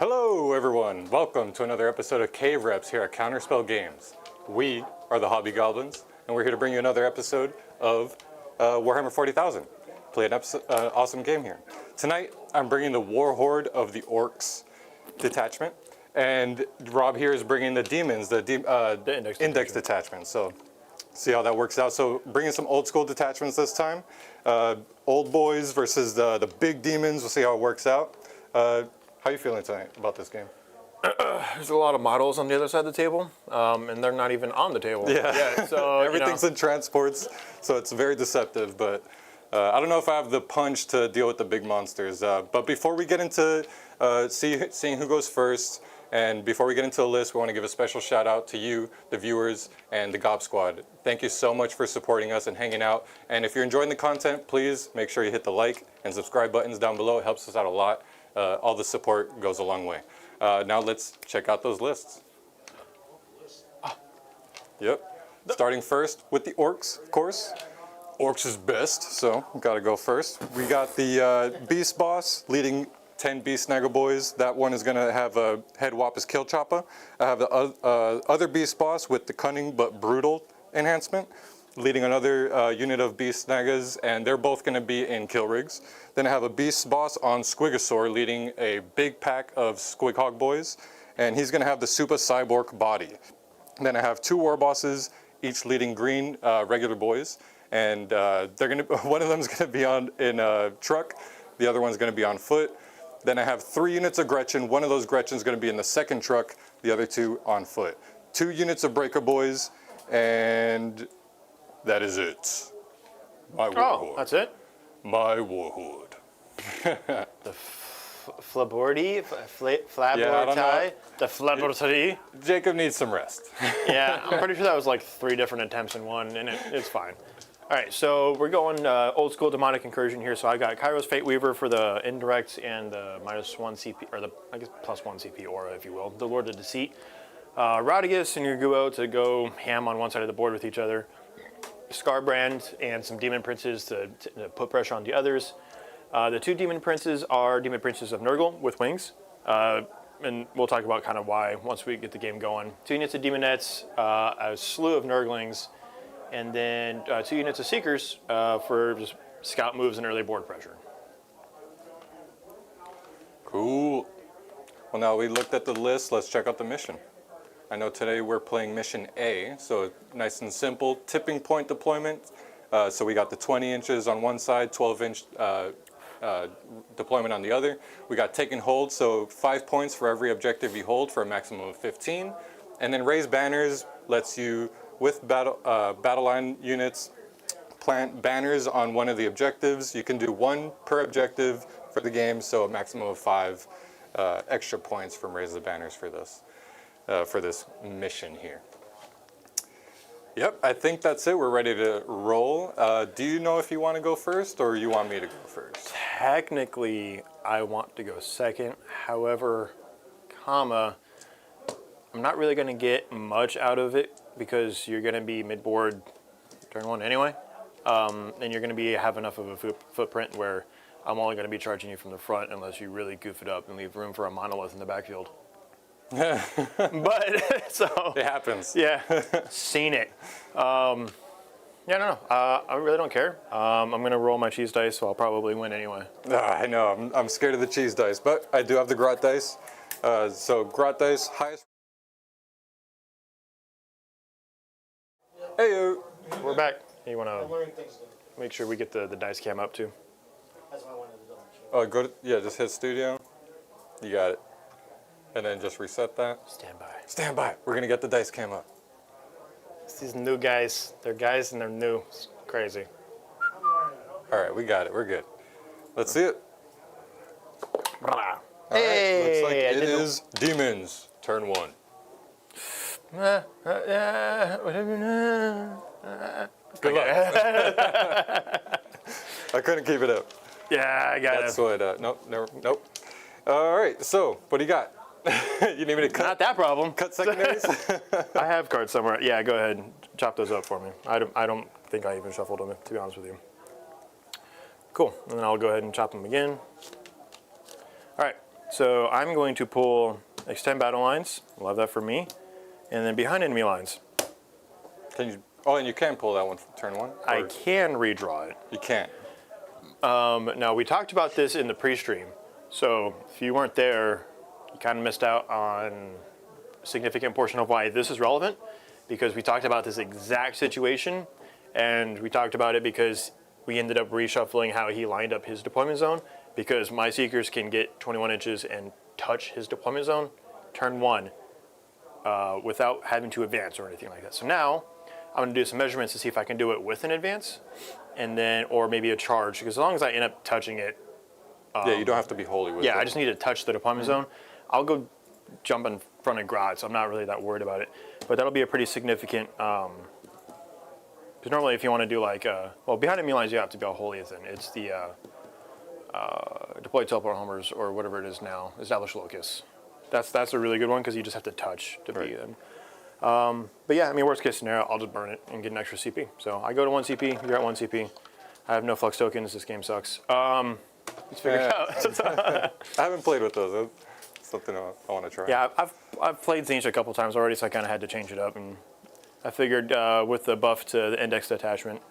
Hello everyone, welcome to another episode of Cave Reps here at Counterspell Games. We are the Hobby Goblins, and we're here to bring you another episode of Warhammer 40,000. Play an awesome game here. Tonight, I'm bringing the War Horde of the Orks detachment, and Rob here is bringing the Demons, the index detachment. So, see how that works out. So, bringing some old school detachments this time. Old boys versus the big demons. We'll see how it works out. How are you feeling tonight about this game? There's a lot of models on the other side of the table, and they're not even on the table. Yeah, so everything's in transports, so it's very deceptive. But I don't know if I have the punch to deal with the big monsters. But before we get into seeing who goes first, and before we get into the list, we want to give a special shout out to you, the viewers, and the Gob Squad. Thank you so much for supporting us and hanging out. And if you're enjoying the content, please make sure you hit the like and subscribe buttons down below. It helps us out a lot. All the support goes a long way. Now let's check out those lists. Yep. Starting first with the Orks, of course. Orks is best, so gotta go first. We got the Beast Boss leading 10 Beast Snaggle Boys. That one is gonna have a Head Wappus Kill Choppa. I have the other Beast Boss with the Cunning but Brutal enhancement, leading another unit of Beast Snaggas, and they're both going to be in kill rigs. Then I have a Beast Boss on Squigosaur leading a big pack of Squighog Boys, and he's going to have the Super Cyborg body. Then I have two War Bosses, each leading green regular boys, and one of them is going to be in a truck, the other one's going to be on foot. Then I have 3 units of Gretchen. One of those Gretchen is going to be in the second truck, the other 2 on foot. 2 units of Breaker Boys, and that is it. My War Horde. That's it? My War Horde. The Flaborty? Flaborty? The Flaborty? Jacob needs some rest. Yeah, I'm pretty sure that was like 3 different attempts in one, and it's fine. All right, so we're going old school Daemonic Incursion here. So I got Kairos Fate Weaver for the indirect and the -1 CP, or the, I guess, +1 CP aura, if you will. The Lord of Deceit. Rodigus and Urguo to go ham on one side of the board with each other. Scarbrand and some Demon Princes to put pressure on the others. The 2 Demon Princes are Demon Princes of Nurgle with wings. And we'll talk about kind of why once we get the game going. 2 units of Demonettes, a slew of Nurglings, and then 2 units of Seekers for just scout moves and early board pressure. Cool. Well, now we looked at the list. Let's check out the mission. I know today we're playing Mission A, so nice and simple. Tipping point deployment. So we got the 20 inches on one side, 12-inch deployment on the other. We got take and hold, so 5 points for every objective you hold for a maximum of 15. And then raise banners lets you, with battle line units, plant banners on one of the objectives. You can do 1 per objective for the game, so a maximum of 5 extra points from raise the banners for this mission here. Yep, I think that's it. We're ready to roll. Do you know if you want to go first or you want me to go first? Technically, I want to go second. However, I'm not really going to get much out of it because you're going to be mid-board turn 1 anyway. And you're going to have enough of a footprint where I'm only going to be charging you from the front unless you really goof it up and leave room for a monolith in the backfield. But so it happens. Yeah, seen it. Yeah, no. I really don't care. I'm gonna roll my cheese dice, so I'll probably win anyway. I know. I'm scared of the cheese dice, but I do have the Grot dice. So Grot dice, highest. Hey, we're back. You wanna make sure we get the dice cam up too? That's what I wanted to double check. Just hit studio. You got it. And then just reset that. Stand by. Stand by. We're going to get the dice cam up. It's these new guys. They're guys and they're new. It's crazy. All right, we got it. We're good. Let's see it. All right, looks like it is Demons, turn 1. Good luck. I couldn't keep it up. Yeah, I got it. That's what, nope. All right, so what do you got? You need me to cut? Not that problem. Cut secondaries? I have cards somewhere. Yeah, go ahead. Chop those up for me. I don't think I even shuffled them, to be honest with you. Cool. And then I'll go ahead and chop them again. All right. So I'm going to pull extend battle lines. Love that for me. And then behind enemy lines. Can you? Oh, and you can pull that one from turn 1. I Or can redraw it. You can't. Now, we talked about this in the pre-stream. So if you weren't there, you kind of missed out on a significant portion of why this is relevant, because we talked about this exact situation, and we talked about it because we ended up reshuffling how he lined up his deployment zone, because my Seekers can get 21 inches and touch his deployment zone turn 1 without having to advance or anything like that. So now I'm going to do some measurements to see if I can do it with an advance, and then, or maybe a charge, because as long as I end up touching it. Yeah, you don't have to be holy with it. Yeah, I just need to touch the deployment zone. I'll go jump in front of Grot, so I'm not really that worried about it. But that'll be a pretty significant, because normally if you want to do like, well, behind enemy lines you have to go holy within. It's the deploy teleport homers, or whatever it is now, establish locus. That's a really good one, because you just have to touch to be in. But yeah, I mean, worst case scenario, I'll just burn it and get an extra CP. So I go to 1 CP, you're at 1 CP. I have no flux tokens, this game sucks. Let's figure it out. I haven't played with those. That's something I want to try. Yeah, I've played Zinch a couple times already, so I kind of had to change it up. And I figured with the buff to the indexed attachment,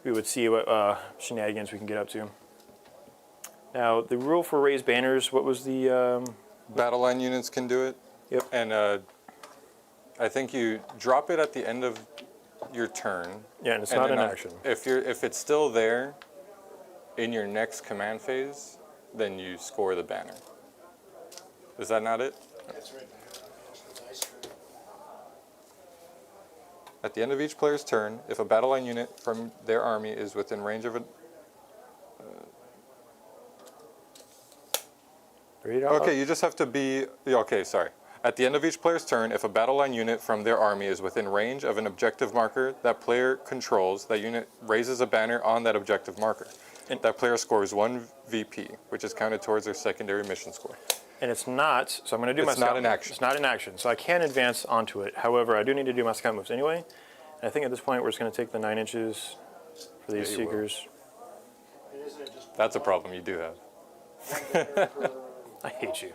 we would see what shenanigans we can get up to. Now, the rule for raised banners, what was the... Battle line units can do it. Yep. And I think you drop it at the end of your turn. Yeah, and it's not then an action. If it's still there in your next command phase, then you score the banner. Is that not it? It's right there. The dice tray. At the end of each player's turn, if a battle line unit from their army is within range of a... Read it out Okay, loud. you just have to be... Okay, sorry. At the end of each player's turn, if a battle line unit from their army is within range of an objective marker that player controls, that unit raises a banner on that objective marker. And that player scores 1 VP, which is counted towards their secondary mission score. And it's not, so I'm going to do my It's not scout an move. action. It's not an action, so I can advance onto it. However, I do need to do my scout moves anyway. And I think at this point we're just going to take the 9 inches for these Yeah, you will. Seekers. And isn't it just That's a problem you do have. one banner per... I hate you.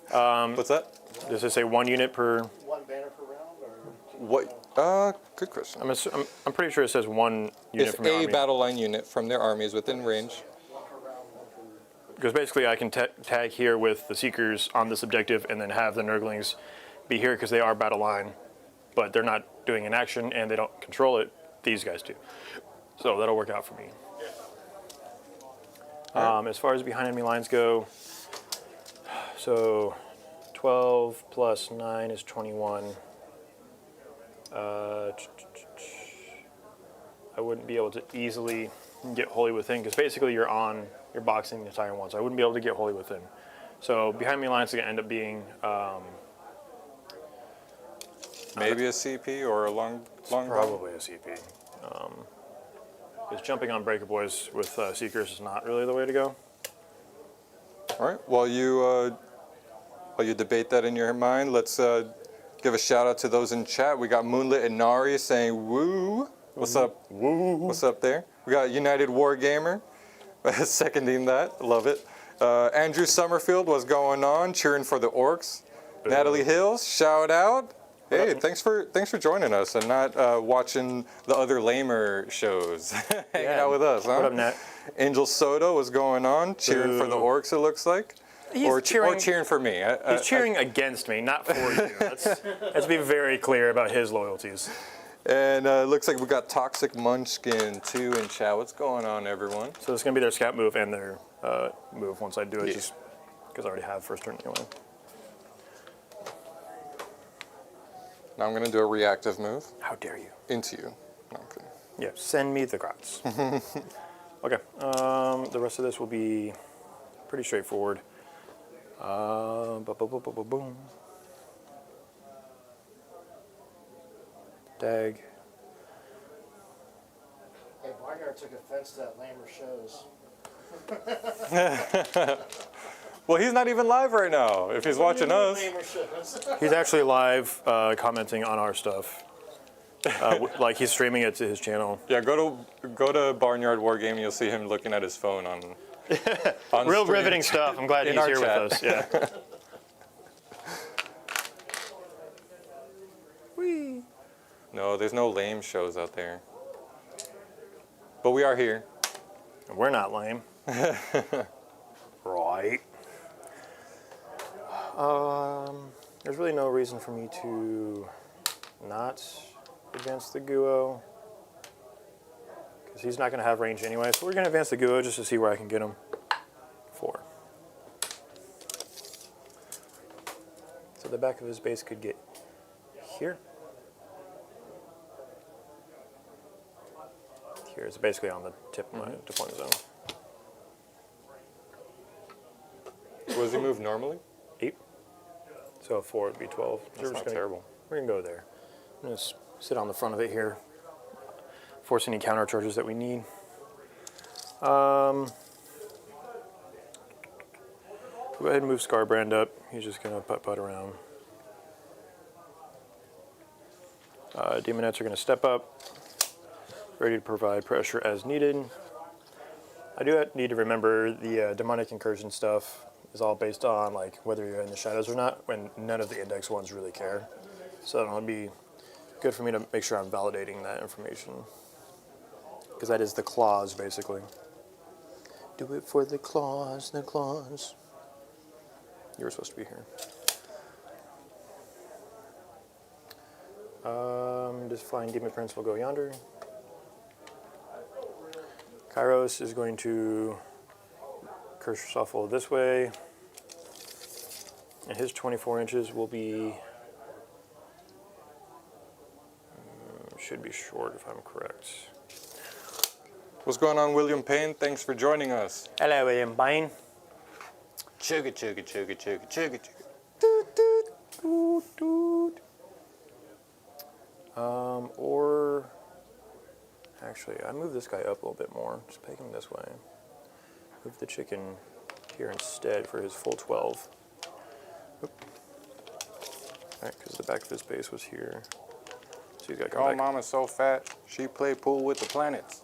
What's that? Does it say 1 unit per? one banner per round, or... can you What? go- Good question. I'm pretty sure it says 1 unit If from your a army. battle line unit from their army is within range, One per round, one per... Because basically I can tag here with the Seekers on this objective and then have the Nurglings be here because they are battle line, but they're not doing an action and they don't control it. These guys do. So that'll work out for me. As far as behind enemy lines go, so 12 plus 9 is 21. I wouldn't be able to easily get Holy Within because basically you're boxing the entire one, so I wouldn't be able to get Holy Within. So behind enemy lines is going to end up being maybe a CP or a long probably a CP. Because jumping on Breaker Boys with Seekers is not really the way to go. All right. While you debate that in your mind, let's give a shout out to those in chat. We got Moonlit and Nari saying woo. What's up? Woo. What's up there? We got United Wargamer seconding that. Love it. Andrew Summerfield, what's going on? Cheering for the Orks. Natalie Hills, shout out. Hey, thanks for joining us and not watching the other lamer shows. Hanging out with us, huh? What up, Nat? Angel Soto, what's going on? Cheering for the Orks, it looks like. Or cheering for me. He's cheering against me, not for you. Let's be very clear about his loyalties. And it looks like we got Toxic Munchkin too in chat. What's going on, everyone? So it's going to be their scout move and their move once I do it, Yeah. just because I already have first turn anyway. Now I'm going to do a reactive move How dare you? into you. No, I'm kidding. Yeah, send me the grots. Okay, the rest of this will be pretty straightforward. Boom. Dag. Hey, Barnyard took offense to that lamer shows. Well, he's not even live right now. If he's watching us, Lamer shows. He's actually live commenting on our stuff. Like he's streaming it to his channel. yeah, go to Barnyard Wargaming. You'll see him looking at his phone on On Real stream. riveting stuff. I'm glad In he's our here chat. with us. Yeah. Whee! No, there's no lame shows out there. But we are here. We're not lame. Right. There's really no reason for me to not advance the Guo. Because he's not going to have range anyway. So we're going to advance the Guo just to see where I can get him. 4. So the back of his base could get here. Here is basically on the tip of my deployment zone. Was he moved normally? 8. So 4 would be 12. So That's not terrible. We're going to go there. I'm going to sit on the front of it here. Force any counter charges that we need. Go ahead and move Scarbrand up. He's just going to putt around. Demonettes are going to step up. Ready to provide pressure as needed. I do need to remember the Demonic Incursion stuff is all based on like whether you're in the shadows or not, when none of the index ones really care. So it'll be good for me to make sure I'm validating that information. Because that is the clause, basically. Do it for the clause, the clause. You were supposed to be here. This flying demon prince will go yonder. Kairos is going to curse shuffle this way. And his 24 inches will be... should be short if I'm correct. What's going on, William Payne? Thanks for joining us. Hello, William Payne. Chugga, chugga, chugga, chugga, chugga, chugga. Or... actually, I move this guy up a little bit more. Just peg him this way. Move the chicken here instead for his full 12. Oop. Alright, because the back of his base was here. So he's got to come Oh, back. mama's so fat, she play pool with the planets.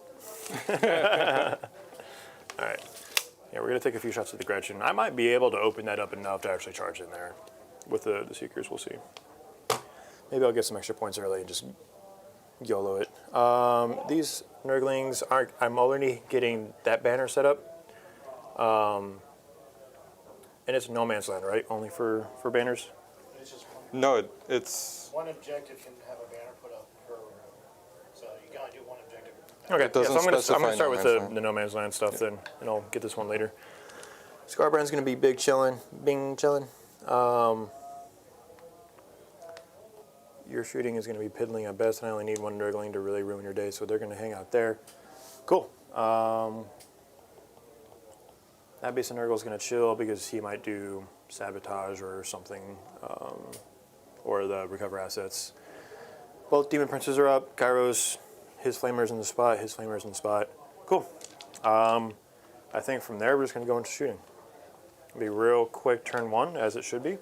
Alright. Yeah, we're going to take a few shots at the Gretchen. I might be able to open that up enough to actually charge in there. With the Seekers, we'll see. Maybe I'll get some extra points early and just YOLO it. These Nurglings aren't... I'm already getting that banner set up. And it's no man's land, right? Only for banners? It's just No, it's... one objective can have a banner put up per. So you gotta do one objective. Okay, It doesn't so I'm going to specify start with no man's land. the no man's land stuff then, and I'll get this one later. Scarbrand's going to be big chillin', bing chillin'. Your shooting is going to be piddling at best, and I only need one Nurgling to really ruin your day, so they're going to hang out there. Cool. That base of Nurgle is going to chill because he might do sabotage or something, or the recover assets. Both Demon Princes are up. Kairos, his Flamer's in the spot, his Flamer's in the spot. Cool. I think from there we're just going to go into shooting. It'll be real quick turn 1, as it should be.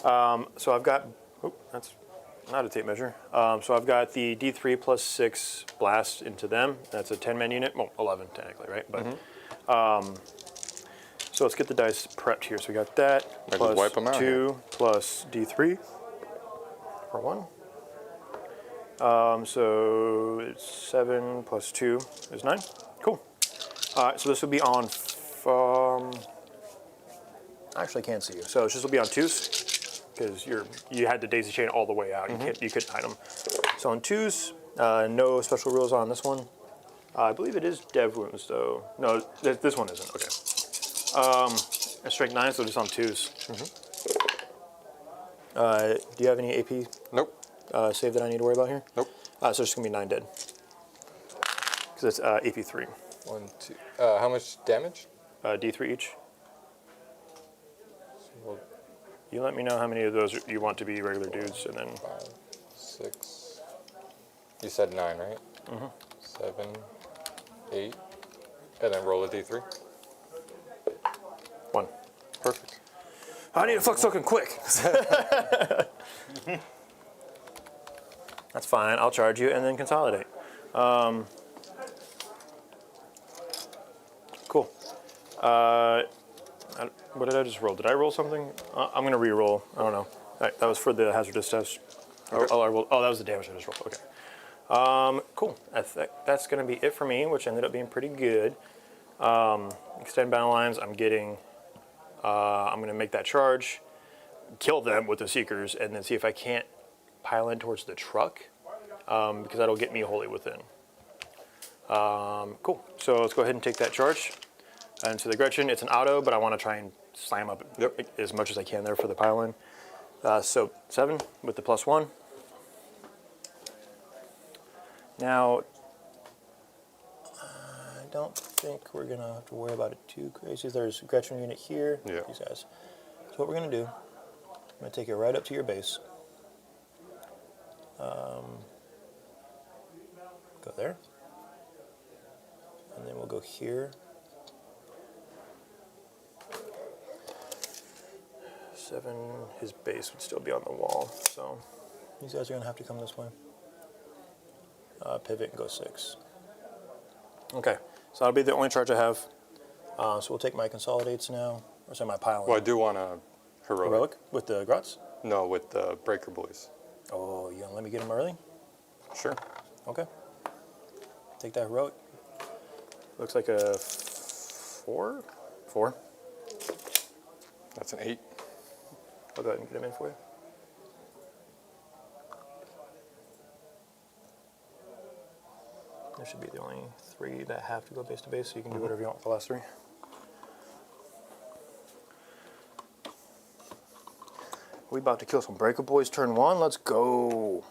So I've got... Oop, that's not a tape measure. So I've got the D3 plus 6 blast into them. That's a 10-man unit. Well, 11 technically, right? But so let's get the dice prepped here. So we got that I just wipe 'em out 2 here. plus D3 for 1. So it's 7 plus 2 is 9. Cool. So this will be on. I actually can't see you. So this will be on 2s. Because you had the daisy chain all the way out. You couldn't hide them. So on 2s, no special rules on this one. I believe it is dev wounds though. No, this one isn't. Okay. A strength 9, so just on 2s. Do you have any AP Nope. save that I need to worry about here? Nope. So it's just gonna be 9 dead. Because it's AP 3. 1, 2. How much damage? D3 each. Well, You let me know how many of those you want to be regular dudes, and then 5, 6. You said 9, right? 7, 8. And then roll a d3. 1. Perfect. I need to fuck fucking quick. That's fine. I'll charge you and then consolidate. Cool. What did I just roll? Did I roll something? I'm gonna re-roll. I don't know. All right, that was for the hazardous test. Okay. Oh, that was the damage I just rolled. Okay. Cool. That's gonna be it for me, which ended up being pretty good. Extend battle lines. I'm gonna make that charge, kill them with the Seekers, and then see if I can't pile in towards the truck, because that'll get me wholly within. Cool. So let's go ahead and take that charge. And so the Gretchen, it's an auto, but I want to try and slam up as much as I can there for the pile-in. So 7 with the +1. Now, I don't think we're going to have to worry about it too crazy. There's a Gretchen unit here. Yeah. These guys. So what we're going to do, I'm going to take it right up to your base. Go there. And then we'll go here. 7, his base would still be on the wall, so these guys are going to have to come this way. Pivot and go 6. Okay, so that'll be the only charge I have. So we'll take my consolidates now, or sorry, my pile. Well, I do want a heroic. With the Grots? No, with the Breaker Boys. Oh, you gonna let me get them early? Sure. Okay. Take that heroic. Looks like a 4? 4. That's an 8. I'll go ahead and get them in for you. There should be the only 3 that have to go base to base, so you can do whatever you want with the last 3. We about to kill some Breaker Boys turn 1. Let's go.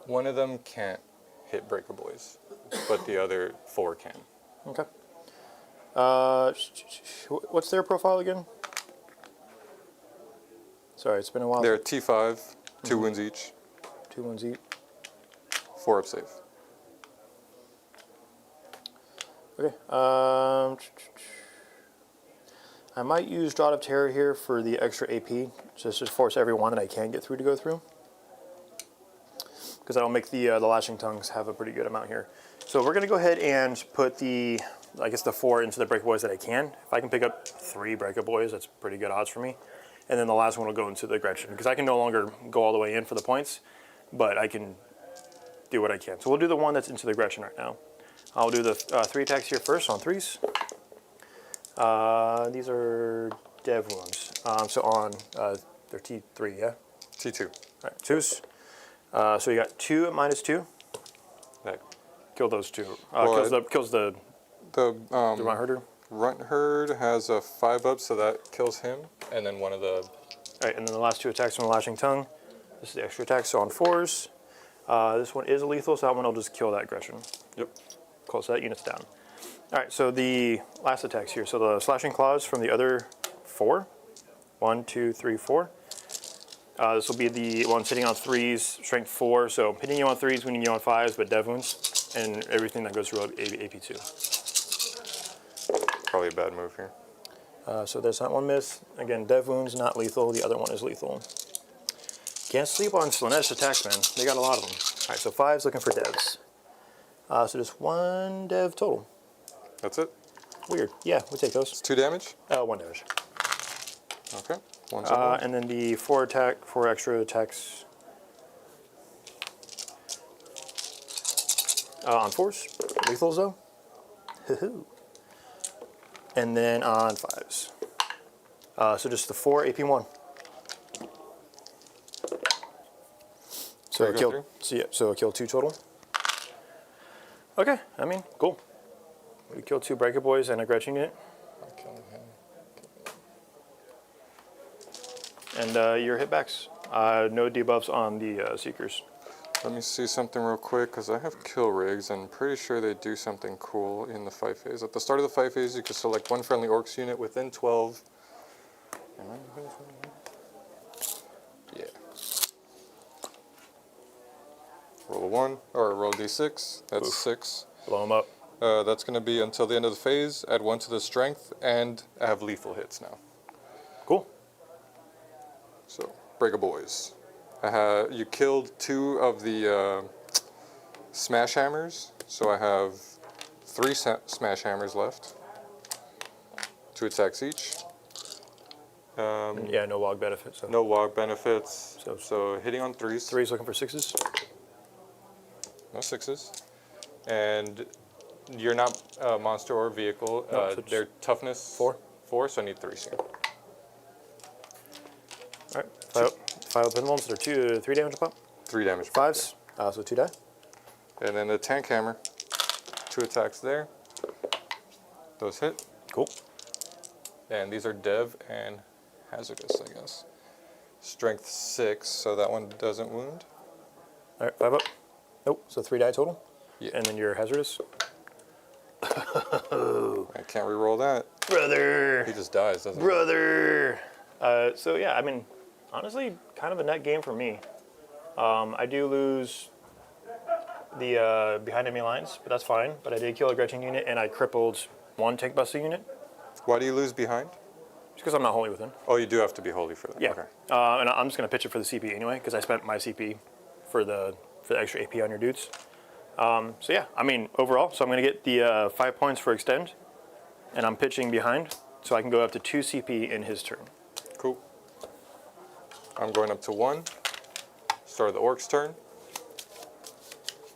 One of them can't hit Breaker Boys, but the other 4 can. Okay. What's their profile again? Sorry, it's been a while. They're T5, 2 wounds each, 2 wounds each. 4 up safe. Okay. I might use Draught of Terror here for the extra AP, just to force everyone that I can get through to go through. Because that'll make the Lashing Tongues have a pretty good amount here. So we're going to go ahead and put the 4 into the Breaker Boys that I can. If I can pick up 3 Breaker Boys, that's pretty good odds for me. And then the last one will go into the Gretchen, because I can no longer go all the way in for the points, but I can do what I can. So we'll do the one that's into the Gretchen right now. I'll do the 3 attacks here first on 3s. These are dev wounds. So on, they're T3, yeah? T2. All right, 2s. So you got 2 at -2. That Kill those 2. Well, kills the Runt Herder. Runt Herd has a 5 up, so that kills him. And then one of the... All right, and then the last 2 attacks from the Lashing Tongue. This is the extra attack, so on 4s. This one is lethal, so that one will just kill that Gretchen. Yep. Cool, so that unit's down. All right, so the last attacks here. So the Slashing Claws from the other 4. 1, 2, 3, 4. This will be the one sitting on 3s, strength 4. So hitting you on 3s, winning you on 5s, but dev wounds, and everything that goes through AP2. Probably a bad move here. So there's that one miss. Again, dev wounds, not lethal. The other one is lethal. Can't sleep on Slanesh attacks, man. They got a lot of them. All right, so 5's looking for devs. So just 1 dev total. That's it? Weird. Yeah, we'll take those. It's 2 damage? 1 damage. Okay. And then the 4 extra attacks on 4s. Lethals though. Hoo-hoo. And then on 5s. So just the 4 AP1. So I killed. So I killed 2 total. Okay, I mean, cool. We killed 2 Breaker Boys and a Gretchen unit. And your hitbacks. No debuffs on the Seekers. Let me see something real quick, because I have kill rigs, and I'm pretty sure they do something cool in the fight phase. At the start of the fight phase, you can select 1 friendly Orks unit within 12. Yeah. Roll a 1, or roll d6. That's Oof. 6. Blow them up. That's going to be until the end of the phase. Add 1 to the strength, and I have lethal hits now. Cool. So, Breaker Boys. You killed 2 of the Smash Hammers, so I have 3 smash hammers left. 2 attacks each. Yeah, no log benefit. So No WOG benefits. So- So hitting on 3s. 3's looking for 6s. No 6s. And you're not a monster or vehicle. No, so it's their toughness 4. 4, so I need 3s here. All right. 5 pinballs. So they're 3 damage a pop. 3 damage. 5s. So 2 die. And then the tank hammer. 2 attacks there. Those hit. Cool. And these are dev and hazardous, I guess. Strength 6, so that one doesn't wound. All right. 5 up. Nope. So 3 die total. Yeah. And then you're hazardous. I can't re-roll that. Brother. He just dies, doesn't Brother. So yeah, I mean, honestly, kind of a net game for me. I do lose the behind enemy lines, but that's fine. But I did kill a Gretchen unit, and I crippled 1 tank buster unit. he? Why do you lose behind? Just because I'm not wholly within. Oh, you do have to be holy for that. Yeah. Okay. And I'm just gonna pitch it for the CP anyway, because I spent my CP for the extra AP on your dudes. So yeah, I mean overall, so I'm gonna get the 5 points for extend, and I'm pitching behind, so I can go up to 2 CP in his turn. Cool. I'm going up to 1. Start of the Orcs' turn.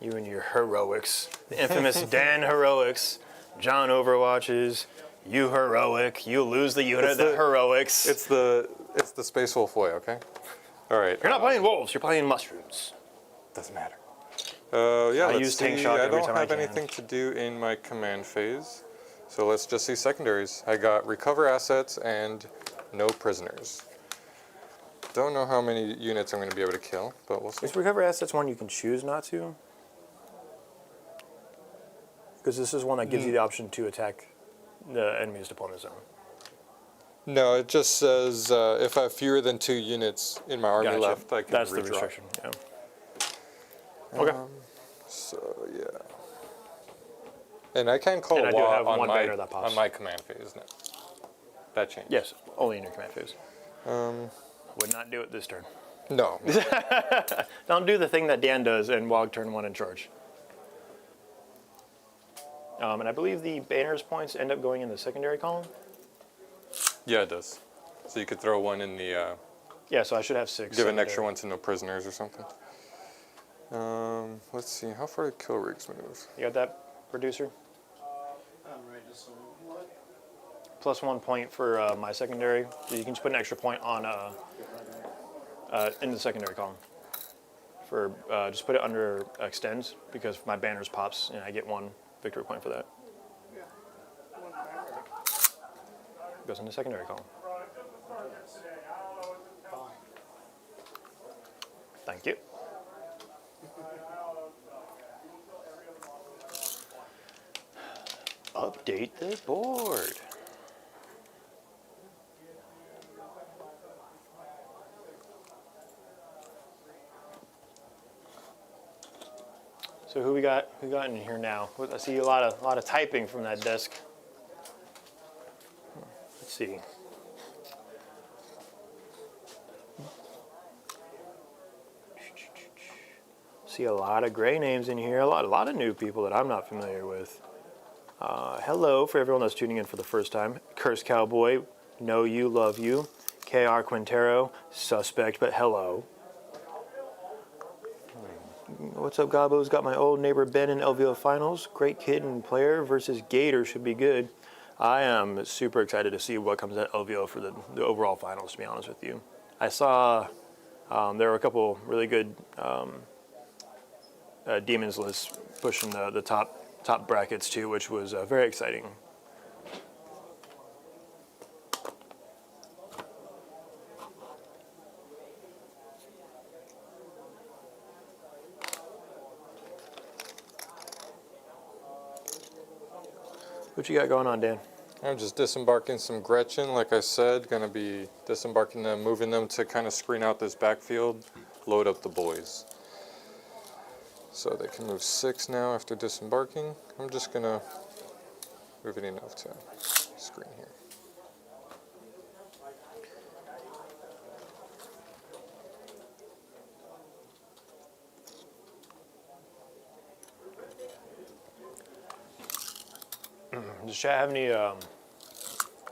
You and your heroics, the infamous Dan heroics, John Overwatches. You heroic. You lose the unit. It's The the- heroics. It's the Space Wolf way, okay? All right. You're not playing wolves. You're playing mushrooms. Doesn't matter. Yeah, let's use tank see. shock I every don't time I have can. anything to do in my command phase, so let's just see secondaries. I got recover assets and no prisoners. Don't know how many units I'm going to be able to kill, but we'll see. Is recover assets one you can choose not to? Because this is one that gives you the option to attack the enemy's deployment zone. No, it just says if I have fewer than 2 units in my army Gotcha. left, I can That's the redraw. restriction. Yeah. Okay. So yeah, and I can call And I a do law have on one my banner that pops. on my command phase now. That changed. Yes, only in your command phase. Would not do it this turn. No. Don't do the thing that Dan does in WOG turn 1 in charge. And I believe the banner's points end up going in the secondary column. Yeah, it does. So you could throw one in the Yeah, so I should have 6. give an extra one to no prisoners or something. Let's see, how far did kill rigs move? You got that, producer? I'm ready to so what? +1 point for my secondary. So you can just put an extra point on in the secondary column. For just put it under extends because my banners pops and I get 1 victory point for that. Goes in the secondary column. Thank you. Update the board. So who we got? Who got in here now? I see a lot of typing from that desk. Let's see. See a lot of gray names in here. A lot of new people that I'm not familiar with. Hello for everyone that's tuning in for the first time. Curse Cowboy, know you, love you. KR Quintero, suspect, but hello. What's up, Gabos? Got my old neighbor Ben in LVO finals. Great kid and player versus Gator should be good. I am super excited to see what comes at LVO for the overall finals, to be honest with you. I saw there were a couple really good Demons lists pushing the top brackets too, which was very exciting. What you got going on, Dan? I'm just disembarking some Gretchen, like I said. Gonna be disembarking them, moving them to kind of screen out this backfield, load up the boys. So they can move 6 now after disembarking. I'm just gonna move it enough to screen here. Does chat have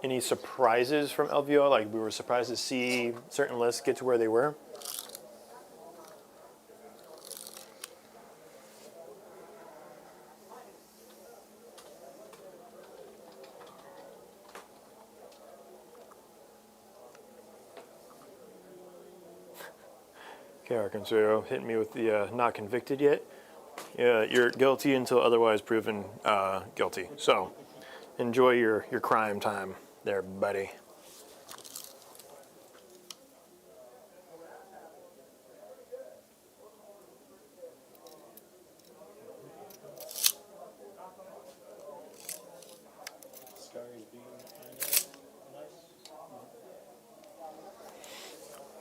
any surprises from LVO? Like we were surprised to see certain lists get to where they were. Okay, Arkansas hitting me with the not convicted yet. Yeah, you're guilty until otherwise proven guilty. So enjoy your crime time there, buddy.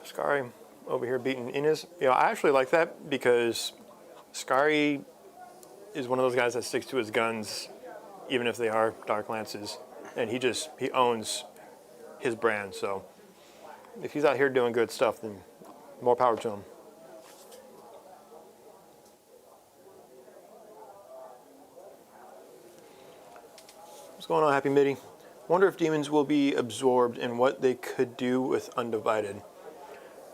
Skari over here beating Inez. You know, I actually like that because Skari is one of those guys that sticks to his guns, even if they are Dark Lances, and he owns his brand. So if he's out here doing good stuff, then more power to him. What's going on, Happy Mitty? Wonder if demons will be absorbed and what they could do with Undivided.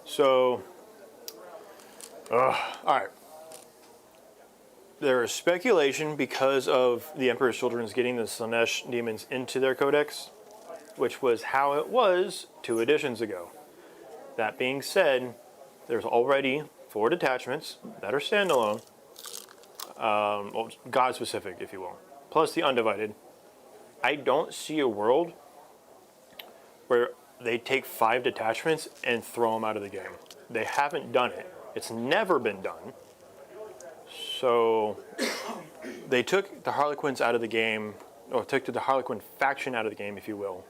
So, all right. There is speculation because of the Emperor's Children's getting the Slanesh demons into their codex, which was how it was 2 editions ago. That being said, there's already 4 detachments that are standalone, well, God-specific, if you will, plus the Undivided. I don't see a world where they take 5 detachments and throw them out of the game. They haven't done it. It's never been done. So they took the Harlequins out of the game, or took the Harlequin faction out of the game, if you will,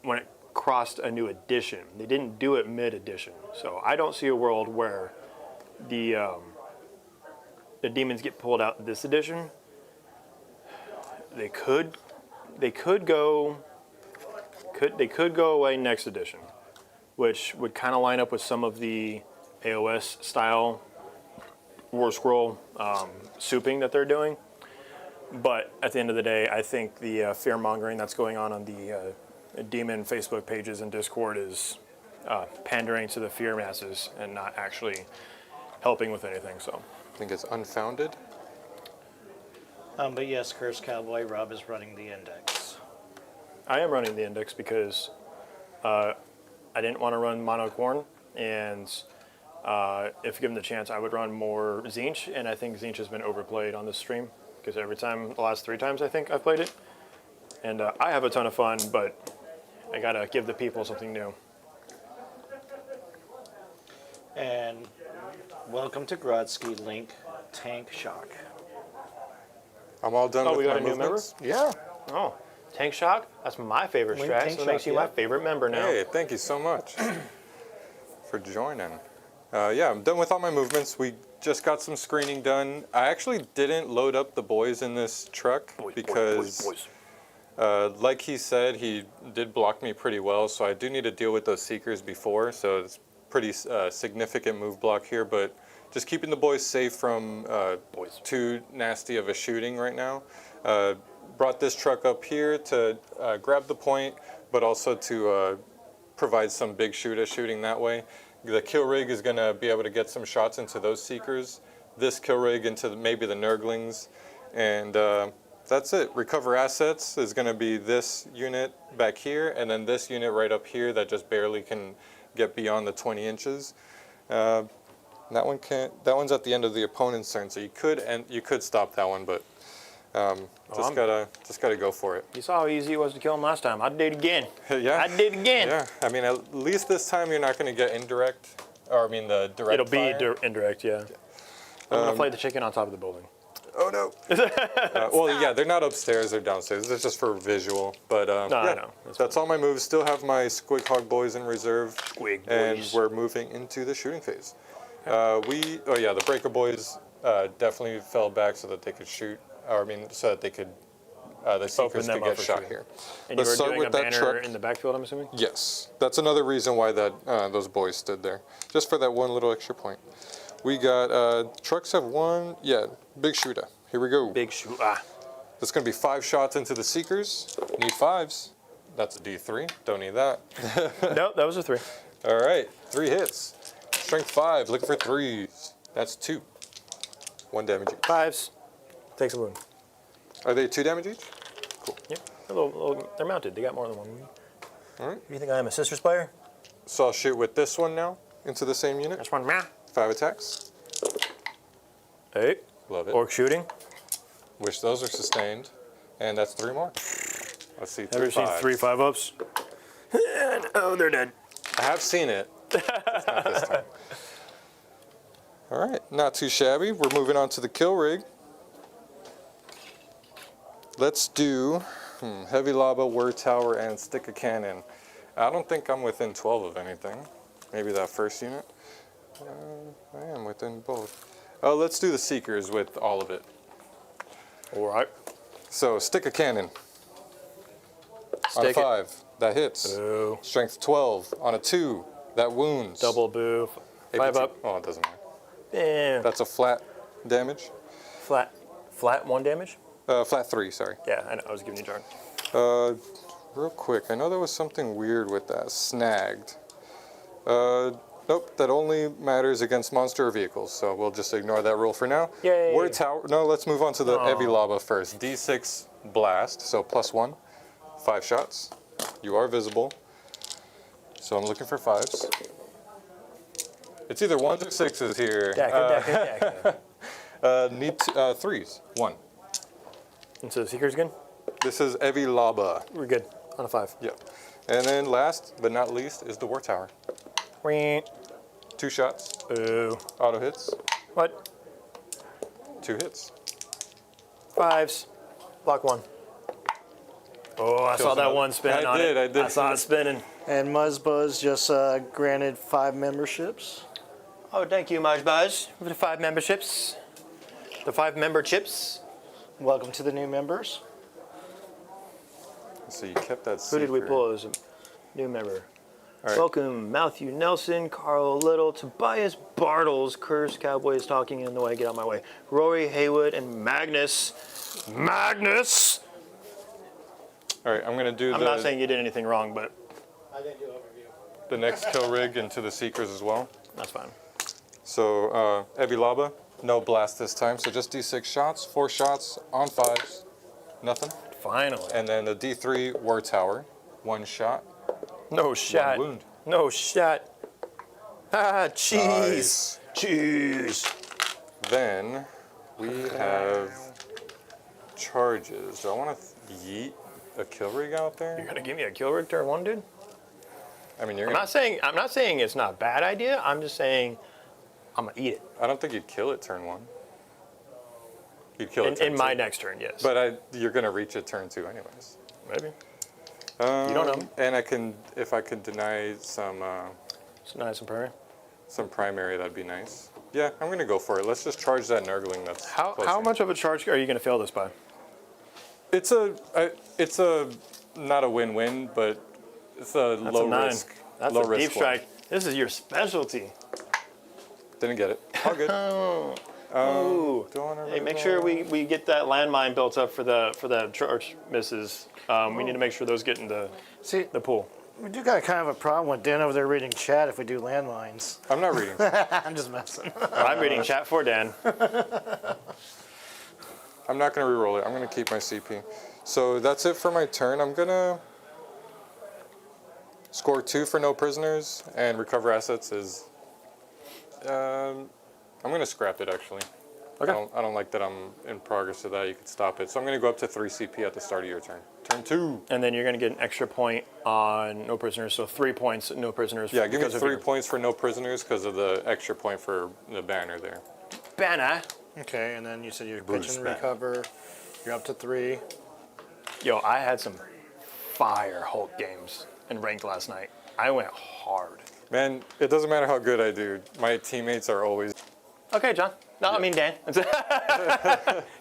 when it crossed a new edition. They didn't do it mid-edition. So I don't see a world where the demons get pulled out this edition. They could go away next edition, which would kind of line up with some of the AOS style War Scroll souping that they're doing. But at the end of the day, I think the fear mongering that's going on the demon Facebook pages and Discord is pandering to the fear masses and not actually helping with anything. So I think it's unfounded. But yes, Cursed Cowboy Rob is running the index. I am running the index because I didn't want to run Mono Corn, and if given the chance, I would run more Tzeentch, and I think Tzeentch has been overplayed on this stream because every time, the last 3 times I think I've played it, and I have a ton of fun, but I gotta give the people something new. And welcome to Grodsky, Link, Tank Shock. I'm all done Oh, with we got my a new member? movements. Yeah. Oh, Tank Shock? That's my favorite Link strat, Tank so it makes Shock, you yeah. my favorite member now. Hey, thank you so much for joining. Yeah, I'm done with all my movements. We just got some screening done. I actually didn't load up the boys in this truck because, like he said, he did block me pretty well, so I do need to deal with those Seekers before, so it's pretty significant move block here, but just keeping the boys safe from too nasty of a shooting right now. Brought this truck up here to grab the point, but also to provide some big shooting that way. The kill rig is going to be able to get some shots into those Seekers. This kill rig into maybe the Nurglings, and that's it. Recover assets is going to be this unit back here, and then this unit right up here that just barely can get beyond the 20 inches. That one can't. That one's at the end of the opponent's turn, so you could stop that one, but just gotta go for it. You saw how easy it was to kill him last time. I did it again. Yeah. I did it again. Yeah. I mean, at least this time you're not going to get indirect, or I mean the direct. It'll be fire. Indirect, yeah. I'm gonna play the chicken on top of the building. Oh no. Well, yeah, they're not upstairs; they're downstairs. It's just for visual. But No, yeah, I know. that's all my moves. Still have my Squig Hog boys in reserve, Squig and boys. we're moving into the shooting phase. The Breaker boys definitely fell back so that they could shoot, or I mean, so that they could, the Seekers them could up get for shot shooting. here. And Let's you were start doing with a that banner truck. in the backfield, I'm assuming? Yes, that's another reason why that those boys stood there, just for that one little extra point. We got trucks have one, big shooter. Here we go. Big shoot. That's going to be 5 shots into the Seekers. Need 5s. That's a D3. Don't need that. Nope, that was a 3. All right, 3 hits. Strength 5, looking for 3s. That's 2. 1 damage each. 5s. Takes a wound. Are they 2 damage each? Cool. Yeah, they're mounted. They got more than 1 wound. All right. Do you think I am a Sister Spire? So I'll shoot with this one now into the same unit. That's one. Meh. 5 attacks. Hey. Love it. Orc shooting. Wish those are sustained. And that's 3 more. Let's see. Ever seen 3 5-ups? Oh, they're dead. I have seen it. It's not this time. All right, not too shabby. We're moving on to the kill rig. Let's do heavy lava, word tower, and stick a cannon. I don't think I'm within 12 of anything. Maybe that first unit. I am within both. Let's do the Seekers with all of it. All right. So stick a cannon. On a Stick it. 5, that hits. Boo. Strength 12. On a 2, that wounds. Double boo. APT. 5 up. Oh, it doesn't matter. Damn. That's a flat damage. Flat 1 damage? Flat 3, sorry. Yeah, I know. I was giving you a turn. Real quick, I know there was something weird with that. Snagged. Nope, that only matters against monster or vehicles, so we'll just ignore that rule for now. Yay. Word tower. No, let's move on to the heavy lava first. D6 blast, so +1. 5 shots. You are visible. So I'm looking for 5s. It's either 1s or 6s here. Decker. Need 3s. 1. And so the Seekers again? This is heavy lava. We're good. On a 5. Yep. And then last but not least is the war tower. Wee. 2 shots. Boo. Auto hits. What? 2 hits. 5s. Block 1. Oh, I saw that another. one spin on it. I did. I saw it spinning. And Muzzbuzz just granted 5 memberships. Oh, thank you, Majbaj, for the 5 memberships. The 5 member chips. Welcome to the new members. So you kept that Who did we Seeker. pull as a new member? All right. Welcome, Matthew Nelson, Carl Little, Tobias Bartles, Curse Cowboys talking in the way, get out of my way. Rory Haywood and Magnus. Magnus! All right, I'm going to do I'm not saying you did anything wrong, but I didn't do overview. the next kill rig into the Seekers as well. that's fine. So heavy lava, no blast this time. So just D6 shots, 4 shots on 5s, nothing. Finally. And then the D3 war tower, 1 shot, No shot. 1 wound. No shot. Ah, cheese. Nice. Cheese. Then we have charges. Do I want to yeet a kill rig out You're there? gonna give me a kill rig turn 1, dude? I mean, you're I'm gonna, not saying it's not a bad idea. I'm just saying I'm gonna eat it. I don't think you'd kill it turn 1. You'd kill it turn In my 2. next turn, yes. But you're going to reach it turn 2 anyways. Maybe. You don't know. And if I could deny some It's nice and prairie. some primary, that'd be nice. Yeah, I'm going to go for it. Let's just charge that Nurgling that's How closer. much of a charge are you gonna fail this by? It's a not a win-win, but it's a That's low a 9. risk. That's low a risk deep one. strike. This is your specialty. Didn't get it. All good. Ooh. Don't wanna Hey, make sure we get that landmine built up for the charge misses. We need to make sure those get in the See, pool. we do got kind of a problem with Dan over there reading chat if we do landlines. I'm not reading. I'm just messing. I'm reading chat for Dan. I'm not going to reroll it. I'm going to keep my CP. So that's it for my turn. I'm going to score 2 for no prisoners and recover assets is... I'm going to scrap it, actually. Okay. I don't like that I'm in progress to that. You could stop it. So I'm going to go up to 3 CP at the start of your turn. Turn 2. And then you're gonna get an extra point on no prisoners, so 3 points, no prisoners. Yeah, give me because of 3 your points for no prisoners because of the extra point for the banner there. banner. Okay, and then you said you're Bruce pitch and Banner. recover. You're up to 3. Yo, I had some fire Hulk games in ranked last night. I went hard. Man, it doesn't matter how good I do. My teammates are always... Okay, John. No, I mean Dan.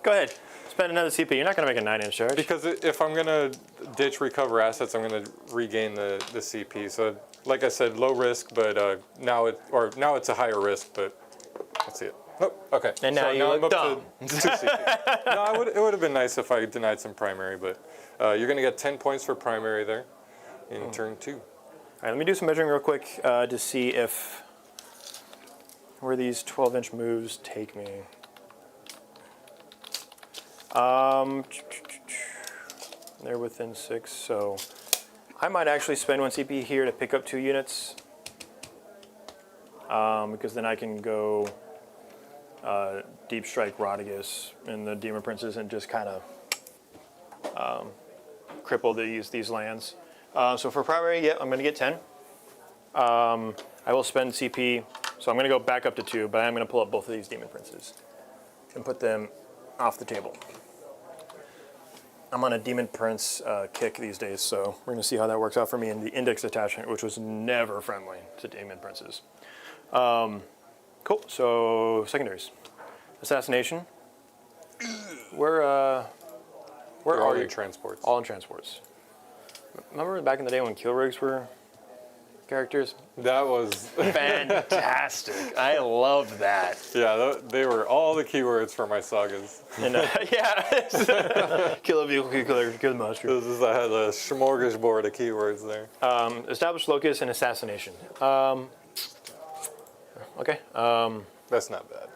Go ahead. Spend another CP. You're not going to make a 9-inch charge. Because if I'm going to ditch recover assets, I'm going to regain the CP. So, like I said, low risk, but now it's a higher risk, but that's it. Oh, okay. And now you I'm look up dumb. to 2 CP. No, it would have been nice if I denied some primary, but you're going to get 10 points for primary there in turn 2. All right, let me do some measuring real quick to see if where these 12-inch moves take me. They're within 6, so I might actually spend 1 CP here to pick up 2 units. Because then I can go Deep Strike Rodigus and the Demon Princes and just kind of cripple these lands. So for primary, yeah, I'm going to get 10. I will spend CP, so I'm going to go back up to 2, but I'm going to pull up both of these Demon Princes and put them off the table. I'm on a Demon Prince kick these days, so we're going to see how that works out for me in the Index Detachment, which was never friendly to Demon Princes. Cool, so secondaries. Assassination. Where are all you? in transports. All in transports. Remember back in the day when kill rigs were characters? That was... Fantastic. I loved that. Yeah, they were all the keywords for my sagas. And yeah, kill a vehicle, kill the monster. I had a smorgasbord of keywords there. Establish locus and assassination. Okay. That's not bad.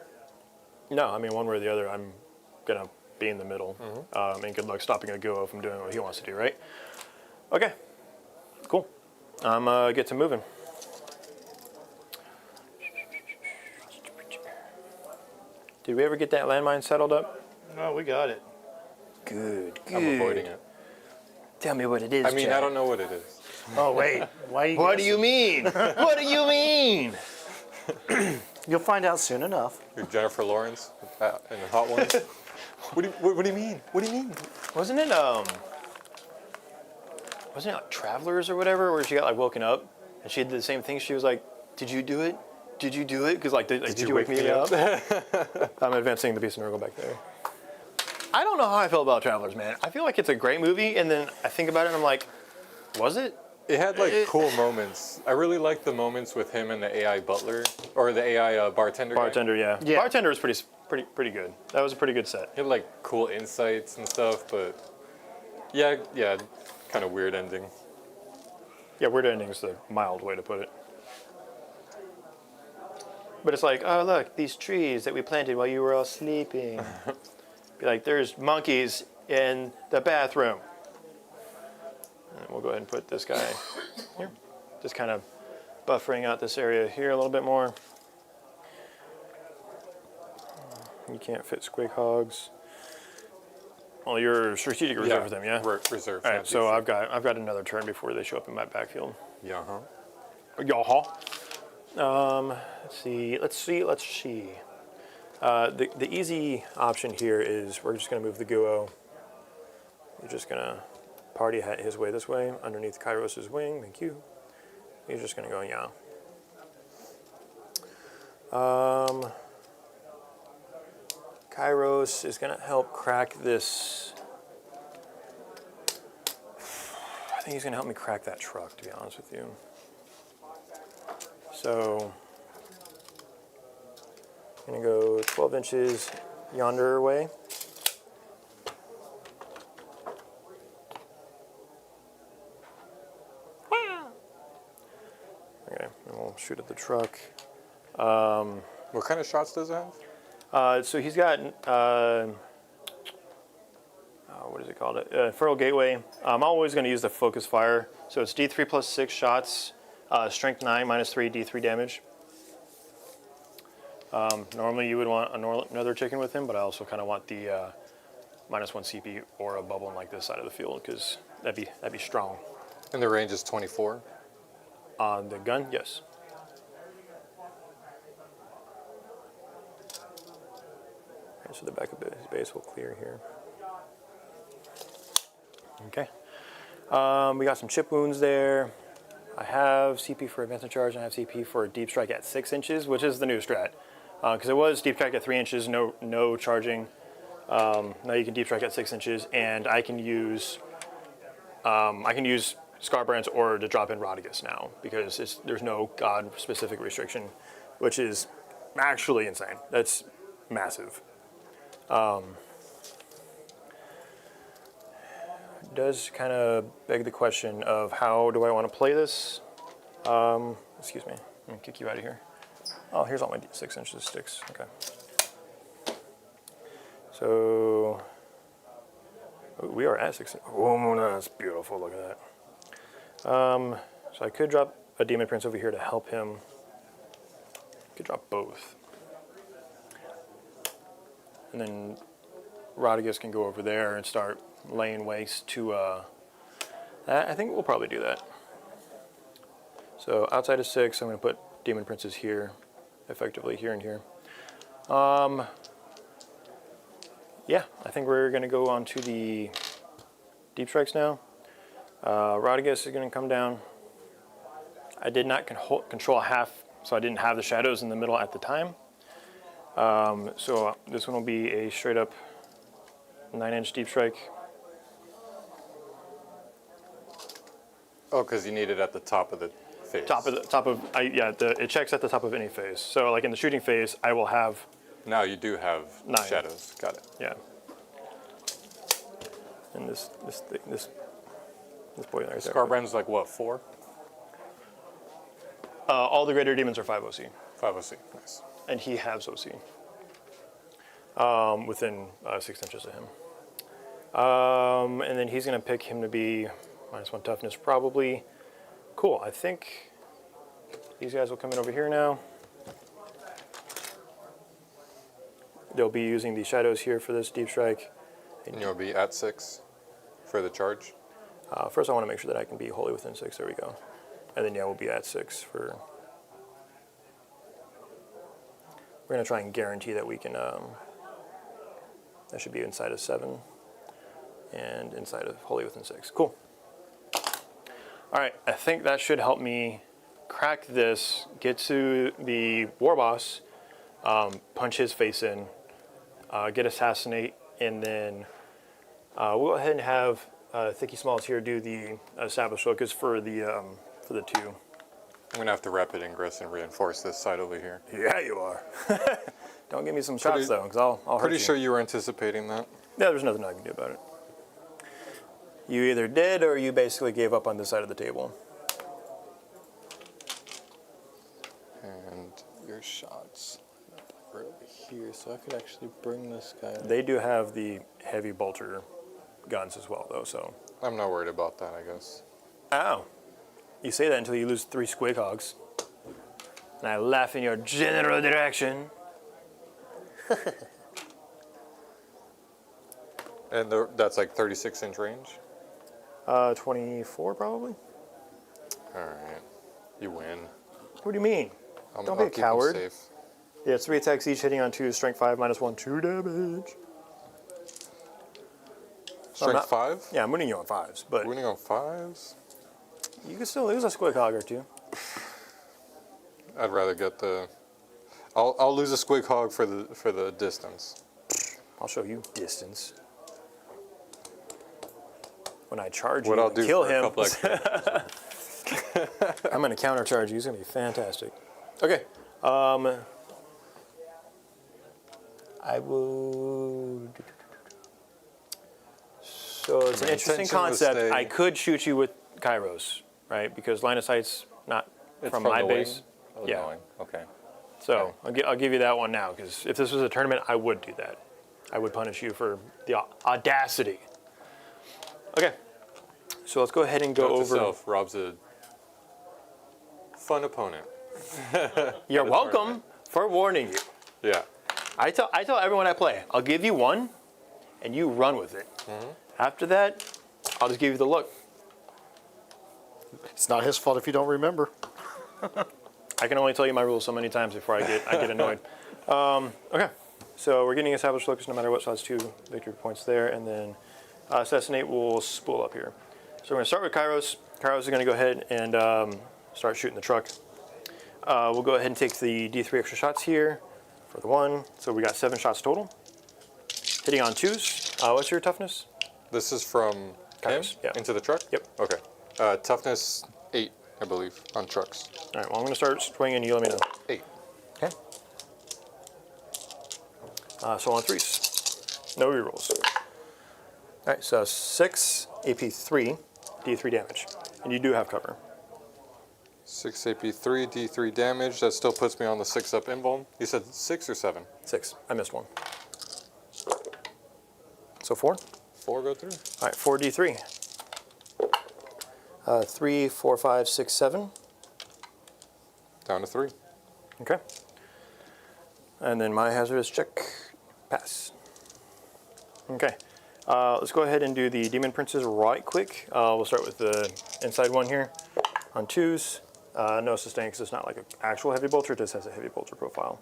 No, I mean one way or the other, I'm gonna be in the middle. And good luck stopping a Guo from doing what he wants to do, right? Okay. Cool. I'm get to moving. Did we ever get that landmine settled up? No, we got it. Good. I'm avoiding it. Tell me what it is. I mean, Chad. I don't know what it is. Oh, wait. Why are you What do you mean? What do you mean? You'll find out soon enough. You're Jennifer Lawrence in Hot Ones. What do you mean? What do you mean? Wasn't it like Travelers or whatever, where she got like woken up and she did the same thing? She was like, "Did you do it? Did you do it?" Because like, did you wake me up? I'm advancing the Beast and Nurgle back there. I don't know how I feel about Travelers, man. I feel like it's a great movie, and then I think about it and I'm like, was it? It had like cool moments. I really liked the moments with him and the AI butler or the AI bartender. guy. Bartender, yeah. Yeah. Bartender was pretty good. That was a pretty good set. He had like cool insights and stuff, but yeah, kind of weird ending. Yeah, weird ending is the mild way to put it. But it's like, oh look, these trees that we planted while you were all sleeping. Be like, there's monkeys in the bathroom. And we'll go ahead and put this guy here. Just kind of buffering out this area here a little bit more. You can't fit squig hogs. Well, you're strategic reserve with them, yeah? Reserve. All right, so I've got another turn before they show up in my backfield. Yeah, huh? Yaha. Let's see. The easy option here is we're just going to move the Guo. You're just going to party hat his way this way, underneath Kairos' wing. Thank you. He's just going to go, yeah. Kairos is going to help crack this. I think he's going to help me crack that truck, to be honest with you. So I'm going to go 12 inches yonder way. Okay, and we'll shoot at the truck. What kind of shots does it have? So he's got, what is it called? Feral Gateway. I'm always going to use the focus fire. So it's D3 plus 6 shots, strength 9, minus 3, D3 damage. Normally you would want another chicken with him, but I also kind of want the minus 1 CP or a bubble in like this side of the field, because that'd be strong. And the range is 24. On the gun, yes. Okay, so the back of his base will clear here. Okay. We got some chip wounds there. I have CP for advancement charge, and I have CP for deep strike at 6 inches, which is the new strat. Because it was deep strike at 3 inches, no charging. Now you can deep strike at 6 inches, and I can use Scarbrands or to drop in Rodigus now, because there's no god specific restriction, which is actually insane. That's massive. Does kind of beg the question of how do I want to play this? Excuse me, let me kick you out of here. Oh, here's all my 6 inches of sticks. Okay. So we are at 6. Oh, that's beautiful. Look at that. So I could drop a Demon Prince over here to help him. I could drop both. And then Rodriguez can go over there and start laying waste to I think we'll probably do that. So outside of 6, I'm going to put Demon Princes here, effectively here and here. Yeah, I think we're going to go on to the Deep Strikes now. Rodriguez is going to come down. I did not control half, so I didn't have the shadows in the middle at the time. So this one will be a straight up 9-inch Deep Strike. Oh, because you need it at the top of the face. It checks at the top of any phase. So like in the shooting phase, I will have. Now you do have 9 shadows. Got it. Yeah. And this boy right there. Scarbrand's like what, 4? All the greater demons are 5 OC, 5 OC. Nice. and he has OC. Within 6 inches of him. And then he's going to pick him to be -1 toughness, probably. Cool, I think these guys will come in over here now. They'll be using the shadows here for this deep strike. And you'll be at 6 for the charge? First I want to make sure that I can be wholly within 6, there we go. And then yeah, we'll be at 6 for... We're going to try and guarantee that we can... that should be inside of 7 and inside of wholly within 6. Cool. All right, I think that should help me crack this, get to the war boss, punch his face in, get assassinate, and then we'll go ahead and have Thicky Smalls here do the established focus for the 2. I'm gonna have to rapid ingress and reinforce this side over here. Yeah, you are. Don't give me some shots though, because I'll hurt you. Pretty sure you were anticipating that. Yeah, there's nothing I can do about it. You either did or you basically gave up on this side of the table. And your shots are over here, so I could actually bring this guy up. They do have the heavy bolter guns as well, though, so. I'm not worried about that, I guess. Ow. You say that until you lose 3 squig hogs. And I laugh in your general direction. And that's like 36-inch range? 24 probably. All right. You win. What do you mean? Don't be a keep 'em coward. safe. Yeah, it's 3 attacks each, hitting on 2, strength 5, -1, 2 damage. Strength 5? Yeah, I'm winning you on 5s, but Winning on 5s? you can still lose a squig hog or 2. I'd rather get the... I'll lose a squig hog for the distance. I'll show you distance. When I charge What you I'll and do kill for him, a couple extra. I'm going to countercharge you. It's going to be fantastic. Okay. I will... So it's an interesting intention was concept. stay- I could shoot you with Kairos, right? Because line of sight's not from my the base. wing? Oh, Yeah. the wing. Okay. So I'll give you that one now, because if this was a tournament, I would do that. I would punish you for the audacity. Okay, so let's go ahead and go Note to over. self, Rob's a fun opponent. You're the welcome tournament. for warning you. Yeah. I tell everyone I play, I'll give you one, and you run with it. Mm-hmm. After that, I'll just give you the look. It's not his fault if you don't remember. I can only tell you my rules so many times before I get annoyed. Okay, so we're getting established focus no matter what, so that's 2 victory points there, and then assassinate will spool up here. So we're going to start with Kairos. Kairos is going to go ahead and start shooting the truck. We'll go ahead and take the D3 extra shots here for the 1. So we got 7 shots total. Hitting on 2s. What's your toughness? This is from him Kairos, yeah. into the truck? Yep. Okay. Toughness 8, I believe, on trucks. All right, well, I'm going to start swinging. You let me know. 8. Okay. So on 3s. No rerolls. All right, so 6 AP3, D3 damage. And you do have cover. 6 AP3, D3 damage. That still puts me on the 6 up invuln. You said 6 or 7? 6. I missed one. So 4? 4 go through. All right, 4d3. 3, 4, 5, 6, 7. Down to 3. Okay. And then my hazardous check, pass. Okay. Let's go ahead and do the Demon Princes right quick. We'll start with the inside one here. On 2s, no sustain because it's not like an actual heavy bolter, it just has a heavy bolter profile.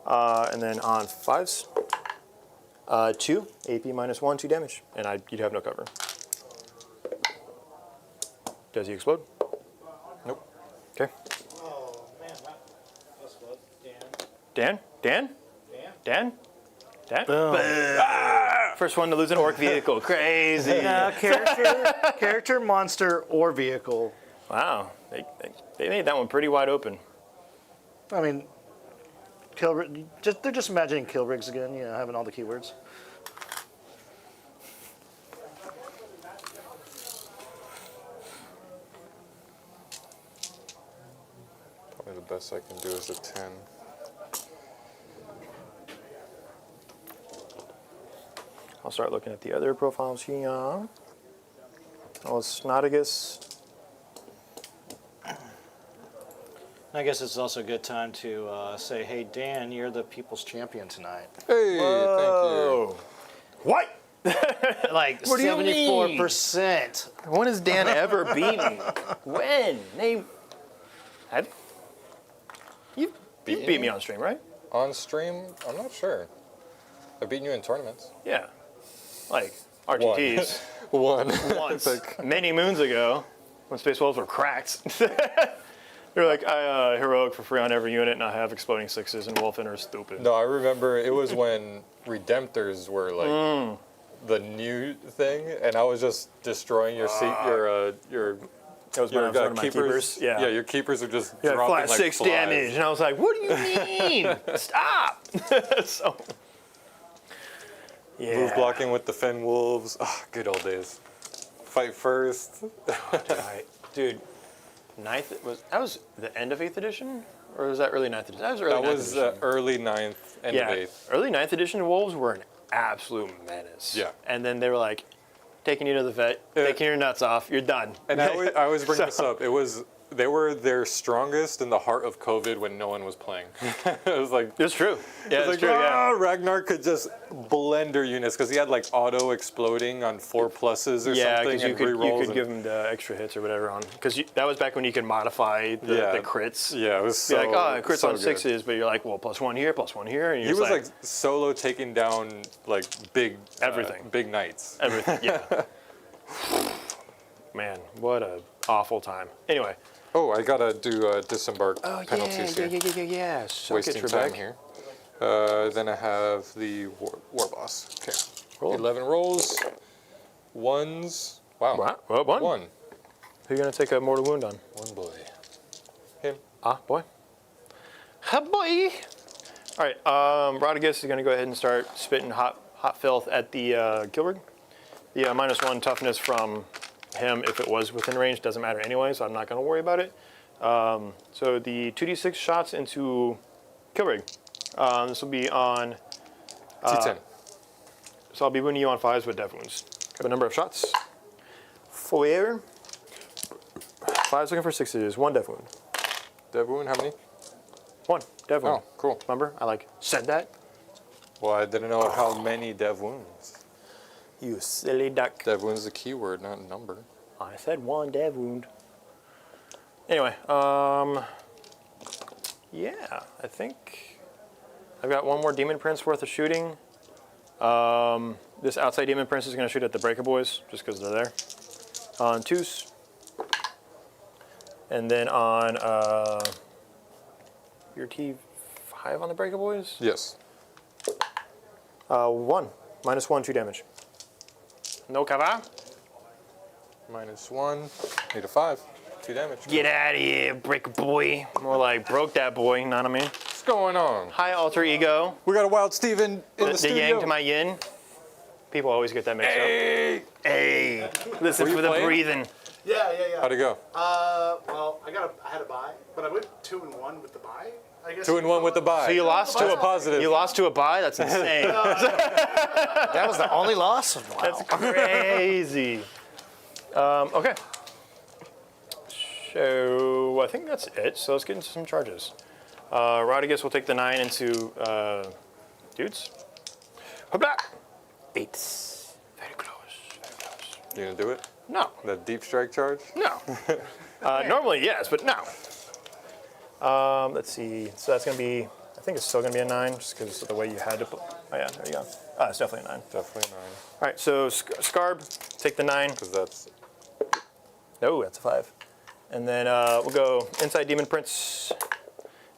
And then on 5s, 2, AP -1, 2 damage, and you'd have no cover. Does he explode? Nope. Okay. Oh, man, that's what, Dan? Dan? Boom. First one to lose an orc vehicle. Crazy. Character, monster, or vehicle. Wow. They made that one pretty wide open. I mean, they're just imagining kill rigs again, you know, having all the keywords. Probably the best I can do is a 10. I'll start looking at the other profiles here. Oh, Snotigus. I guess it's also a good time to say, hey, Dan, you're the people's champion tonight. Hey, thank you. What? Like What do you mean? 74%. When has Dan ever beat me? When? You beat me on stream, right? On stream, I'm not sure. I've beaten you in tournaments. Yeah. Like RTTs. One. Once. Like, Many moons ago, when Space Wolves were cracked. They're like, I heroic for free on every unit, and I have exploding 6s, and Wolfen are stupid. no, I remember it was when Redemptors were like the new thing, and I was just destroying your your That was when I was one of my keepers. Yeah, your keepers are just Yeah, dropping flat like 6 flies. damage, and I was like, what do you mean? Stop! So, yeah. Move blocking with the Fen Wolves. Ah, good old days. Fight first. Right. Dude, that was the end of 8th edition? Or was that early 9th edition? That was early That 9th was edition. early 9th, end of 8th. Early 9th edition Wolves were an absolute menace. Yeah. And then they were like, taking you to the vet, taking your nuts off, you're done. And I always bring this up. They were their strongest in the heart of COVID when no one was playing. It was like It's true. Yeah, it's like, true, yeah. Ragnar could just blender units because he had like auto exploding on 4+s or Yeah, something because you and could rerolls. give them the extra hits or whatever on. Because that was back when you could modify the crits. Yeah, it was so Be like, oh, it crits so on good. 6s, but you're like, well, +1 here, +1 here. And He you're was just like solo taking down like big Everything. big knights. everything. Yeah. Man, what a awful time. Anyway. Oh, I gotta do disembark penalties here. yeah. Suck Wasting it, time Trebek. here. Then I have the war boss. Okay. Roll. 11 rolls. Ones. Wow. Wow. Well, one. One. Who you gonna take a mortal wound on? One boy. Him. Ah, boy. Ha, boy. All right. Rodriguez is gonna go ahead and start spitting hot filth at the kill rig. The -1 toughness from him, if it was within range, doesn't matter anyway, so I'm not going to worry about it. So the 2d6 shots into kill rig. This will be on... T10. So I'll be wounding you on 5s with dev wounds. Have a number of shots. 4. 5's looking for 6s. 1 dev wound. Dev wound, how many? 1 dev wound. Oh, cool. Remember? I said that. Well, I didn't know how many dev wounds. You silly duck. Dev wound is a keyword, not a number. I said 1 dev wound. Anyway, yeah, I think I've got 1 more Demon Prince worth of shooting. This outside Demon Prince is going to shoot at the Breaker Boys, just because they're there. On 2s. And then on your T5 on the Breaker Boys? Yes. 1. -1, 2 damage. No cover. -1. Need a 5. 2 damage. Get out of here, Breaker Boy. More like broke that boy, you know what I mean? going on? Hi, alter ego. We got a Wild Steven in the The studio. yang to my yin. People always get that mixed Hey! up. Hey, listen Were you for the playing? breathing. Yeah. How'd it go? Well, I had a buy, but I went 2-1 with the buy. I guess 2-1 with the bye. So you lost That's to a positive. You lost to a bye. That's insane. That was the only loss? Wow. That's crazy. Okay. So I think that's it. So let's get into some charges. Rodriguez will take the 9 into dudes. Hopla! 8. Very close. Very close. You gonna do it? No. That deep strike charge? No. Normally, yes, but no. Let's see. So that's going to be, I think it's still going to be a 9 just because of the way you had to put. Oh, yeah, there you go. It's definitely a 9. Definitely 9. All right, so Scarb, take the 9. Because that's No, that's a 5. And then we'll go inside Demon Prince.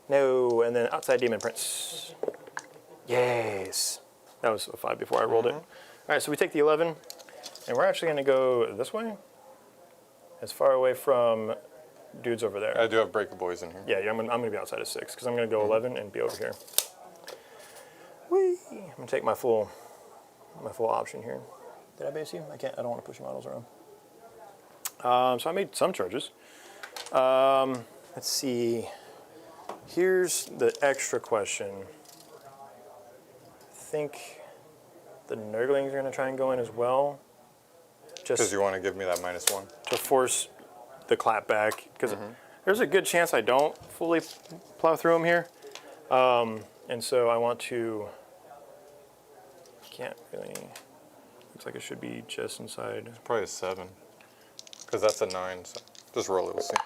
No, and then outside Demon Prince. Yes. That was a 5 before I rolled it. All right, so we take the 11, and we're actually going to go this way, as far away from dudes over there. I do have breaker boys in here. Yeah, I'm gonna be outside of 6 because I'm gonna go 11 and be over here. Whee! I'm gonna take my full option here. Did I base you? I can't. I don't want to push your models around. So I made some charges. Let's see. Here's the extra question. I think the Nurglings are gonna try and go in as well. Because Just you want to give me that -1. to force the clap back, because there's a good chance I don't fully plow through them here, and so I want to. Can't really. Looks like it should be just inside Probably a 7. Because that's a 9. So just roll it. We'll see.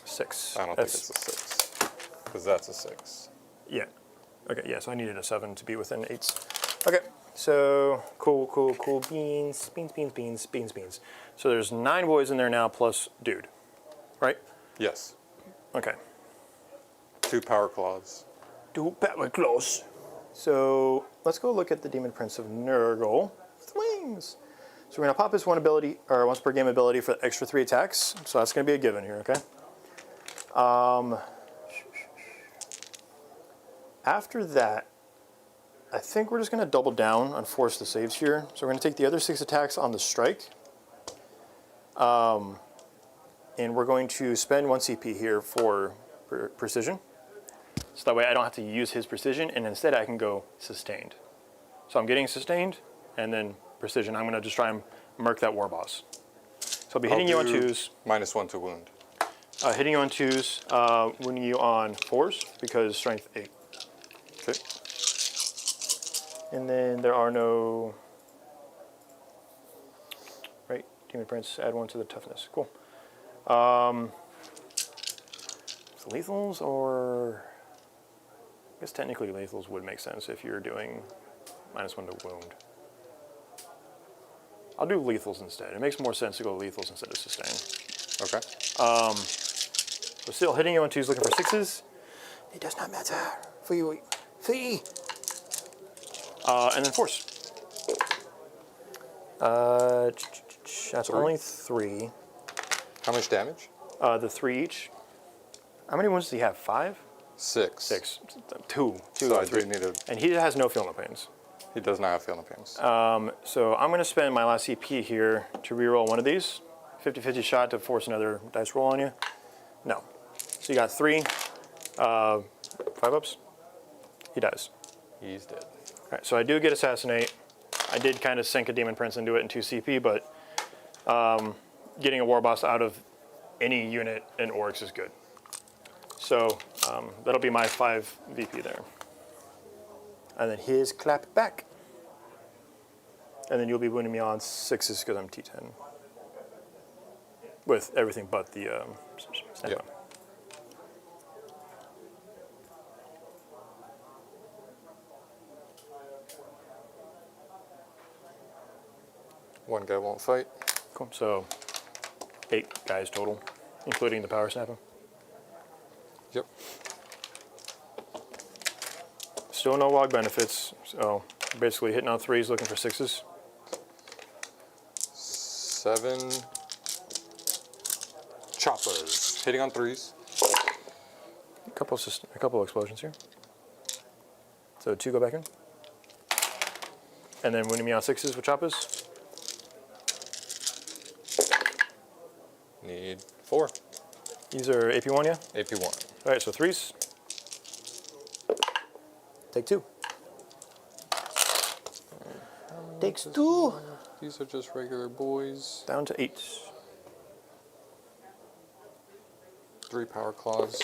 6. I don't think it's a 6. Because that's a 6. Yeah. Okay. Yeah. So I needed a 7 to be within 8s. Okay. So cool. Beans. So there's 9 boys in there now plus dude, right? Yes. Okay. 2 power claws. 2 power claws. So let's go look at the Demon Prince of Nurgle with wings. So we're gonna pop his 1 ability, or once per game ability for the extra 3 attacks. So that's gonna be a given here, okay? After that, I think we're just gonna double down on force the saves here. So we're gonna take the other 6 attacks on the strike. And we're going to spend 1 CP here for precision. So that way I don't have to use his precision, and instead I can go sustained. So I'm getting sustained, and then precision. I'm gonna just try and murk that war boss. So I'll be hitting you on 2s. -1 to wound. Hitting you on 2s, wounding you on 4s, because strength 8. Okay. And then there are no, right, Demon Prince, add 1 to the toughness. Cool. So lethals, or I guess technically lethals would make sense if you're doing -1 to wound. I'll do lethals instead. It makes more sense to go lethals instead of sustain. Okay. So still hitting you on 2s, looking for 6s. It does not matter for you. And then force. That's only 3. How much damage? The 3 each. How many wounds do you have? 5? 6. 6. 2. So I 3. do need a. And he has no feel no pains. He does not have feeling pains. So I'm going to spend my last CP here to reroll one of these. 50-50 shot to force another dice roll on you. No. So you got 3 5-ups. He dies. He's dead. All right, so I do get Assassinate. I did kind of sink a Demon Prince into it in 2 CP, but getting a War Boss out of any unit in Orks is good. So that'll be my 5 VP there. And then his clap back. And then you'll be wounding me on 6s because I'm T10. With everything but the stand up. One guy won't fight. Cool. So 8 guys total, including the power snapper. Yep. Still no log benefits, so basically hitting on 3s, looking for 6s. 7 choppers. Hitting on 3s. a couple explosions here. So 2 go back in. And then winning me on 6s with choppers. Need 4. These are AP1, yeah? AP1. All right, so 3s. Take 2. Takes 2. These are just regular boys. Down to 8s. 3 power claws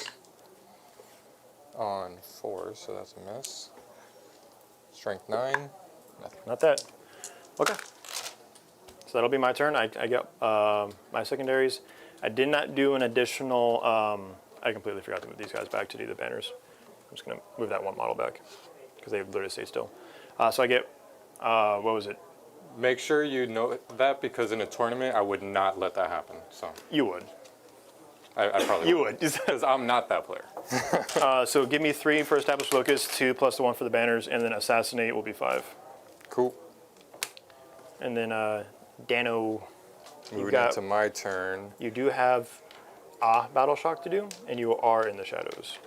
on 4, so that's a miss. Strength 9. Nothing. Not that. Okay. So that'll be my turn. I get my secondaries. I did not do an additional. I completely forgot to move these guys back to do the banners. I'm just gonna move that one model back because they literally stay still. So I get what was it? Make sure you know that because in a tournament I would not let that happen. So You would. I probably You would. because I'm not that player. So give me 3 for established focus, 2 plus the 1 for the banners, and then assassinate will be 5. Cool. And then Dano, Moving into my turn. you do have a battle shock to do, and you are in the shadows.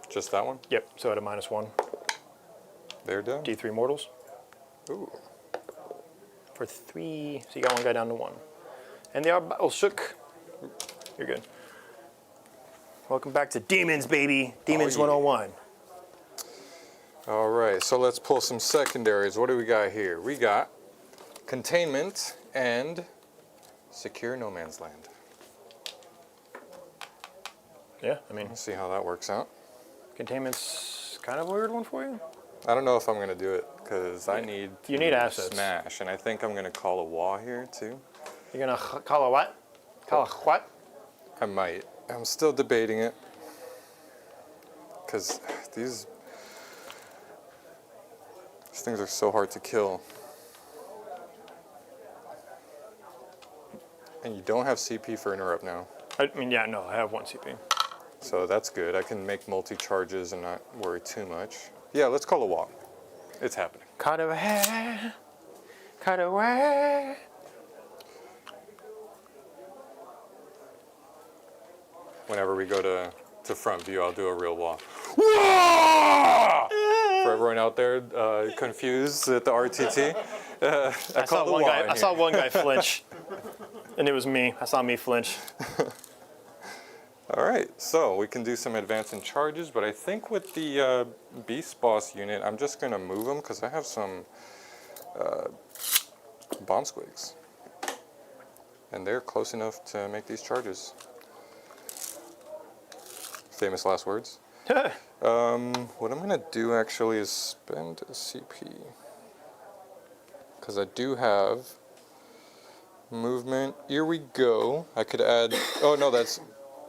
Just that one. Yep. So at a -1, They're done. D3 mortals Ooh. for 3. So you got one guy down to 1. And they are battle shook. You're good. Welcome back to Demons, baby. Demons yeah. 101. All right, so let's pull some secondaries. What do we got here? We got Containment and Secure No Man's Land. Yeah, I mean, Let's see how that works out. Containment's kind of a weird one for you. I don't know if I'm going to do it because I need You need to assets. smash, and I think I'm going to call a wall here too. You're gonna call a what? Call a what? I might. I'm still debating it because these things are so hard to kill. And you don't have CP for interrupt now. I mean, yeah, no, I have 1 CP. So that's good. I can make multi-charges and not worry too much. Yeah, let's call a walk. It's happening. Cut away. Cut away. Whenever we go to front view, I'll do a real walk. For everyone out there confused at the RTT, I called the wall in I saw here. one guy flinch, and it was me. I saw me flinch. All right, so we can do some advancing charges, but I think with the Beast Boss unit, I'm just going to move them because I have some bomb squigs. And they're close enough to make these charges. Famous last words. What I'm going to do actually is spend a CP. Because I do have movement. Here we go. I could add... Oh, no, that's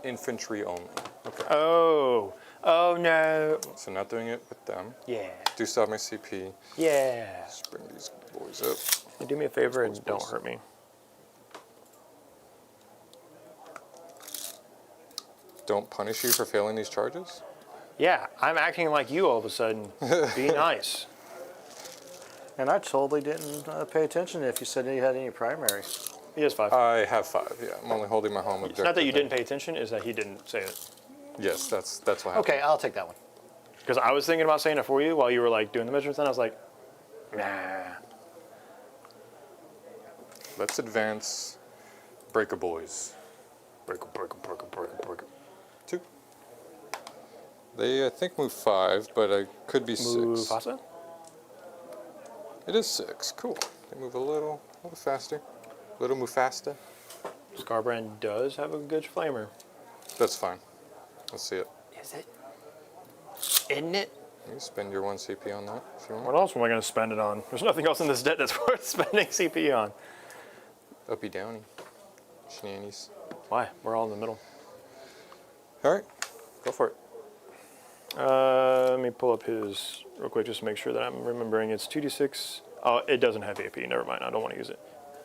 infantry only. Okay. Oh. Oh, no. So not doing it with them. Yeah. Do still have my CP. Yeah. Just bring these boys up. Hey, do me a favor and don't hurt me. Don't punish you for failing these charges? Yeah, I'm acting like you all of a sudden. Be nice. And I totally didn't pay attention if you said you had any primaries. He has 5. I have 5, yeah. I'm only holding my home objective. It's not that you didn't pay attention, is that he didn't say it. Yes, that's what happened. Okay, I'll take that one. Because I was thinking about saying it for you while you were like doing the measurements, and I was like, nah. Let's advance Breaker Boys. Break. 2. They, I think, move 5, but I could be 6. Mufasa? It is 6. Cool. They move a little faster. A little move faster. Scarbrand does have a good flamer. That's fine. Let's see it. Is it? Isn't it? You can spend your 1 CP on that if you want. What else am I going to spend it on? There's nothing else in this deck that's worth spending CP on. Uppy downy. Shenanies. Why? We're all in the middle. All right. Go for it. Let me pull up his real quick just to make sure that I'm remembering. It's 2d6. Oh, it doesn't have AP. Never mind. I don't want to use it.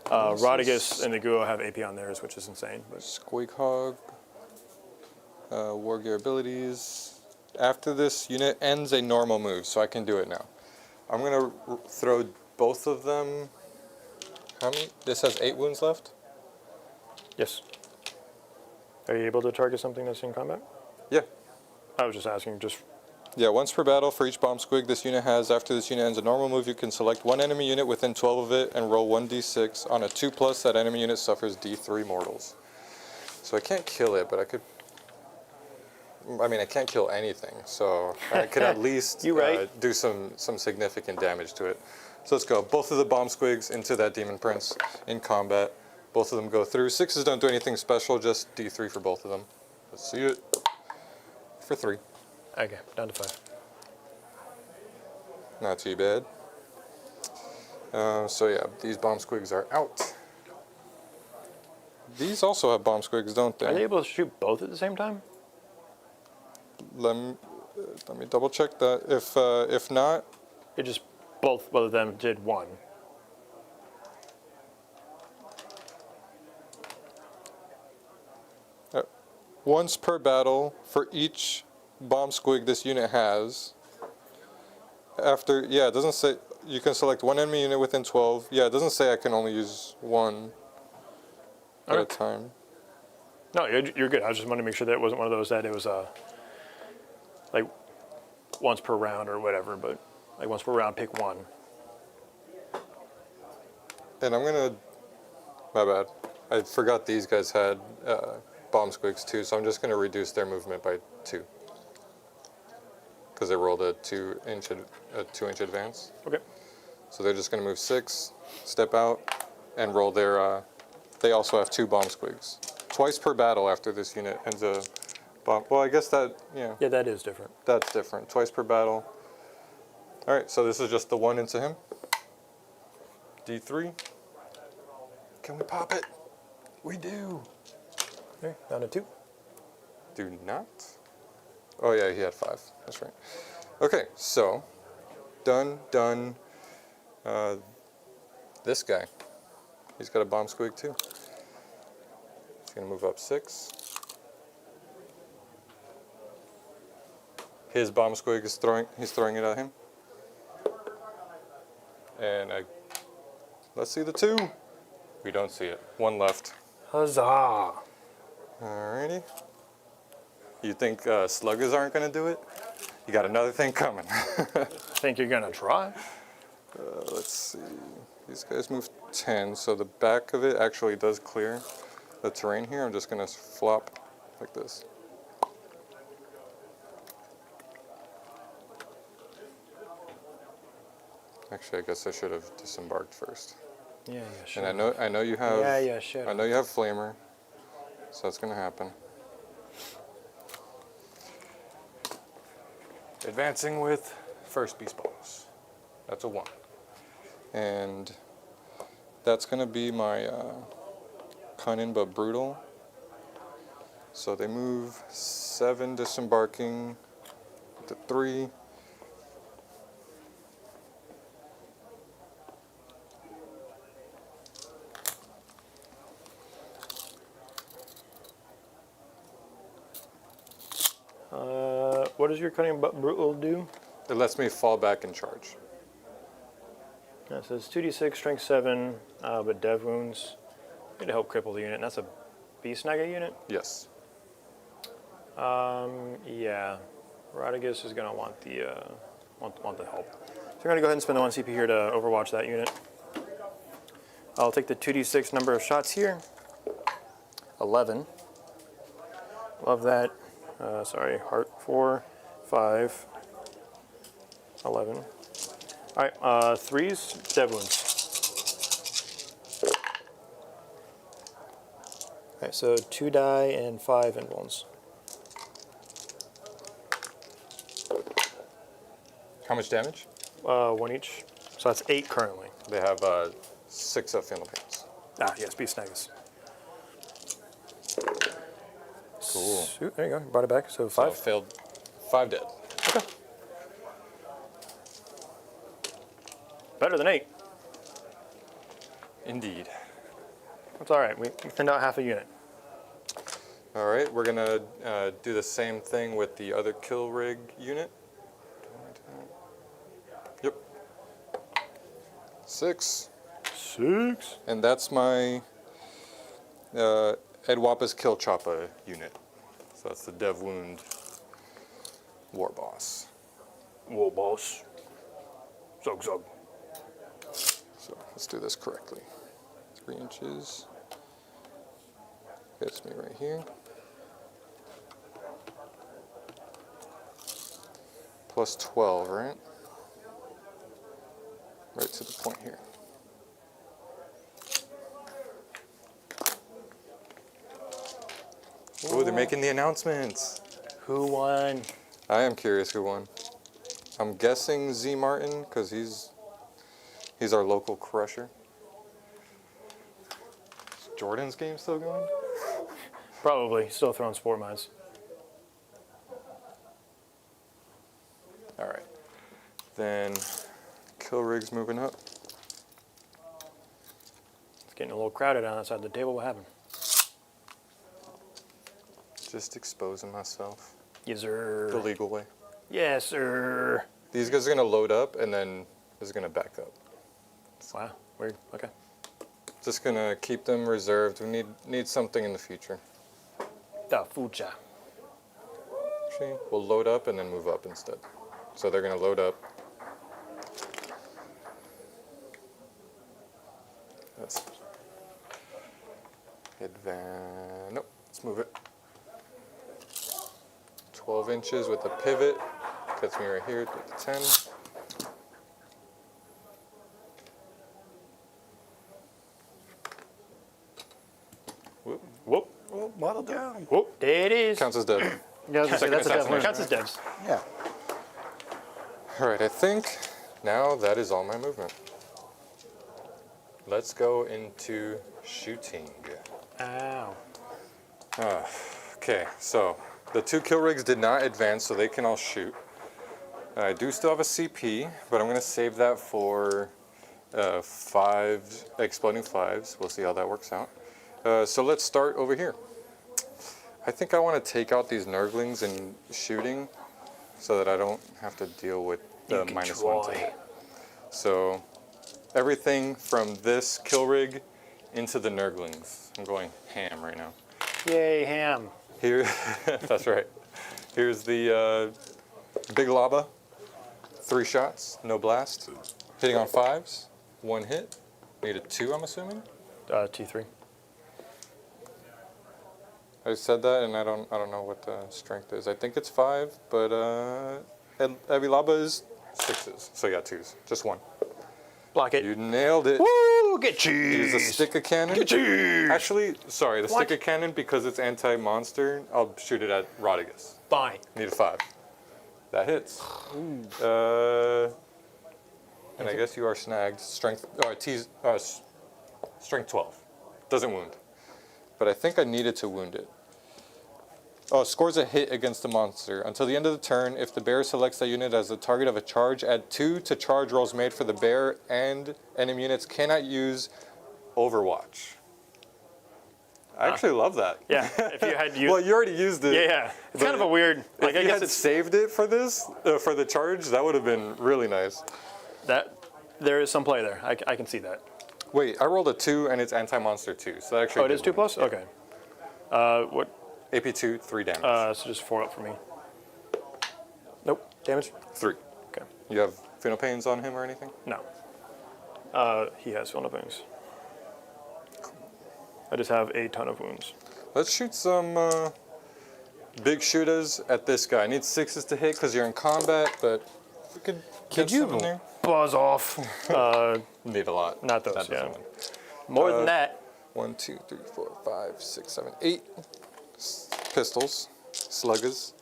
Rodigus and the Guo have AP on theirs, which is insane. But Squeak Hog. War Gear abilities. After this unit ends a normal move, so I can do it now. I'm going to throw both of them. How many? This has 8 wounds left? yes. Are you able to target something that's in combat? Yeah. I was just asking, just Yeah, once per battle for each bomb squig this unit has, after this unit ends a normal move, you can select one enemy unit within 12 of it and roll 1d6. On a 2+, that enemy unit suffers d3 mortals. So I can't kill it, but I could... I mean, I can't kill anything, so I could at least You right. do some significant damage to it. So let's go. Both of the bomb squigs into that Demon Prince in combat. Both of them go through. 6s don't do anything special, just d3 for both of them. Let's see it. For 3. okay, down to 5. Not too bad. So yeah, these bomb squigs are out. These also have bomb squigs, don't Are they they? able to shoot both at the same time? Let me double check that. If not, It just both of them did one. once per battle for each bomb squig this unit has. After, yeah, it doesn't say you can select one enemy unit within 12. Yeah, it doesn't say I can only use one at a Okay. time. No, you're good. I just wanted to make sure that it wasn't one of those that it was like once per round or whatever, but like once per round, pick one. And I'm gonna, my bad. I forgot these guys had bomb squigs too, so I'm just gonna reduce their movement by 2. Because they rolled a 2-inch advance. Okay. So they're just gonna move 6, step out, and roll their, they also have 2 bomb squigs. Twice per battle after this unit ends a bomb. Well, I guess that, yeah, Yeah, that is different. that's different. Twice per battle. All right, so this is just the 1 into him. D3. Can we pop it? We do. Okay, down to 2. Do not. Oh yeah, he had 5. That's right. Okay, so done. This guy, he's got a bomb squig too. He's gonna move up 6. His bomb squig is he's throwing it at him. And let's see the 2. We don't see it. 1 left. Huzzah! Alrighty. You think sluggers aren't gonna do it? You got another thing coming. Think you're gonna try? Let's see. These guys move 10, so the back of it actually does clear the terrain here. I'm just gonna flop like this. Actually, I guess I should have disembarked first. Yeah, sure. And I know you have. Yeah, sure. I know you have flamer, so that's gonna happen. Advancing with first beast balls. That's a 1. And that's going to be my cunning but brutal. So they move 7, disembarking to 3. What does your cunning but brutal do? It lets me fall back and charge. Yeah, so it's 2d6, strength 7, but dev wounds. Going to help cripple the unit. And that's a beast snagger unit? Yes. Yeah. Rodigus is going to want the want the help. So we're going to go ahead and spend the 1 CP here to overwatch that unit. I'll take the 2d6 number of shots here. 11. Love that. Sorry, heart 4, 5, 11. All right, 3s, dev wounds. All right, so 2 die and 5 in wounds. How much damage? 1 each. So that's 8 currently. They have 6 of Philippines. Ah, yes, beast snaggers. Cool. Shoot, there you go. Brought it back. So So 5. failed. 5 dead. Okay. Better than 8. Indeed. That's all right. We thinned out half a unit. All right, we're gonna do the same thing with the other kill rig unit. Yep. 6. 6. And that's my Edwapa's Kill Choppa unit. So that's the Dev Wound War Boss. Whoa, boss. Zug, zug. So let's do this correctly. 3 inches. Gets me right here. Plus 12, right? Right to the point here. Oh, they're making the announcements. Who won? I am curious who won. I'm guessing Z Martin, because he's our local crusher. Is Jordan's game still going? Probably. Still throwing sport mines. All right. Then Kill Rig's moving up. It's getting a little crowded on that side of the table. What happened? Just exposing myself Yes, sir. the legal way. Yes, sir. These guys are gonna load up and then this is gonna back up. Wow. Weird. Okay. Just gonna keep them reserved. We need something in the future. Da fucha. Actually, we'll load up and then move up instead. So they're gonna load up. Let's advance. Nope. Let's move it. 12 inches with a pivot. Gets me right here with the 10. Whoop. Whoop. Oh, model down. Whoop. There it is. Counts as dead. Yeah, I was gonna say, Second that's a dev assassination. wound. Counts as devs. Yeah. All right, I think now that is all my movement. Let's go into shooting. Ow. Okay, so the 2 kill rigs did not advance, so they can all shoot. I do still have a CP, but I'm going to save that for 5 exploding 5s. We'll see how that works out. So let's start over here. I think I want to take out these Nurglings and shooting so that I don't have to deal with the -1 to hit. So everything from this kill rig into the Nurglings. I'm going ham right now. Yay, ham. Here, that's right. Here's the big lava. 3 shots, no blast. Hitting on 5s, 1 hit. Need a 2, I'm assuming. T3. I said that, and I don't know what the strength is. I think it's 5, but heavy lava is 6s. So yeah, 2s, just 1. Block it. You nailed it. Woo! Get cheese. Use a stick of cannon. Get cheese. Actually, sorry, the What? stick of cannon, because it's anti-monster, I'll shoot it at Rodigus. Fine. Need a 5. That hits. And I guess you are snagged. Strength, strength 12. Doesn't wound. But I think I needed to wound it. Oh, scores a hit against the monster. Until the end of the turn, if the bear selects that unit as the target of a charge, add 2 to charge rolls made for the bear, and enemy units cannot use Overwatch. I actually love that. Yeah. If you had used. Well, you already used it. Yeah. It's kind of a weird. Like, If I you guess had it's saved it for this, for the charge, that would have been really nice. that. There is some play there. I can see that. Wait, I rolled a 2 and it's anti-monster 2, so that actually. Oh, it did is 2 win. plus. Okay. What? AP2, 3 damage. So just 4 up for me. Nope. Damage. 3. Okay. You have Phenopains on him or anything? No. He has Phenopains. I just have a ton of wounds. Let's shoot some big shooters at this guy. I need 6s to hit because you're in combat, but we could get some in there. Buzz off. Need a lot. Not those, That doesn't yeah. win. More than that. 1, 2, 3, 4, 5, 6, 7, 8 pistols, sluggers.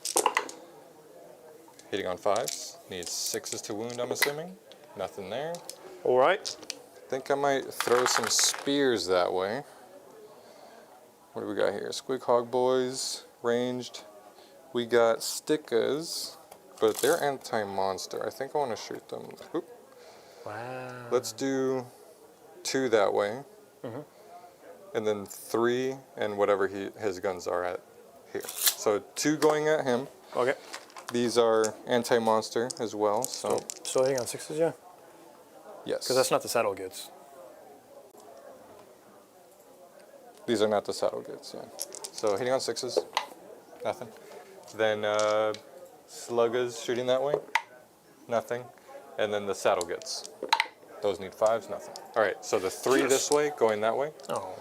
Hitting on 5s. Needs 6s to wound, I'm assuming. Nothing there. All right. Think I might throw some spears that way. What do we got here? Squig Hog Boys, ranged. We got stickers, but they're anti-monster. I think I want to shoot them. Oop. Wow. Let's do 2 that way. And then 3 and whatever his guns are at here. So 2 going at him. Okay. These are anti-monster as well, so Still hitting on 6s, yeah? yes. Because that's not the saddle gets. These are not the saddle gets, yeah. So hitting on 6s, nothing. Then sluggers shooting that way, nothing. And then the saddle gets. Those need 5s, nothing. All right, so the 3 this way, going that way. Oh.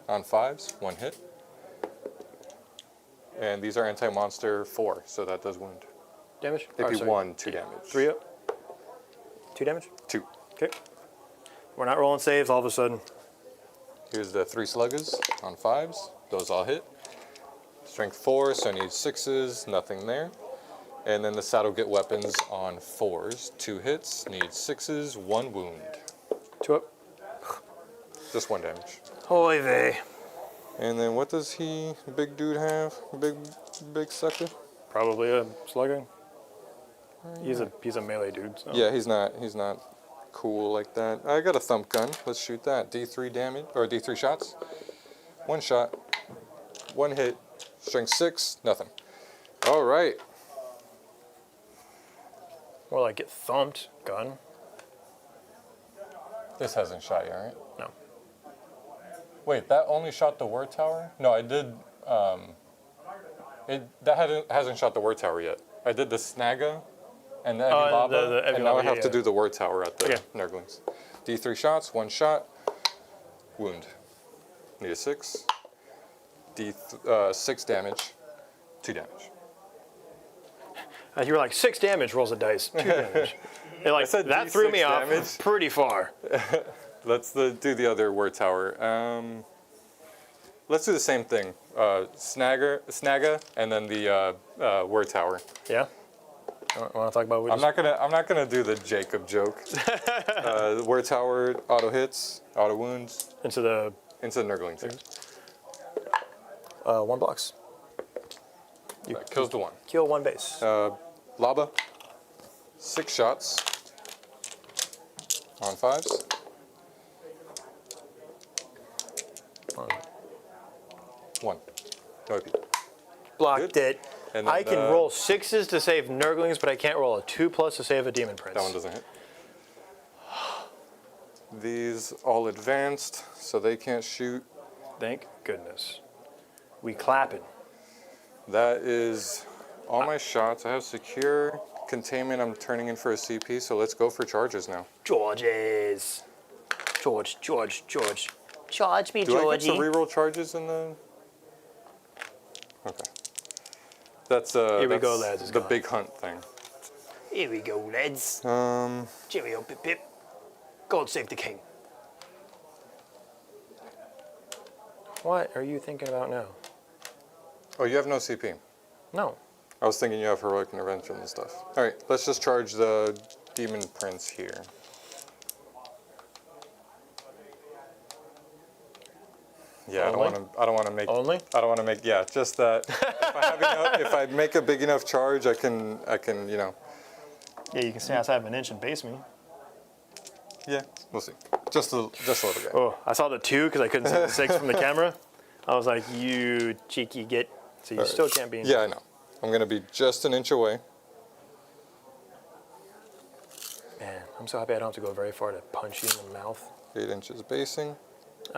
On 5s, 1 hit. And these are anti-monster 4, so that does wound. Damage? AP sorry. 1, 2 damage. 3 up. 2 damage? 2. Okay. We're not rolling saves all of a sudden. Here's the 3 sluggers on 5s. Those all hit. Strength 4, so I need 6s, nothing there. And then the saddle get weapons on 4s. 2 hits, need 6s, 1 wound. 2 up. Just 1 damage. Holy vey. And then what does he, big dude, have? Big sucker? Probably a slugger. He's a melee dude. So. Yeah, he's not cool like that. I got a thump gun. Let's shoot that. D3 damage, or D3 shots. 1 shot, 1 hit, strength 6, nothing. All right. More like get thumped, gun. This hasn't shot yet, right? No. Wait, that only shot the word tower? No, I did. That hasn't shot the word tower yet. I did the Snagga and the Evilaba, the and now I Evilaba, have to yeah. do the word tower at the Okay. Nurglings. D3 shots, 1 shot, wound. Need a 6. 6 damage, 2 damage. You were like 6 damage rolls a dice, 2 damage. And like, said that threw D6 me damage. off pretty far. Let's do the other word tower. Let's do the same thing. Snagga, and then the word tower. Yeah. Want to talk about? I'm not gonna do the Jacob joke. Word tower, auto hits, auto wounds, into the into the Nurglings. 1 blocks. That kills the 1. Kill 1 base. Laba, 6 shots on 5s. One. No AP. Blocked good. it. And then I can roll 6s to save Nurglings, but I can't roll a 2+ to save a Demon Prince. That one doesn't hit. These all advanced, so they can't shoot. Thank goodness. We clapping. That is all my shots. I have secure containment. I'm turning in for a CP, so let's go for charges now. Georges. George. Charge me, Do I Georgie. get to reroll charges in the? Okay. That's Here we that's go, lads. It's the gone. big hunt thing. Here we go, lads. Cheerio, pip pip. God save the king. What are you thinking about now? Oh, you have no CP. No. I was thinking you have heroic intervention and stuff. All right, let's just charge the Demon Prince here. Yeah, Only? I don't want to make. Only? I don't want to make. Yeah, just that. If I make a big enough charge, I can. You know. Yeah, you can see outside of an inch and base me. Yeah, we'll see. Just a little bit. Oh, I saw the 2 because I couldn't see the 6 from the camera. I was like, you cheeky git. So you still can't be in. Yeah, I know. I'm gonna be just an inch away. Man, I'm so happy I don't have to go very far to punch you in the mouth. 8 inches basing.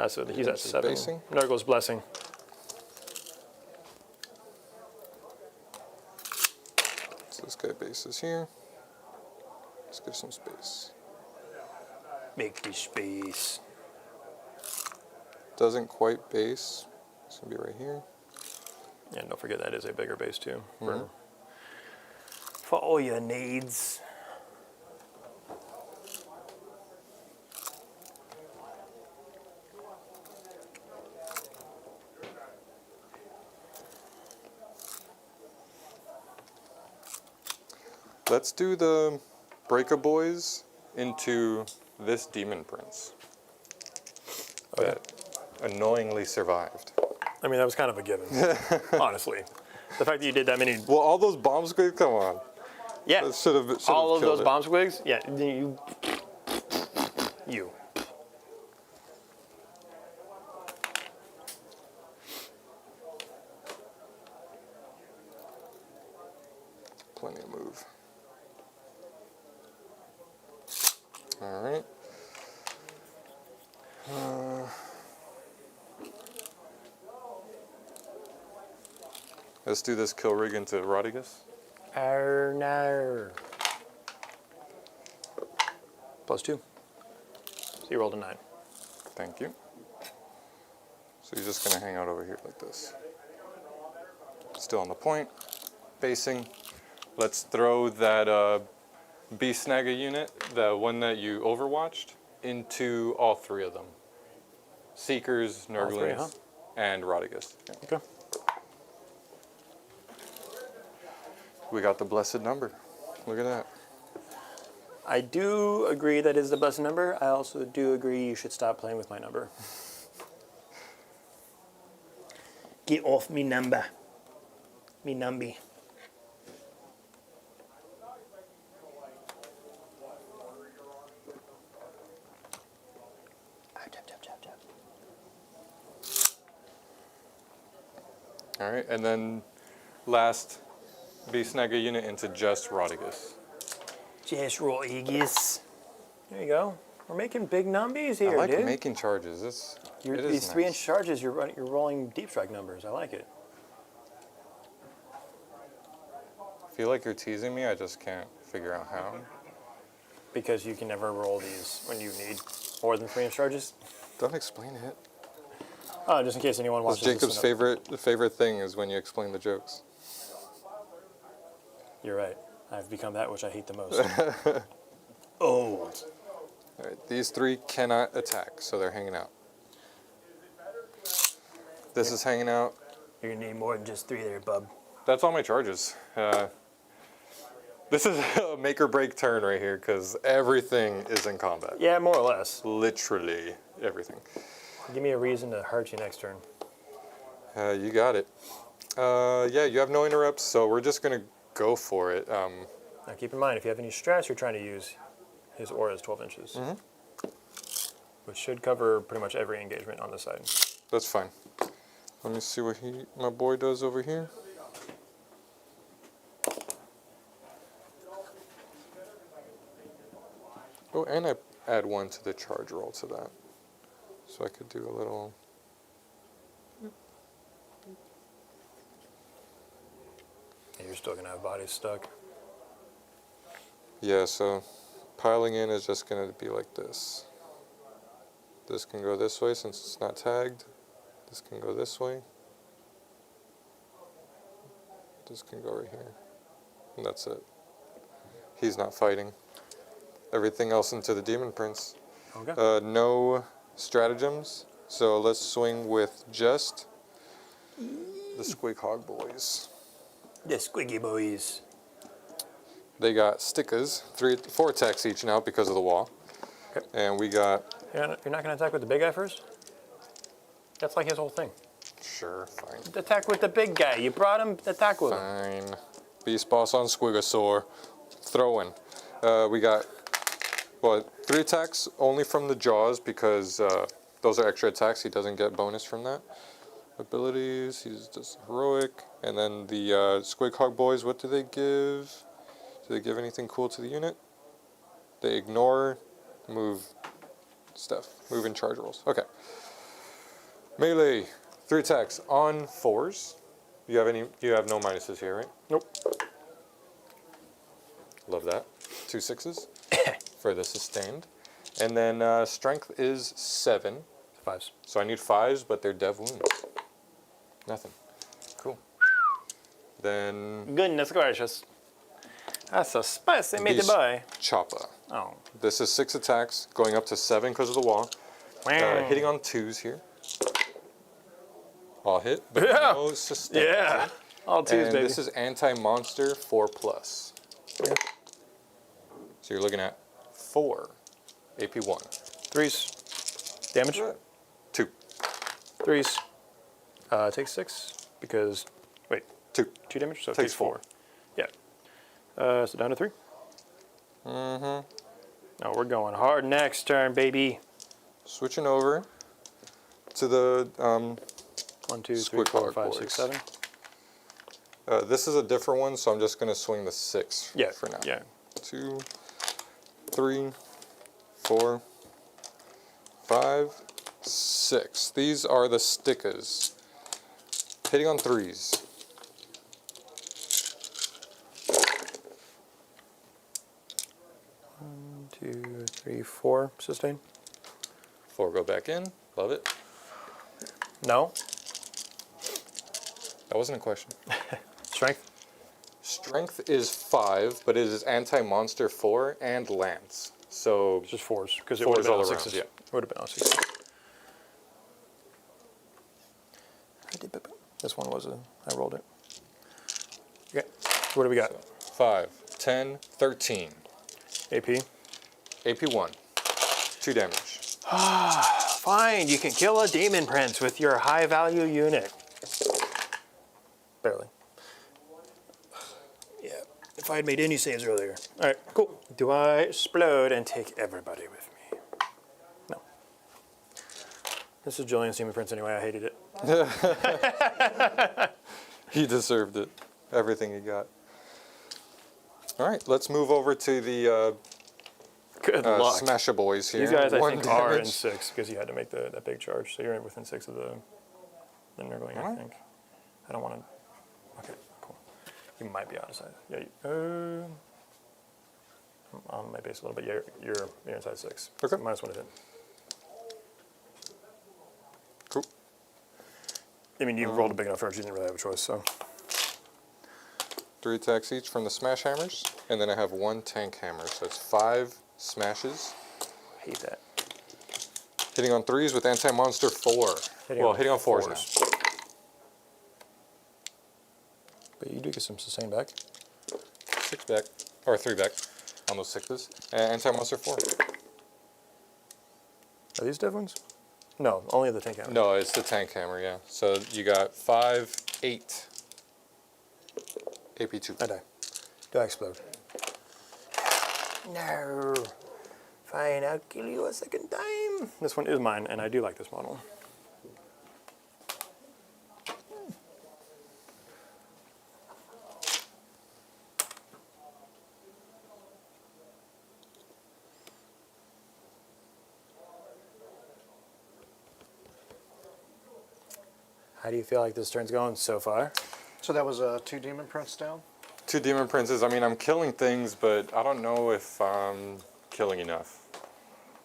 So he's at Inches 7. basing. Nurgle's blessing. So this guy bases here. Let's give some space. Make the space. Doesn't quite base. It's gonna be right here. Yeah, don't forget that is a bigger base too. For all your needs. Let's do the Breaker Boys into this Demon Prince that annoyingly survived. I mean, that was kind of a given, honestly. The fact that you did that many. Well, all those bomb squids, come on. Yeah. That should have All of killed those it. bomb squigs? Yeah, you. Plenty of move. All right. Let's do this kill rig into Rodigus. No. +2. So you rolled a 9. Thank you. So you're just going to hang out over here like this. Still on the point. Facing. Let's throw that Beast Snagga unit, the one that you overwatched, into all 3 of them. Seekers, All 3, Nurglings, huh? and Rodigus. Yeah. Okay. We got the blessed number. Look at that. I do agree that is the blessed number. I also do agree you should stop playing with my number. Get off me number. Me numby. All right, and then last Beast Snagga unit into just Rodigus. Just Rodigus. There you go. We're making big numbies here, I like dude. making charges. It is These nice. 3-inch charges, you're rolling deep strike numbers. I like it. I feel like you're teasing me. I just can't figure out how. Because you can never roll these when you need more than 3-inch charges. Don't explain it. Oh, just in case anyone watches Jacob's this. favorite thing is when you explain the jokes. You're right. I've become that which I hate the most. Old. All right, these 3 cannot attack, so they're hanging out. This is hanging out. You're gonna need more than just 3 there, bub. That's all my charges. This is a make or break turn right here because everything is in combat. Yeah, more or less. Literally everything. Give me a reason to hurt you next turn. You got it. Yeah, you have no interrupts, so we're just going to go for it. Now keep in mind, if you have any stress you're trying to use, his aura is 12 inches. Which should cover pretty much every engagement on this side. That's fine. Let me see what my boy does over here. Oh, and I add 1 to the charge roll to that. So I could do a little... And you're still gonna have bodies stuck. Yeah, so piling in is just going to be like this. This can go this way since it's not tagged. This can go this way. This can go right here. And that's it. He's not fighting. Everything else into the Demon Prince. Okay. No stratagems, so let's swing with just the Squig Hog boys. The squiggy boys. They got stickers, 4 attacks each now because of the wall. Okay. And we got... You're not going to attack with the big guy first? That's like his whole thing. Sure, fine. Attack with the big guy. You brought him, attack with him. Fine. Beast Boss on Squigosaur. Throwing. We got, 3 attacks only from the jaws because those are extra attacks. He doesn't get bonus from that. Abilities, he's just heroic. And then the Squig Hog boys, what do they give? Do they give anything cool to the unit? They ignore, move stuff, move and charge rolls. Okay. Melee, 3 attacks on 4s. You have no minuses here, right? Nope. Love that. 2 6s for the sustained. And then strength is 7. 5s. So I need 5s, but they're dev wounds. Nothing. Cool. Then Goodness gracious. That's a spicy meaty Beast boy. Chopper. Oh. This is 6 attacks, going up to 7 because of the wall. Hitting on 2s here. All hit, but Yeah. no sustain. Yeah. All 2s, And baby. this is anti-monster 4+. Yeah. So you're looking at 4 AP1. 3s. Damage? 2. 3s. Takes 6 because, wait, 2. 2 damage? So it Takes takes 4. Yeah. So down to 3. Mm-hmm. No, we're going hard next turn, baby. Switching over to the 1, 2, 3, Squig 4, Hog 5, boys. 6, 7. This is a different one, so I'm just going to swing the 6 Yeah. for now. Yeah. 2, 3, 4, 5, 6. These are the stickers. Hitting on 3s. 3, 4, sustain. 4 go back in. Love it. No. That wasn't a question. Strength. Strength is 5, but it is anti-monster 4 and lance. So It's just 4s because it 4s would have been all on around, 6s. yeah. It would have been on 6s. This one was I rolled it. Okay. So what do we got? 5, 10, 13. AP. AP 1. 2 damage. Fine, you can kill a demon prince with your high value unit. Barely. Yeah, if I had made any saves earlier. All right, cool. Do I explode and take everybody with me? No. This is Julian's demon prince anyway, I hated it. He deserved it. Everything he got. All right, let's move over to the Good luck. Smasher boys here. These guys, I 1 think, are in damage. 6 because you had to make that big charge. So you're within 6 of the nurgling, I Alright. think. I don't want to. Okay, cool. You might be out of sight. Yeah. I'm on my base a little bit. Yeah, you're inside 6. Okay. -1 to hit. Cool. I mean, you rolled a big enough charge. You didn't really have a choice. So 3 attacks each from the smash hammers, and then I have 1 tank hammer, so it's 5 smashes. hate that. Hitting on 3s with anti-monster 4. Hitting on 4s now. But you do get some sustain back. 6 back, or 3 back on those 6s. And anti-monster 4. Are these dead ones? No, only the tank hammer. No, it's the tank hammer, yeah. So you got 5, 8. AP 2. I die. Do I explode? No. Fine, I'll kill you a second time. This one is mine, and I do like this model. How do you feel like this turn's going so far? So that was 2 demon prints down? 2 demon princes. I mean, I'm killing things, but I don't know if I'm killing enough.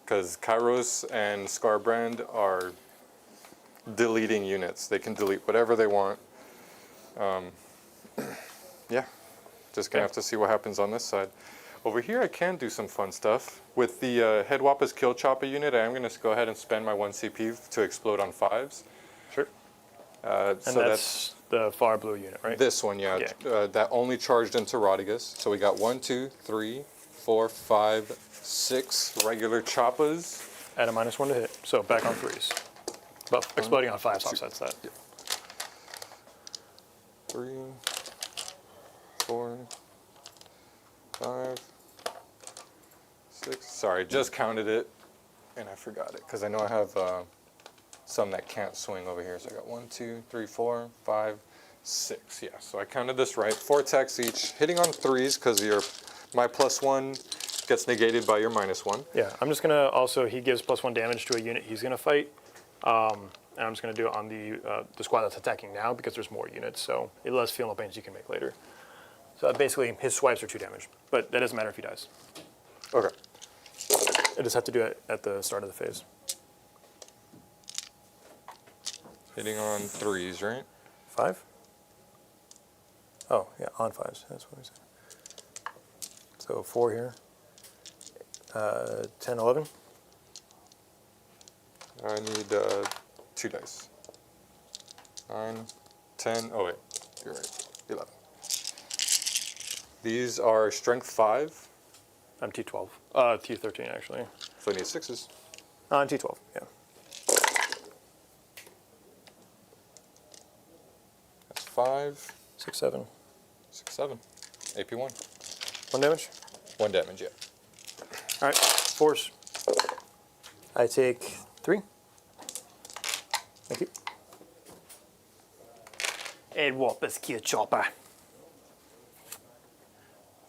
Because Kairos and Scarbrand are deleting units. They can delete whatever they want. Yeah, just gonna have to see what happens on this side. Over here, I can do some fun stuff. With the Headwappa's Kill Chopper unit, I am gonna go ahead and spend my 1 CP to explode on 5s. Sure. And And that's the far blue unit, right? this one, yeah. Yeah. That only charged into Rodigus. So we got 1, 2, 3, 4, 5, 6 regular choppas. At a -1 to hit, so back on 3s. But exploding on 5s offsets that. 3, 4, 5, 6. Sorry, just counted it and I forgot it because I know I have some that can't swing over here. So I got 1, 2, 3, 4, 5, 6. Yeah, so I counted this right. 4 attacks each, hitting on 3s because my +1 gets negated by your -1. Yeah, I'm just gonna also, he gives +1 damage to a unit he's gonna fight. And I'm just gonna do it on the squad that's attacking now because there's more units, so it less feel no pains you can make later. So basically, his swipes are 2 damage, but that doesn't matter if he dies. Okay. I just have to do it at the start of the phase. Hitting on 3s, right? 5? Oh, yeah, on 5s, that's what we said. So 4 here. 10, 11. I need 2 dice. 9, 10, oh wait, you're right, 11. These are strength 5, I'm T12. T13 actually. so I need 6s. On T12, yeah. That's 5, 6, 7. 6, 7. AP 1. 1 damage. 1 damage, yeah. All right, force. I take 3. Thank you. Headwappa's Kill Chopper.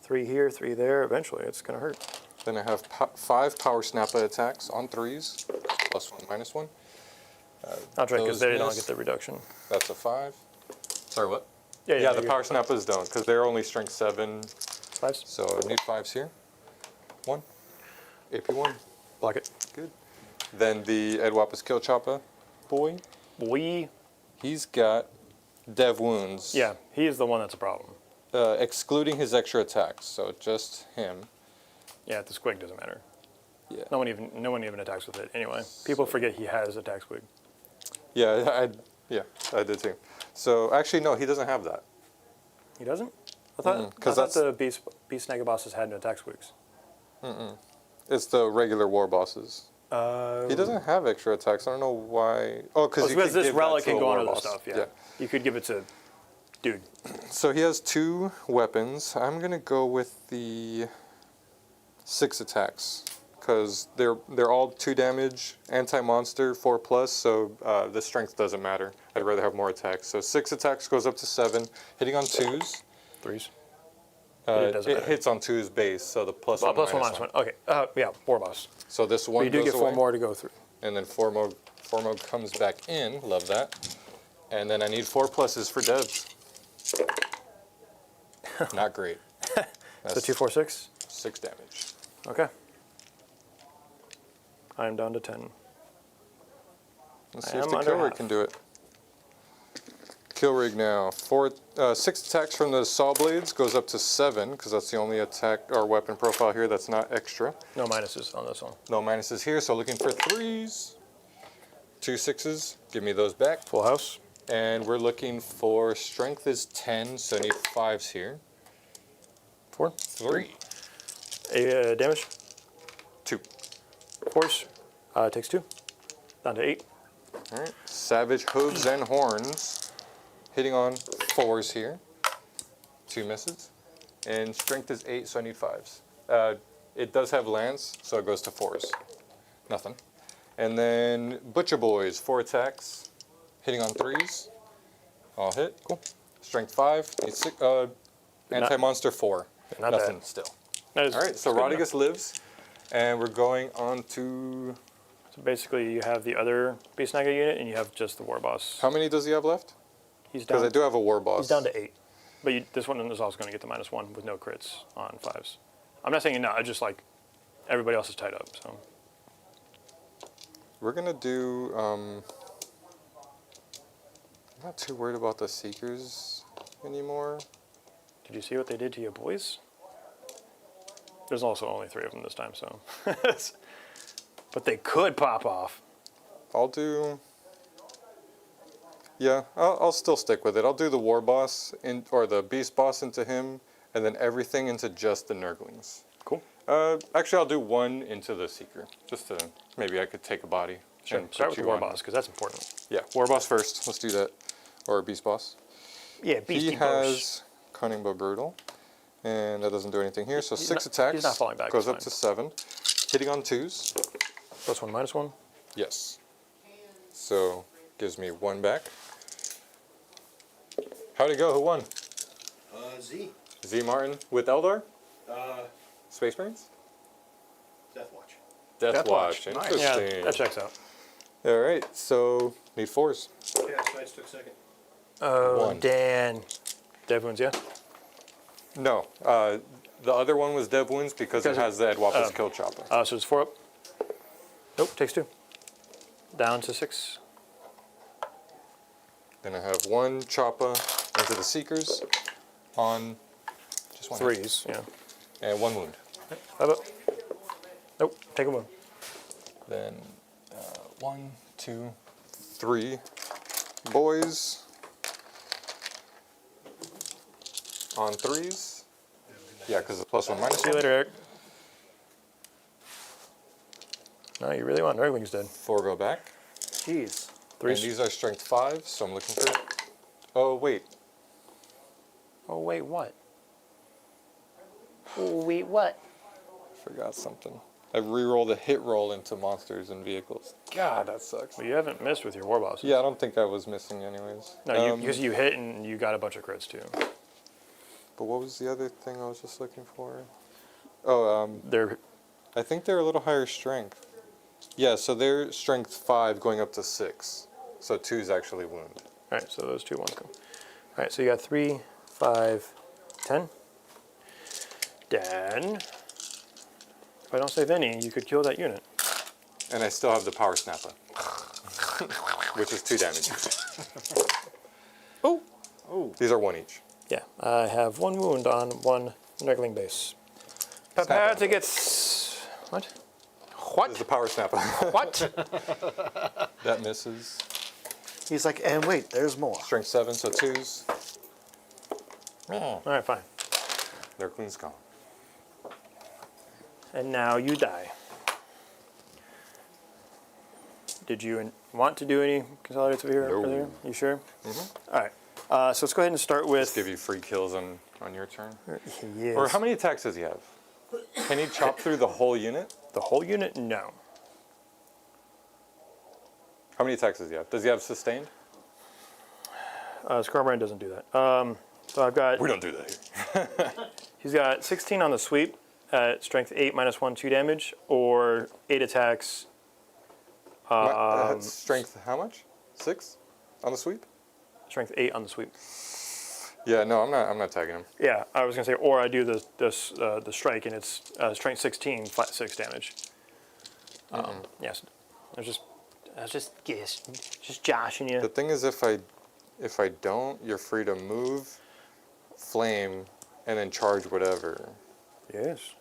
3 here, 3 there. Eventually, it's gonna hurt. Then I have 5 power snapper attacks on 3s, +1, -1. I'll try because Those they don't miss. get the reduction. That's a 5. Sorry, what? Yeah, Yeah, the you're- power snappers don't, because they're only strength 7, 5s. so I need 5s here. 1. AP1. Block it. Good. Then the Edwapus Kill Choppa boy. He's got dev wounds. Yeah, he is the one that's a problem. Excluding his extra attacks, so just him. Yeah, the squig doesn't matter. Yeah. No one even attacks with it. Anyway, people forget he has attack squig. Yeah, I did too. So actually, no, he doesn't have that. He doesn't? I thought the beast snagger bosses had no attack squigs. It's the regular war bosses. He doesn't have extra attacks. I don't know why. Oh, because this relic can go on other stuff. Yeah. You could give it to dude. So he has 2 weapons. I'm gonna go with the 6 attacks because they're all 2 damage, anti-monster, 4+. So the strength doesn't matter. I'd rather have more attacks. So 6 attacks goes up to 7, hitting on 2s. 3s. It hits on 2's base, so the plus one, plus minus 1, minus 1. Okay. Yeah, war boss. So this one But you do goes get 4 away, more to go through. and then 4 more comes back in. Love that. And then I need 4 pluses for devs. Not great. That's So 2, 4, 6. 6 damage. Okay. I'm down to 10. Let's see if the kill rig can do it. Kill rig now. 6 attacks from the saw blades goes up to 7 because that's the only attack or weapon profile here that's not extra. No minuses on this one. No minuses here, so looking for 3s. 2 6s. Give me those back. Full house. And we're looking for strength is 10, so I need 5s here. 4. 3. Damage. 2. Force. Takes 2. Down to 8. All right. Savage hooves and horns. Hitting on 4s here. 2 misses. And strength is 8, so I need 5s. It does have lance, so it goes to 4s. Nothing. And then Butcher Boys, 4 attacks. Hitting on 3s. All hit. Cool. Strength 5. Need 6, anti-monster 4. Not Nothing bad. still. That is, All right, so Rodigus lives. And we're going on to... So basically, you have the other beast snagger unit, and you have just the war boss. How many does he have left? He's down. Because I do have a war boss. He's down to 8. But this one is also going to get the -1 with no crits on 5s. I'm not saying no. I just like everybody else is tied up. So We're gonna do. I'm not too worried about the Seekers anymore. did you see what they did to your boys? There's also only 3 of them this time, so. But they could pop off. I'll do. Yeah, I'll still stick with it. I'll do the war boss or the beast boss into him, and then everything into just the Nurglings. Cool. Actually, I'll do 1 into the Seeker, just to maybe I could take a body. Sure. and Start put with the you war on. boss because that's important. Yeah, war boss first. Let's do that, or beast boss. Yeah, beastie He has Cunning but Brutal, and that doesn't do anything here. So 6 attacks. He's not falling back. Goes it's up to 7. Hitting on 2s. +1, -1. Yes. So gives me 1 back. How'd it go? Who won? Z. Z Martin with Eldar? Space Marines? Death Watch. Death Watch. Nice. Interesting. Yeah, that checks out. All right. So need 4s. Chaos Knights took second. Oh, 1. Dan. Dev wounds, yeah? No. The other one was Dev Wounds because it has the Edwapus Kill Chopper. So it's 4 up. Nope, takes 2. Down to 6. Then I have 1 Choppa into the Seekers on just 1 hit. 3s, yeah. And 1 wound. 5 up. Nope, take a 1. Then 1, 2, 3 boys on 3s. Yeah, because it's +1, -1. See you later, Eric. No, you really want Nurglings dead. 4 go back. Jeez. And 3s. these are strength 5, so I'm looking for. Oh wait, Oh, wait, what? Oh, wait, what? forgot something. I re-rolled a hit roll into monsters and vehicles. God, that sucks. Well, you haven't missed with your war bosses. Yeah, I don't think I was missing anyways. No, because you hit and you got a bunch of crits too. But what was the other thing I was just looking for? Oh, They're I think they're a little higher strength. Yeah, so they're strength 5 going up to 6. So 2 is actually wound. all right. So those 2 ones go. All right. So you got 3, 5, 10. Dan. If I don't save any, you could kill that unit. And I still have the power snapper, which is 2 damage. Oh! Oh, These are 1 each. Yeah, I have 1 wound on 1 Nurgling base. Prepare to get... What? This is What? the power snapper. What? That misses. He's like, and wait, there's more. Strength 7, so 2s. Alright, fine. Nurgling's gone. And now you die. Did you want to do any consolidates over here? No. Earlier? You sure? Alright, so let's go ahead and start with... Just give you free kills on your turn. Yes. Or how many attacks does he have? Can he chop through the whole unit? The whole unit? No. How many attacks does he have? Does he have sustained? Scarbrand doesn't do that. So I've got... We don't do that here. He's got 16 on the sweep at strength 8 minus 1, 2 damage, or 8 attacks. Strength how much? 6 on the sweep? Strength 8 on the sweep. Yeah, no, I'm not tagging him. Yeah, I was gonna say, or I do the strike and it's strength 16, flat 6 damage. Yes, I was just joshing you. The thing is, if I don't, you're free to move, flame, and then charge whatever. Yes.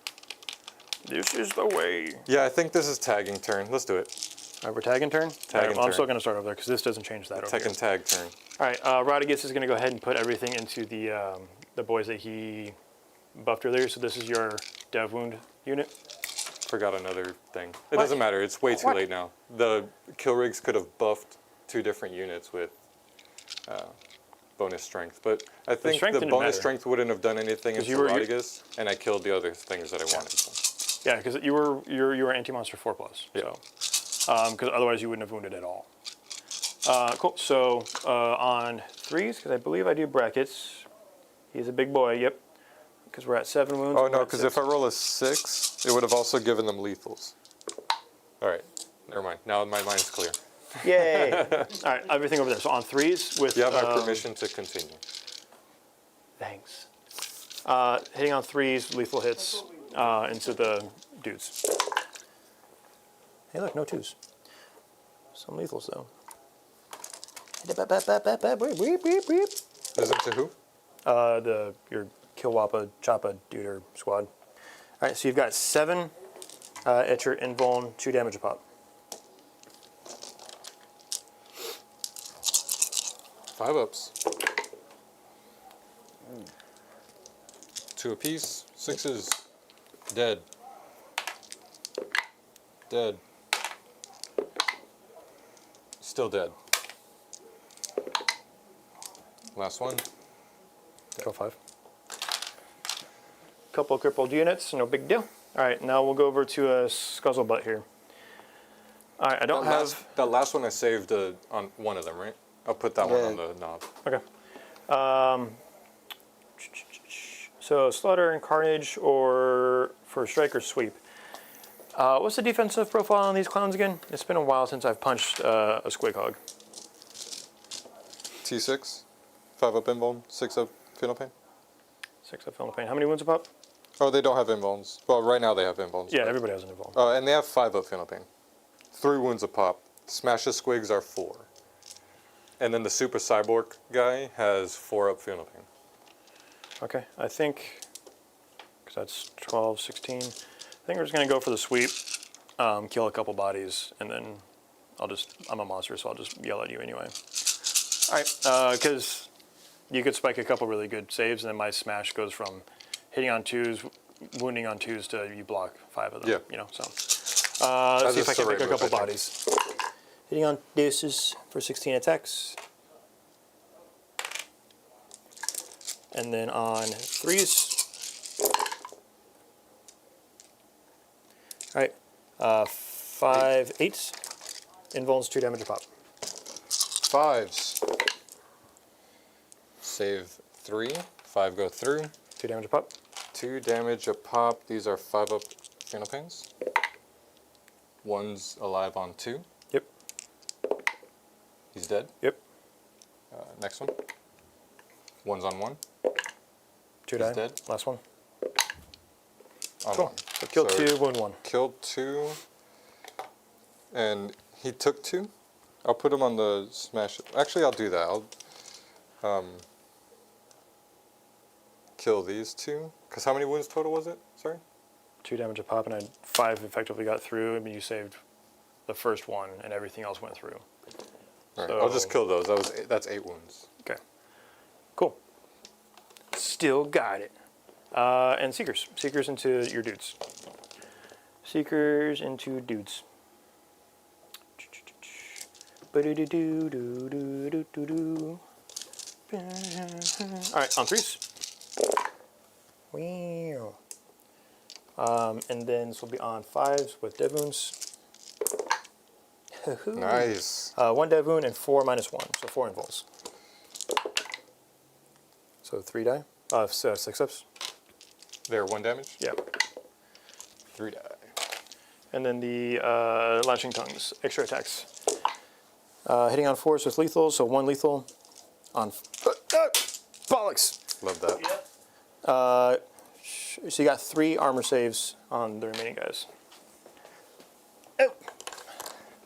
This is the way. Yeah, I think this is tagging turn. Let's do it. All right, we're tagging turn? Tagging I'm turn. still gonna start over there because this doesn't change that over Tech here. and tag turn. All right, Radagast is going to go ahead and put everything into the boys that he buffed earlier. So this is your dev wound unit. Forgot another thing. It doesn't matter. It's way too late now. The kill rigs could have buffed 2 different units with bonus strength, but I think strength the didn't bonus matter. strength wouldn't have done anything 'Cause into you were- Radagast, and I killed the other things that I wanted. So. Yeah, because you were anti-monster 4+. Yeah. So, because otherwise you wouldn't have wounded at all. Cool. So on 3s, because I believe I do brackets. He's a big boy. Yep. Because we're at 7 wounds. Oh we're no, at because 6. if I roll a 6, it would have also given them lethals. All right, never mind. Now my mind's clear. Yay! All right, everything over there. So on 3s with. You have my permission to continue. Thanks. Hitting on 3s, lethal hits into the dudes. Hey, look, no 2s. Some lethals though. Is it to who? Your Kill-Wappa, Choppa, Duder squad. All right, so you've got 7 at your invuln, 2 damage a pop. 5 ups. 2 apiece. 6s. Dead. Dead. Still dead. Last one. Go 5. Couple of crippled units, no big deal. All right, now we'll go over to a Scuzzlebutt here. All right, I don't have. That last one I saved on one of them, right? I'll put that one on the knob. Okay. So Slaughter and Carnage, or for Strike or Sweep. What's the defensive profile on these clowns again? It's been a while since I've punched a Squig Hog. T6, 5 up invuln, 6 up final pain. 6 up Film Pain. How many wounds a pop? Oh, they don't have invulns. Well, right now they have invulns. Yeah, but- everybody has an invuln. And they have 5 up final pain. 3 wounds a pop. Smash the squigs are 4. And then the super cyborg guy has 4 up final pain. Okay, I think, because that's 12, 16. I think we're just going to go for the sweep, kill a couple bodies, and then I'm a monster, so I'll just yell at you anyway. All right, because you could spike a couple really good saves, and then my smash goes from hitting on 2s, wounding on 2s to you block 5 of them. Yeah. You know, so. Let's see if I can pick a couple I think. bodies. Hitting on deuces for 16 attacks. And then on 3s. All right, 5 8s. Invulns 2 damage a pop. 5s. Save 3. 5 go through. 2 damage a pop. 2 damage a pop. These are 5 up final pains. 1's alive on 2. Yep. He's dead. Yep. Next one. 1's on 1. 2 He's die. dead. Last one. On Cool. 1. So kill So- 2, wound 1. Killed 2, and he took 2. I'll put him on the smash. Actually, I'll do that. I'll kill these 2. Because how many wounds total was it? Sorry? 2 damage a pop, and I 5 effectively got through. I mean, you saved the first one, and everything else went through. All right, I'll just So- kill those. That's 8 wounds. Okay. Cool. Still got it. And Seekers. Seekers into your dudes. Seekers into dudes. Alright, on 3s. Wow. And then this will be on 5s with dev wounds. Nice. 1 dev wound and 4 minus 1, so 4 involves. So 3 die? 6 ups? There, 1 damage? Yeah. 3 die. And then the Lashing Tongues, extra attacks. Hitting on 4s with lethal, so 1 lethal on... bollocks! Love that. So you got 3 armor saves on the remaining guys. Oh!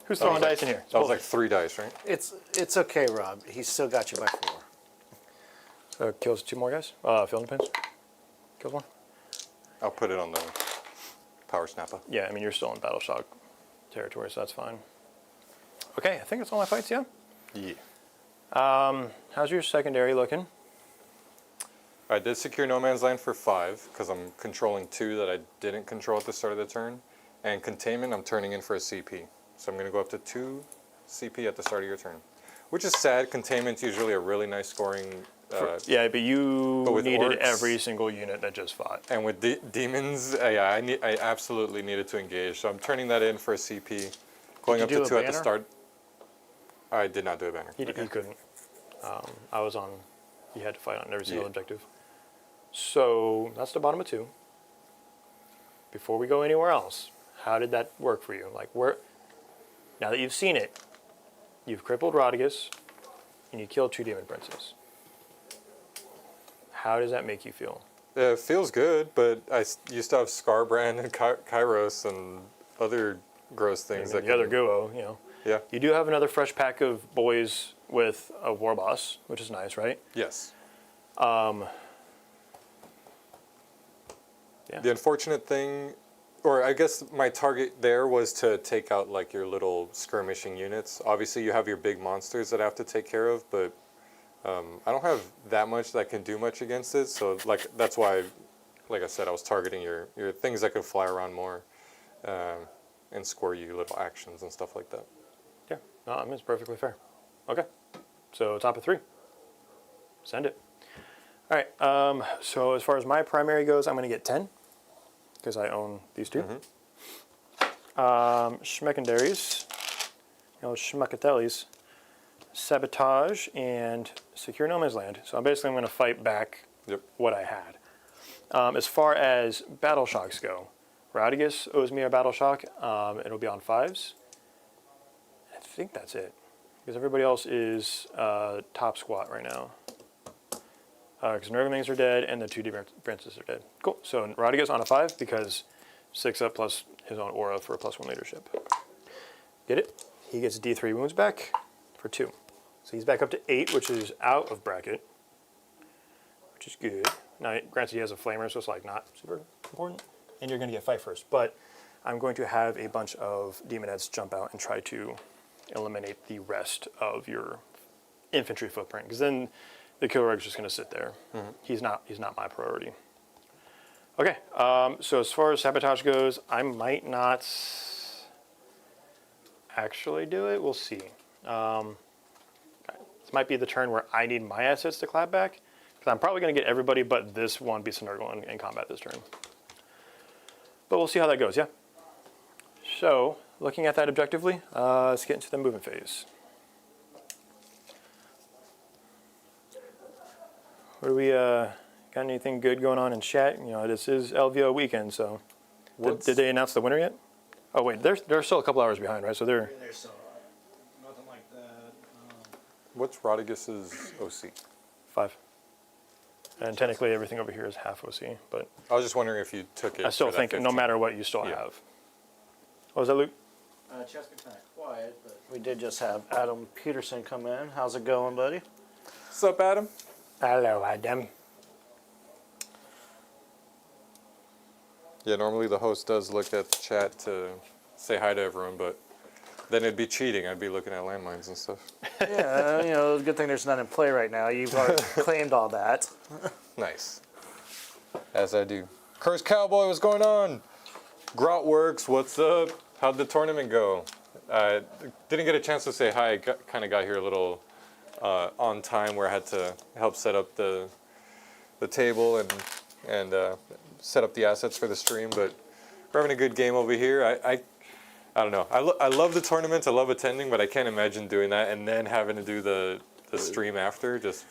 Who's throwing dice in here? That was like 3 dice, right? It's okay, Rob. He still got you by 4. Kills 2 more guys. Field pins. Kills 1. I'll put it on the power snapper. Yeah, I mean, you're still in battle shock territory, so that's fine. Okay, I think that's all my fights, yeah? Yeah. How's your secondary looking? I did secure No Man's Land for 5 because I'm controlling 2 that I didn't control at the start of the turn. And Containment, I'm turning in for a CP. So I'm going to go up to 2 CP at the start of your turn. Which is sad. Containment's usually a really nice scoring. Yeah, but you with needed orcs- every single unit that just fought. And with demons, yeah, I absolutely needed to engage. So I'm turning that in for a CP. Going Did up you to do 2 a at the banner? start. I did not do a banner. He couldn't. I was on. He had to fight on every single Yeah. objective. So that's the bottom of 2. Before we go anywhere else, how did that work for you? Like where? Now that you've seen it, you've crippled Rodigus, and you killed 2 demon princes. How does that make you feel? It feels good, but you still have Scarbrand and Kairos and other gross things. And the other Guo, you know. Yeah. You do have another fresh pack of boys with a war boss, which is nice, right? Yes. Yeah. The unfortunate thing, or I guess my target there was to take out like your little skirmishing units. Obviously, you have your big monsters that I have to take care of, but I don't have that much that can do much against it. So like that's why, like I said, I was targeting your things that could fly around more and score you little actions and stuff like that. Yeah, no, I mean, it's perfectly fair. Okay, so top of 3. Send it. All right, so as far as my primary goes, I'm going to get 10 because I own these 2. Schmeckendaries, schmuckatellis, sabotage, and secure no man's land. So I'm going to fight back what I had. As far as battle shocks go, Rodigus owes me a battle shock. It'll be on 5s. I think that's it, because everybody else is top squat right now. Because Nurglings are dead and the 2 demon princes are dead. Cool. So Rodigus on a 5 because 6 up plus his own aura for a +1 leadership. Get it? He gets D3 wounds back for 2. So he's back up to 8, which is out of bracket, which is good. Now, granted, he has a flamer, so it's like not super important. And you're going to get fight first. But I'm going to have a bunch of demonettes jump out and try to eliminate the rest of your infantry footprint. Because then the kill reg is just going to sit there. He's not my priority. Okay, so as far as sabotage goes, I might not actually do it. We'll see. This might be the turn where I need my assets to clap back, because I'm probably going to get everybody but this one beast of Nurgle in combat this turn. But we'll see how that goes, yeah? So, looking at that objectively, let's get into the movement phase. What do we, got anything good going on in chat? You know, this is LVO weekend, so. Did they announce the winner yet? Oh wait, they're still a couple hours behind, right? So they're. There's nothing like that. What's Rodigus's OC? 5. And technically everything over here is half OC, but I was just wondering if you took it. I still for that think no 15. matter what, you still Yeah. have. What was that, Luke? Chess been kind of quiet, but we did just have Adam Peterson come in. How's it going, buddy? What's up, Adam? Hello, Adam. Yeah, normally the host does look at the chat to say hi to everyone, but then it'd be cheating. I'd be looking at landmines and stuff. Yeah, you know, good thing there's none in play right now. You've already claimed all that. Nice. As I do. Cursed Cowboy, what's going on? Grotworks, what's up? How'd the tournament go? Didn't get a chance to say hi. Kind of got here a little on time where I had to help set up the table and set up the assets for the stream, but we're having a good game over here. I don't know. I love the tournament. I love attending, but I can't imagine doing that and then having to do the stream after. Just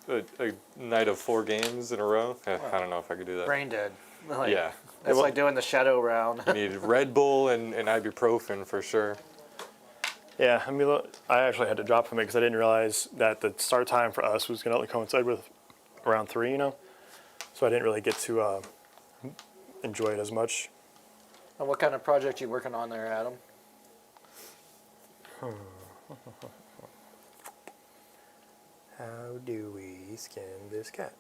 a night of 4 games in a row. I don't know if I could do that. Brain dead. Like, Yeah. It's like doing the shadow round. You need Red Bull and ibuprofen for sure. Yeah, I mean, I actually had to drop from it because I didn't realize that the start time for us was going to coincide with around 3, you know? So I didn't really get to enjoy it as much. And what kind of project you working on there, Adam? How do we skin this cat?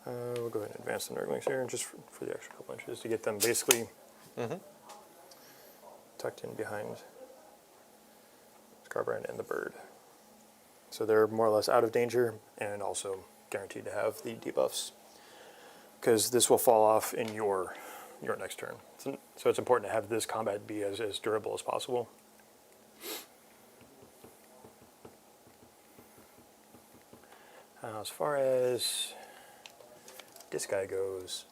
We'll go ahead and advance the Nurglings here, just for the extra couple inches to get them basically tucked in behind Scarbrand and the bird. So they're more or less out of danger and also guaranteed to have the debuffs, because this will fall off in your next turn. So it's important to have this combat be as durable as possible. As far as this guy goes,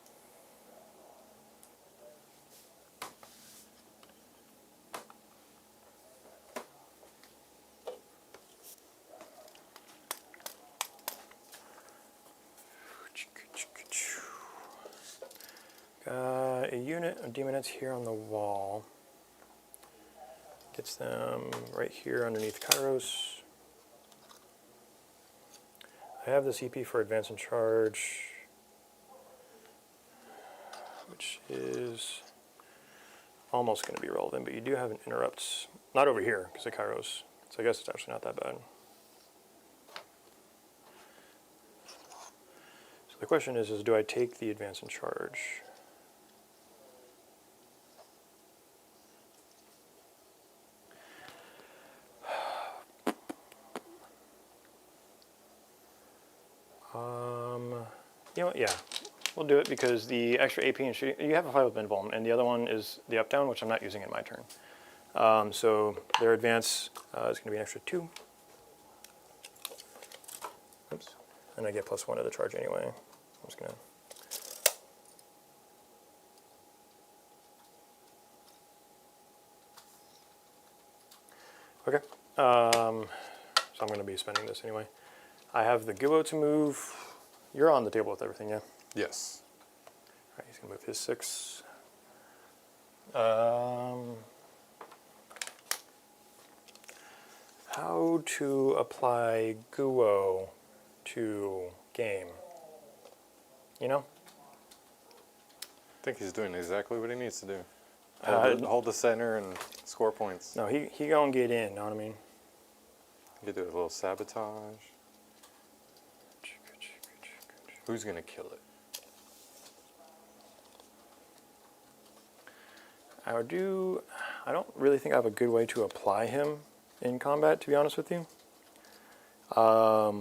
got a unit of demonettes here on the wall. Gets them right here underneath Kairos. I have the CP for advance and charge, which is almost going to be relevant, but you do have an interrupt. Not over here, because of Kairos. So I guess it's actually not that bad. So the question is do I take the advance and charge? You know what, yeah, we'll do it because the extra AP and shooting, you have a 5 with Invuln, and the other one is the up down, which I'm not using in my turn. So their advance is going to be an extra 2. Oops. And I get +1 to the charge anyway. I'm just going to... Okay. So I'm going to be spending this anyway. I have the Guo to move. You're on the table with everything, yeah? Yes. All right, he's going to move his 6. How to apply Guo to game? You know? I think he's doing exactly what he needs to do. Hold the center and score points. No, he gonna get in, know what I mean? You could do a little sabotage. Who's gonna kill it? I don't really think I have a good way to apply him in combat, to be honest with you. I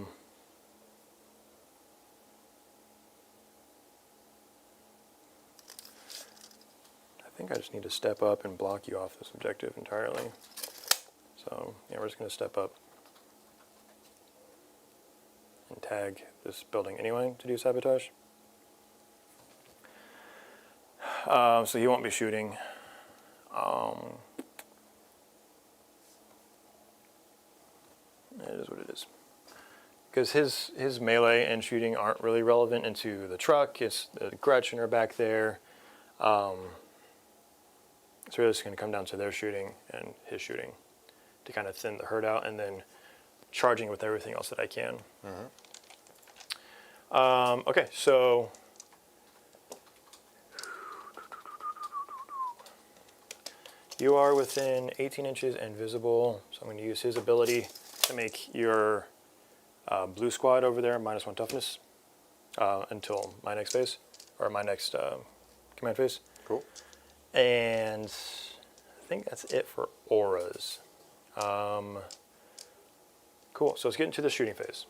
think I just need to step up and block you off this objective entirely. So, yeah, we're just going to step up and tag this building anyway to do sabotage. So he won't be shooting. It is what it is. Because his melee and shooting aren't really relevant into the truck. It's the Gretchen are back there. It's really just going to come down to their shooting and his shooting to kind of thin the herd out, and then charging with everything else that I can. Okay, so you are within 18 inches and visible, so I'm going to use his ability to make your blue squad over there -1 toughness until my next phase, or my next command phase. Cool. And I think that's it for auras. Cool, so let's get into the shooting phase.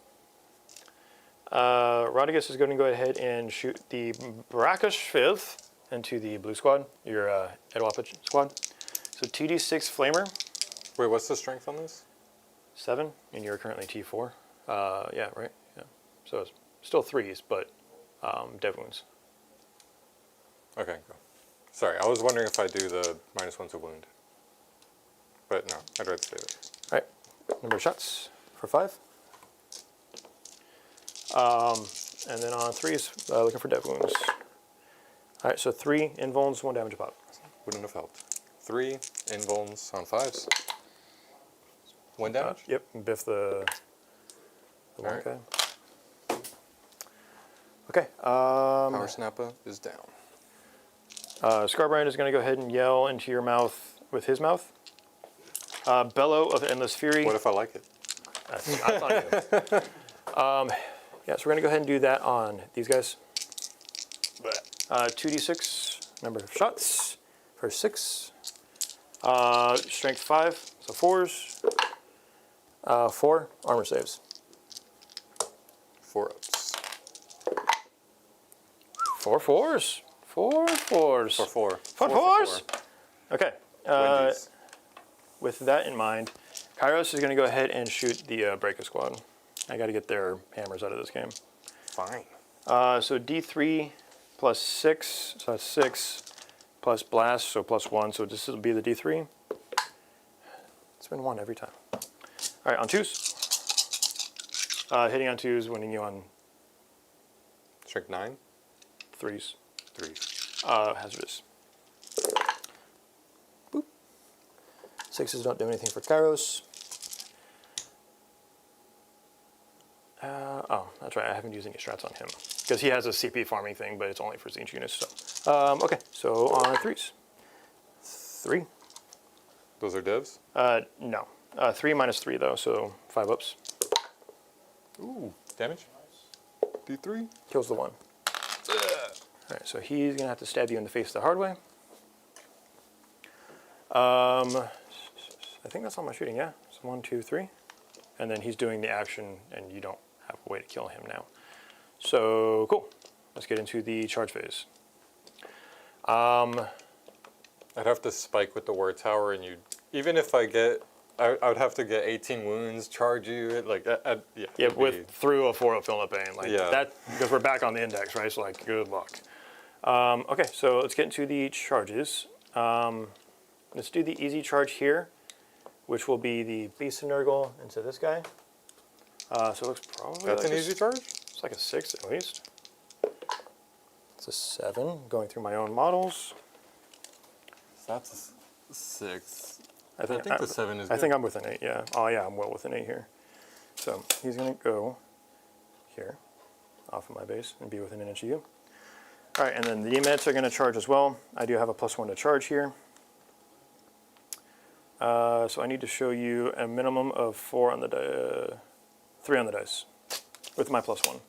Rodriguez is going to go ahead and shoot the Brackish into the blue squad, your Edwapa squad. So TD6 Flamer, Wait, what's the strength on this? 7, and you're currently T4. Yeah, right? Yeah. So it's still 3s, but dev wounds. Okay, go. Sorry, I was wondering if I do the -1 to wound. But no, I'd rather stay there. All right, number of shots for 5. And then on 3s, looking for dev wounds. All right, so 3 invulns, 1 damage a pop. Wouldn't have helped. 3 invulns on 5s. 1 damage? Yep, biff the one Alright. guy. Okay. Power Snappa is down. Scarbrand is going to go ahead and yell into your mouth with his mouth. Bellow of Endless Fury. What if I like it? That's on you. Yeah, so we're going to go ahead and do that on these guys. 2d6, number of shots for 6. Strength 5, so 4s. 4 armor saves. 4 ups. 4 4s. 4 4s. 4 4. 4 4s. Okay. Wendy's. With that in mind, Kairos is going to go ahead and shoot the Breaker Squad. I got to get their hammers out of this game. Fine. So D3 plus 6, so that's 6, plus Blast, so plus 1, so this will be the D3. It's been 1 every time. All right, on 2s. Hitting on 2s, winning you on Strength 9? 3s. 3. Hazardous. Boop. 6s don't do anything for Kairos. Oh, that's right. I haven't used any strats on him because he has a CP farming thing, but it's only for siege units. So, okay. So on 3s, 3. Those are divs? No, 3 minus 3 though, so 5 ups. Ooh, damage? D3? Kills the 1. All right, so he's gonna have to stab you in the face the hard way. I think that's all my shooting. Yeah, so 1, 2, 3, and then he's doing the action, and you don't have a way to kill him now. So cool. Let's get into the charge phase. I'd have to spike with the word tower, and you, even if I get, I would have to get 18 wounds, charge you, like, yeah. Yeah, it'd with be- through a 4 fill up pain, like Yeah. that, because we're back on the index, right? So like, good luck. Okay, so let's get into the charges. Let's do the easy charge here, which will be the Beast and Nurgle into this guy. So it looks probably That's like an a easy charge? It's like a 6 at least. It's a 7, going through my own models. That's a 6. I think the 7 is I good. think I'm within 8, yeah. Oh yeah, I'm well within 8 here. So he's gonna go here, off of my base, and be within an inch of you. All right, and then the emets are gonna charge as well. I do have a +1 to charge here. So I need to show you a minimum of 3 on the dice, with my +1.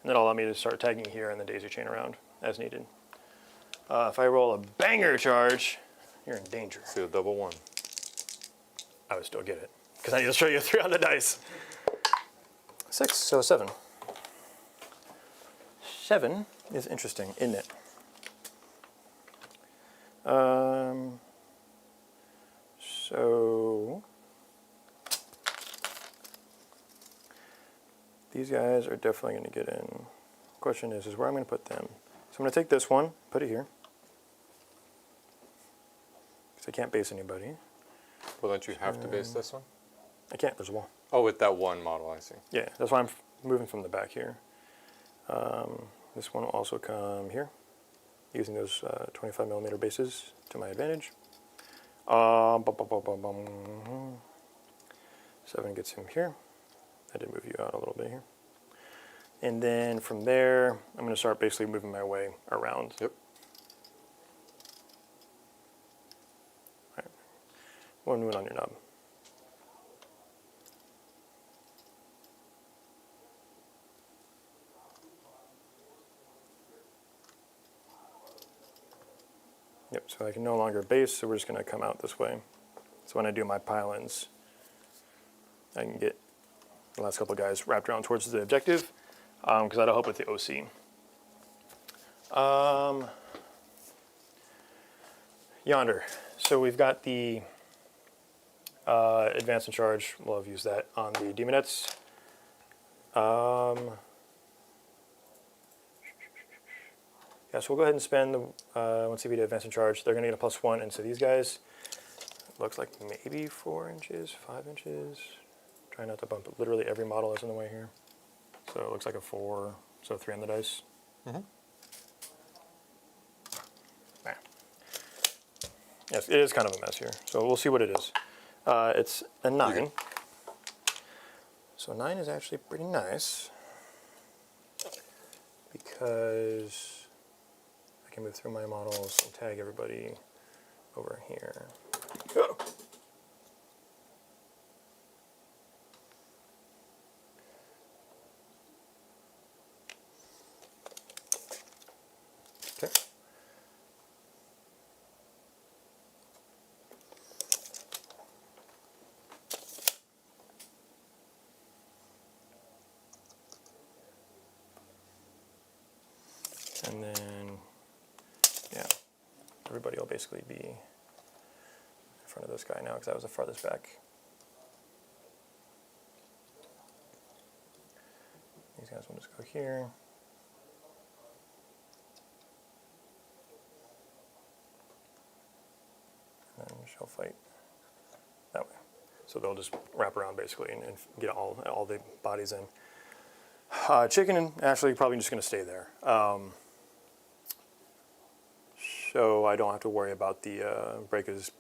And that'll allow me to start tagging here and then daisy chain around as needed. If I roll a banger charge, you're in danger. See a double 1. I would still get it, because I need to show you 3 on the dice. 6, so 7. 7 is interesting, isn't it? So these guys are definitely going to get in. Question is where I'm going to put them. So I'm going to take this one, put it here, because I can't base anybody. Well, don't you have to base this one? I can't, there's a wall. Oh, with that one model, I see. Yeah, that's why I'm moving from the back here. This one will also come here, using those 25mm bases to my advantage. Bum. 7 gets him here. I did move you out a little bit here. And then from there, I'm going to start basically moving my way around. Yep. All right. 1 wound on your knob. Yep, so I can no longer base, so we're just going to come out this way. So when I do my pile-ins, I can get the last couple of guys wrapped around towards the objective, because that'll help with the OC. Yonder. So we've got the advance and charge. We'll have used that on the Demonettes. Yeah, so we'll go ahead and spend the 1 CP to advance and charge. They're going to get a +1 into these guys. Looks like maybe 4 inches, 5 inches. Try not to bump it. Literally every model is in the way here. So it looks like a 4, so 3 on the dice. Mm-hmm. Nah. Yes, it is kind of a mess here. So we'll see what it is. It's a 9. So 9 is actually pretty nice because I can move through my models and tag everybody over here. Go. Okay. And then, yeah, everybody will basically be in front of this guy now because I was the farthest back. These guys will just go here. And then she'll fight that way. So they'll just wrap around basically and get all the bodies in. Chicken and Ashley probably just going to stay there. So I don't have to worry about the breakers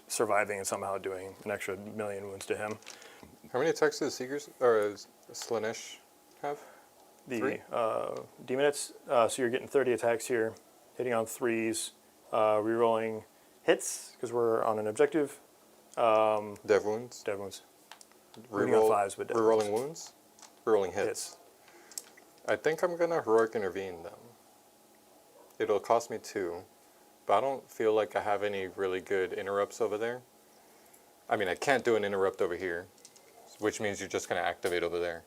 surviving and somehow doing an extra 1,000,000 wounds to him. How many attacks do the Seekers or Slanesh have? The 3? Demonettes, so you're getting 30 attacks here, hitting on 3s, rerolling hits because we're on an objective. Dev wounds. Dev wounds. Hitting on 5s, but dev wounds. Rerolling wounds. Rerolling hits. I think I'm gonna heroic intervene them. It'll cost me 2, but I don't feel like I have any really good interrupts over there. I mean, I can't do an interrupt over here, which means you're just gonna activate over there.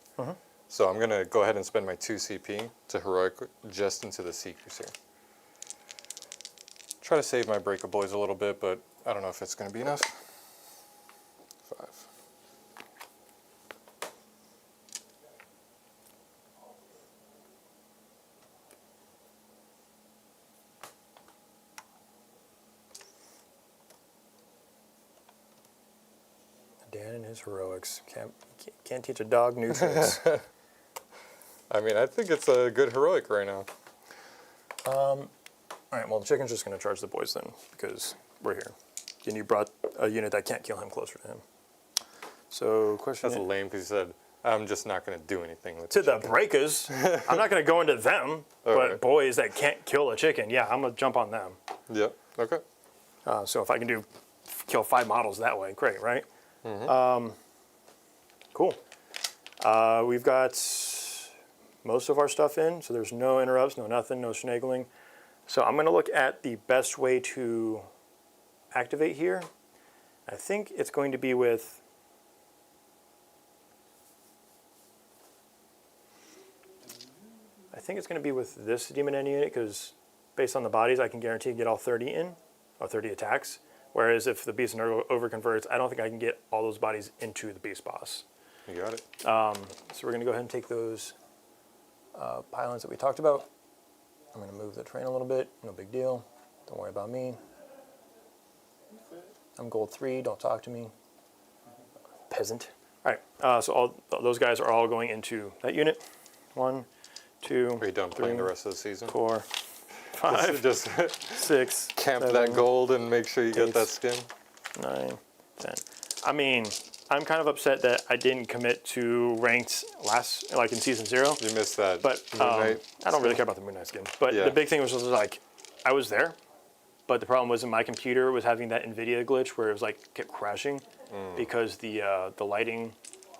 So I'm gonna go ahead and spend my 2 CP to heroic just into the Seekers here. Try to save my breaker boys a little bit, but I don't know if it's gonna be enough. 5. Dan and his heroics. Can't teach a dog new tricks. I mean, I think it's a good heroic right now. All right, well, the chicken's just going to charge the boys then because we're here. And you brought a unit that can't kill him closer to him. So, question That's lame because he said, I'm just not going to do anything with to the chicken." breakers. I'm not going to go into them, but Alright. boys that can't kill a chicken, yeah, I'm going to jump on them. Yep, okay. So if I can kill 5 models that way, great, right? Cool. We've got most of our stuff in, so there's no interrupts, no nothing, no snagling. So I'm going to look at the best way to activate here. I think it's going to be with this Demon End unit because based on the bodies, I can guarantee to get all 30 in, or 30 attacks. Whereas if the Beast and over converts, I don't think I can get all those bodies into the Beast boss. You got it. So we're going to go ahead and take those pylons that we talked about. I'm going to move the train a little bit. No big deal. Don't worry about me. I'm gold 3. Don't talk to me. Peasant. All right. So all those guys are all going into that unit. 1, 2, Are you done 3, playing the rest of the season? 4, 5, Just 6, camp 7, that gold and make sure you get 8. that skin. 9, 10. I mean, I'm kind of upset that I didn't commit to ranked like in season 0. You missed that. But Moon Knight I don't really care about the Moon Knight skin. But Yeah. the big thing was like, I was there, but the problem was my computer was having that NVIDIA glitch where it was like kept crashing because the lighting,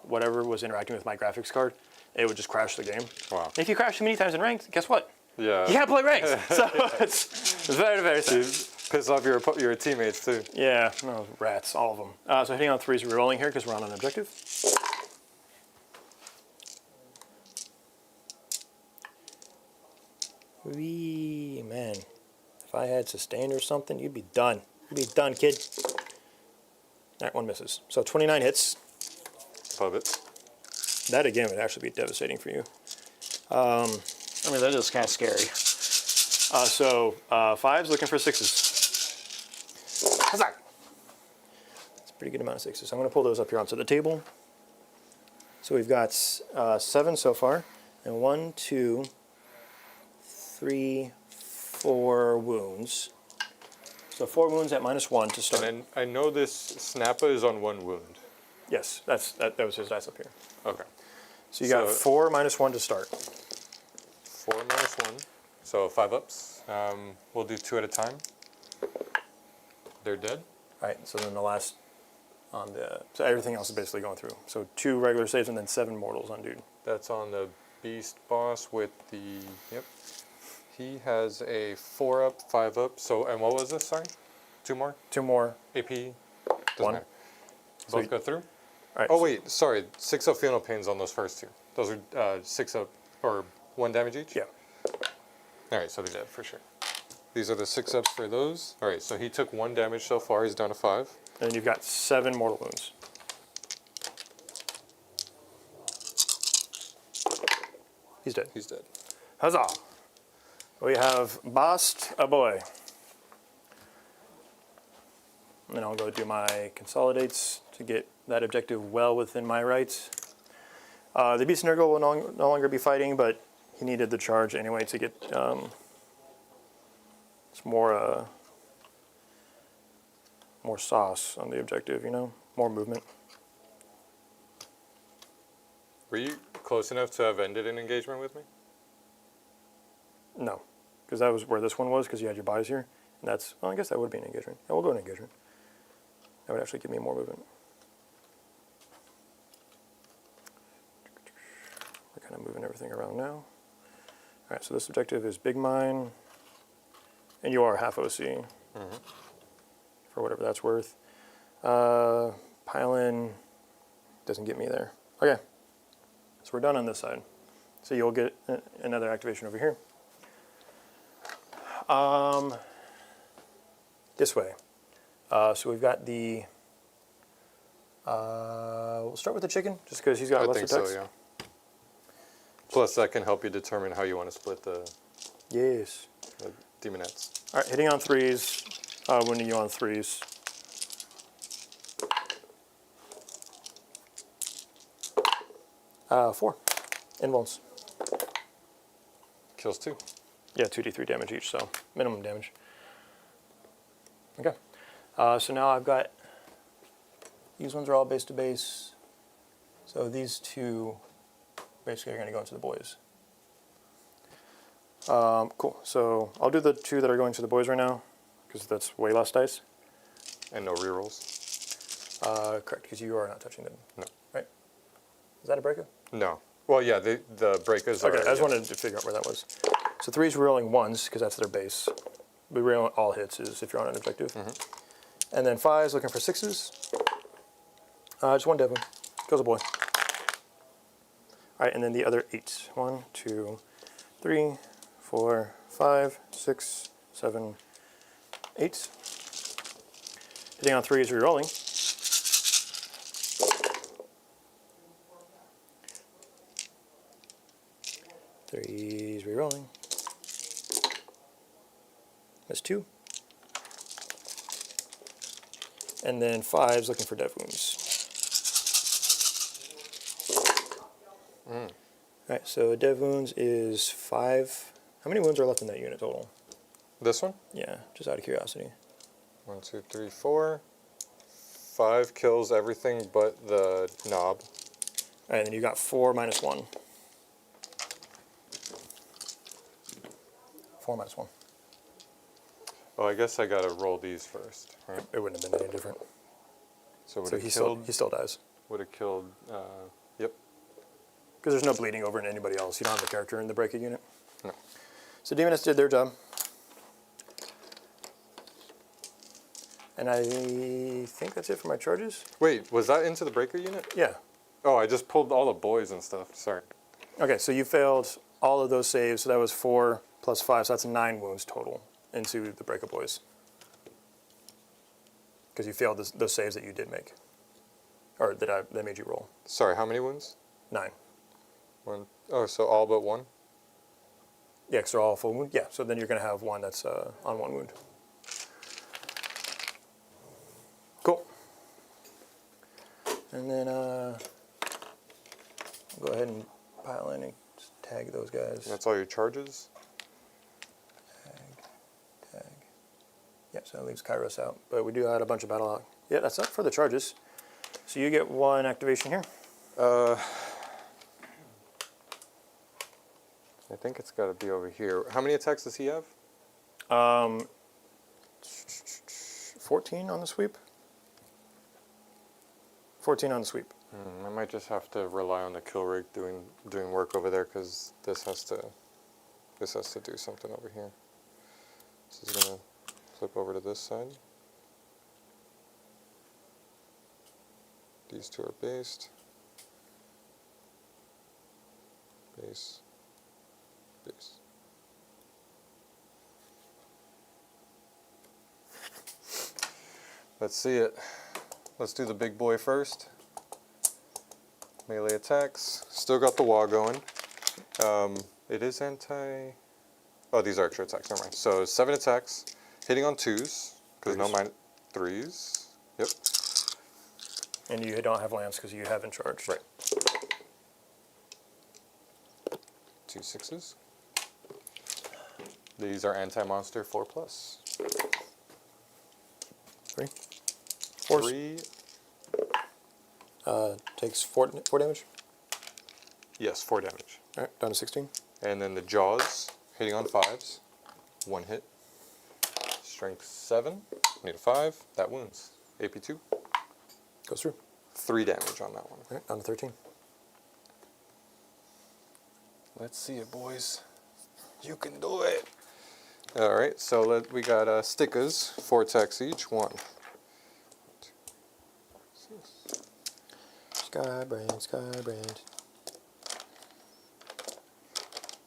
whatever, was interacting with my graphics card. It would just crash the game. Wow. And if you crash too many times in ranked, guess what? Yeah. You can't play ranked. So it's very, very sad. Piss off your teammates too. Yeah, no, rats, all of them. So hitting on 3s, we're rolling here because we're on an objective. Wee, man. If I had sustained or something, you'd be done. You'd be done, kid. All right, 1 misses. So 29 hits. Love it. That again would actually be devastating for you. I mean, that is kind of scary. So 5s looking for 6s. Huzzah! That's a pretty good amount of 6s. I'm going to pull those up here onto the table. So we've got 7 so far, and 1, 2, 3, 4 wounds. So 4 wounds at -1 to start. And I know this Snappa is on 1 wound. Yes, that was his dice up here. Okay. So you got So- 4 -1 to start. 4 -1. So 5 ups. We'll do 2 at a time. They're dead. All right, so then the last on the, so everything else is basically going through. So 2 regular saves and then 7 mortals on dude. That's on the beast boss with the, yep. He has a 4 up, 5 up. So, and what was this, sorry? 2 more? 2 more. AP? Doesn't 1. matter. So Both you- go through? All right. Oh wait, sorry. 6 up Feel Pains on those first 2. Those are 6 up, or 1 damage each? Yeah. Alright, so they're dead for sure. These are the 6 ups for those. Alright, so he took 1 damage so far. He's down to 5. And you've got 7 mortal wounds. He's dead. He's dead. Huzzah! We have bossed a boy. And then I'll go do my consolidates to get that objective well within my rights. The Beast Nurgle will no longer be fighting, but he needed the charge anyway to get it's more sauce on the objective, you know, more movement. Were you close enough to have ended an engagement with me? No, because that was where this one was, because you had your buys here. And that's, well, I guess that would be an engagement. Yeah, we'll go an engagement. That would actually give me more movement. We're kind of moving everything around now. All right, so this objective is Big Mine, and you are half OC, for whatever that's worth. Pile-in doesn't get me there. Okay, so we're done on this side. So you'll get another activation over here. This way. So we've got the, we'll start with the chicken, just because he's got I less think attacks. so, yeah. Plus, that can help you determine how you want to split the Yes. demonettes. All right, hitting on 3s, wounding you on 3s. Four. Invulns. Kills 2. Yeah, 2d3 damage each, so minimum damage. Okay. So now I've got, these ones are all base to base. So these 2 basically are going to go into the boys. Cool. So I'll do the 2 that are going to the boys right now, because that's way less dice. And no rerolls. Correct, because you are not touching them. No. Right? Is that a breaker? No. Well, yeah, the breakers are. Okay, I just yeah. wanted to figure out where that was. So 3's rolling 1s, because that's their base. But rolling all hits is if you're on an objective. And then 5's looking for 6s. Just 1 devil. Kills a boy. All right, and then the other 8. 1, 2, 3, 4, 5, 6, 7, 8. Hitting on 3s, re-rolling. Threes re-rolling. That's 2. And then 5's looking for dev wounds. All right, so dev wounds is 5. How many wounds are left in that unit total? This one? Yeah, just out of curiosity. 1, 2, 3, 4. 5 kills everything but the knob. All right, and then you got 4 minus 1. 4 minus 1. Oh, I guess I gotta roll these first. Right? It wouldn't have been any different. So would So it he killed? still dies. Would have killed. Yep. Because there's no bleeding over in anybody else. You don't have a character in the breaking unit. No. So Demonists did their job. And I think that's it for my charges. Wait, was that into the breaker unit? Yeah. Oh, I just pulled all the boys and stuff. Sorry. Okay, so you failed all of those saves. So that was 4 plus 5. So that's 9 wounds total into the breaker boys. Because you failed those saves that you did make. Or that made you roll. Sorry, how many wounds? 9. 1. Oh, so all but 1? Yeah, because they're all full wound. Yeah, so then you're going to have one that's on 1 wound. Cool. And then go ahead and pile in and just tag those guys. That's all your charges? Tag. Yeah, so that leaves Kairos out. But we do add a bunch of battle log. Yeah, that's up for the charges. So you get 1 activation here. I think it's got to be over here. How many attacks does he have? 14 on the sweep. 14 on the sweep. I might just have to rely on the kill rig doing work over there because this has to do something over here. This is gonna flip over to this side. These two are based. Base. Base. Let's see it. Let's do the big boy first. Melee attacks. Still got the wall going. It is anti... Oh, these are extra attacks. Never mind. So 7 attacks. Hitting on 2s. Because no mine... 3s. Yep. And you don't have lance because you haven't charged. Right. 2 6s. These are anti-monster 4+. 3. 4. 3. Takes 4 damage. Yes, 4 damage. All right, down to 16. And then the jaws, hitting on 5s. 1 hit. Strength 7. Need a 5. That wounds. AP 2. Goes through. 3 damage on that one. All right, down to 13. Let's see it, boys. You can do it. All right, so we got stickers, 4 attacks each. 1. Skybrand.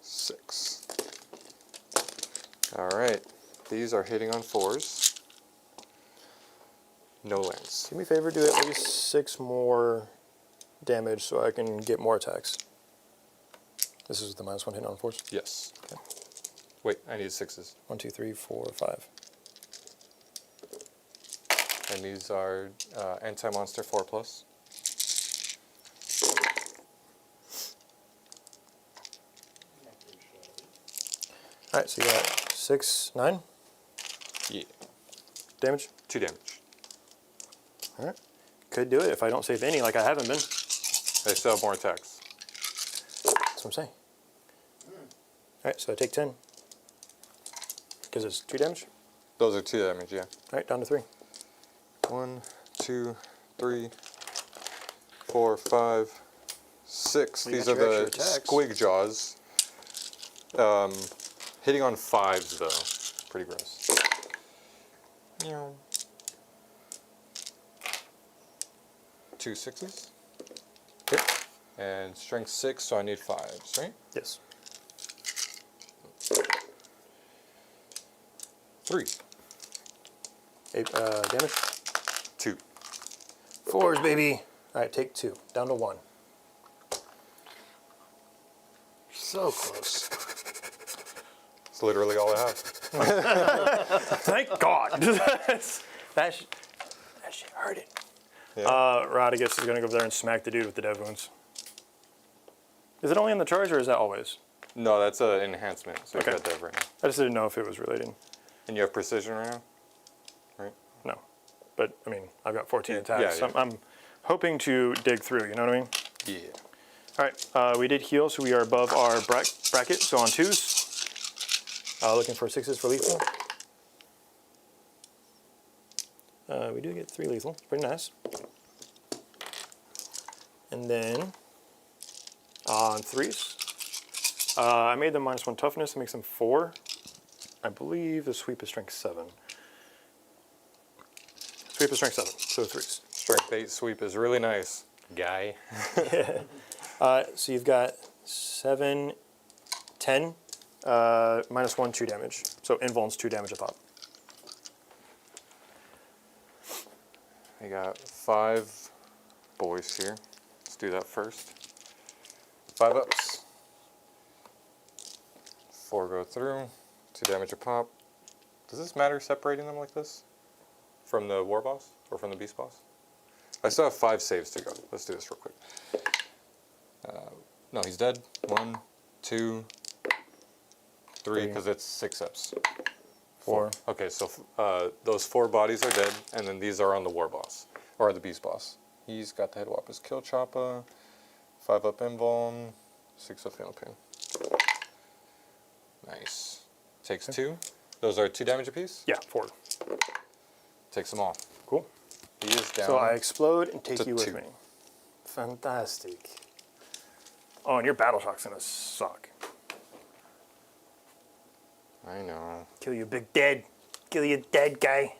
6. All right, these are hitting on 4s. No lance. Do me a favor, do at least 6 more damage so I can get more attacks. This is the -1 hit on 4s. Yes. Okay. Wait, I need 6s. 1, 2, 3, 4, 5. And these are anti-monster 4+. All right, so you got 6, 9 Yeah. damage. 2 damage. All right. Could do it if I don't save any like I haven't been. They still have more attacks. That's what I'm saying. All right, so I take 10. Because it's 2 damage. Those are 2 damage, yeah. All right, down to 3. 1, 2, 3, 4, 5, 6. Well, you These got are your the extra attacks. squig jaws. Hitting on 5s though. Pretty gross. Meow. 2 6s. Yep. And strength 6, so I need 5s, right? Yes. 3. 8 damage. 2. 4s, baby. All right, take 2. Down to 1. So close. It's literally all I have. Thank God. that shit hurt it. Yeah. Radagast is going to go over there and smack the dude with the dev wounds. Is it only in the charge or is that always? No, that's an enhancement. So Okay. I got that right now. I just didn't know if it was related. And you have precision right now? Right? No. But, I mean, I've got 14 Yeah, attacks. yeah. I'm hoping to dig through, you know what I mean? Yeah. All right, we did heal, so we are above our bracket, so on 2s. Looking for 6s for lethal. We do get 3 lethal, pretty nice. And then on 3s, I made them -1 toughness, that makes them 4. I believe the sweep is strength 7. Sweep is strength 7, so 3s. Strength 8 sweep is really nice, guy. So you've got 7, 10, -1, 2 damage. So invuln's 2 damage a pop. I got 5 boys here. Let's do that first. 5 ups. 4 go through. 2 damage a pop. Does this matter separating them like this? From the war boss? Or from the beast boss? I still have 5 saves to go. Let's do this real quick. No, he's dead. 1, 2, 3, because it's 6 ups. 4. Okay, so those 4 bodies are dead, and then these are on the war boss, or the beast boss. He's got the head whoppers, kill choppa, 5 up invuln, 6 up fatal pain. Nice. Takes 2. Those are 2 damage apiece? Yeah, 4. Takes them all. Cool. He is down. So I explode and take to you with 2. me. Fantastic. Oh, and your battle shock's gonna suck. I know. Kill you, big dead. Kill you, dead guy.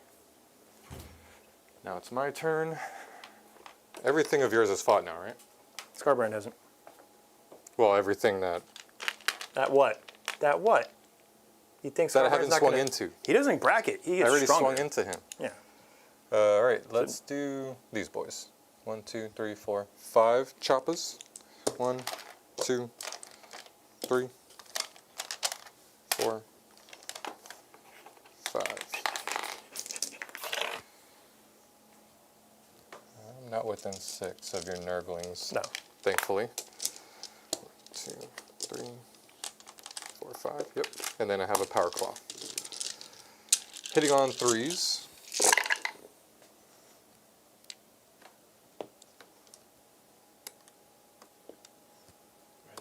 Now it's my turn. Everything of yours is fought now, right? Scarbrand hasn't. Well, everything that That what? That what? He thinks I Scarbrand's haven't not swung gonna... into. He doesn't bracket. He I gets already stronger. swung into him. Yeah. All right, let's do these boys. 1, 2, 3, 4, 5 choppas. 1, 2, 3, 4, 5. I'm not within 6 of your nurglings, No. thankfully. 1, 2, 3, 4, 5. Yep. And then I have a power claw. Hitting on 3s.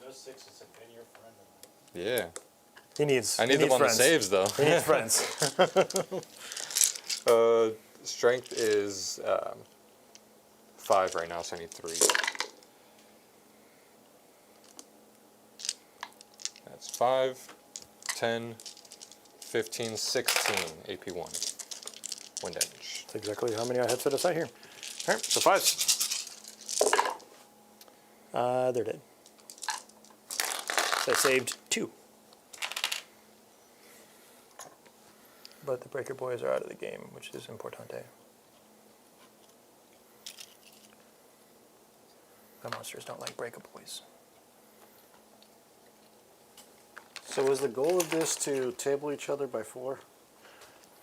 Those 6s have been your friend. Yeah. He needs. I need he them needs on the friends. saves, though. He needs friends. Strength is 5 right now, so I need 3. That's 5, 10, 15, 16 AP1. 1 damage. That's exactly how many I had set aside here. All right, so 5s. They're dead. So I saved 2. But the Breaker Boys are out of the game, which is importante. My monsters don't like Breaker Boys. So was the goal of this to table each other by 4?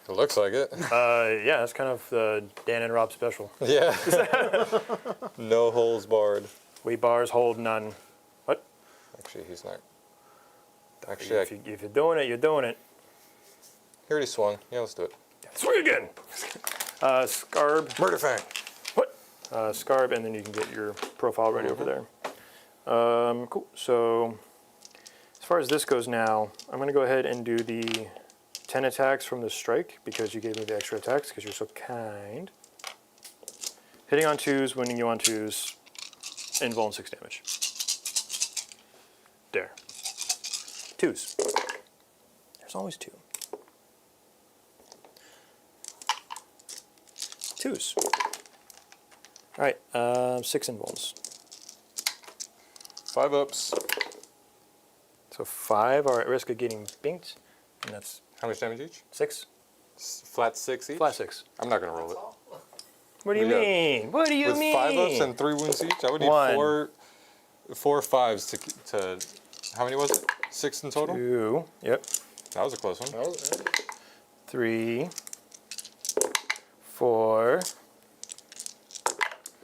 It looks like it. Yeah, that's kind of the Dan and Rob special. Yeah. No holes barred. We bars hold none. What? Actually, he's not. Actually, If you're doing it, you're doing it. he already swung. Yeah, let's do it. Swing again! Scarb. Murder Fang. What? Scarb, and then you can get your profile ready over there. Cool. So, as far as this goes now, I'm going to go ahead and do the 10 attacks from the strike because you gave me the extra attacks because you're so kind. Hitting on 2s, winning you on 2s, invuln 6 damage. There. 2s. There's always 2. 2s. All right, 6 invulns. 5 ups. So 5 are at risk of getting binked, and that's How much damage each? 6. Flat 6 each? Flat 6. I'm not going to roll it. What do you Yeah. mean? What do you With mean? 5 ups and 3 wounds each, I would need 1. four 5s to. How many was it? 6 in total? 2. Yep. That was a close one. 3. 4.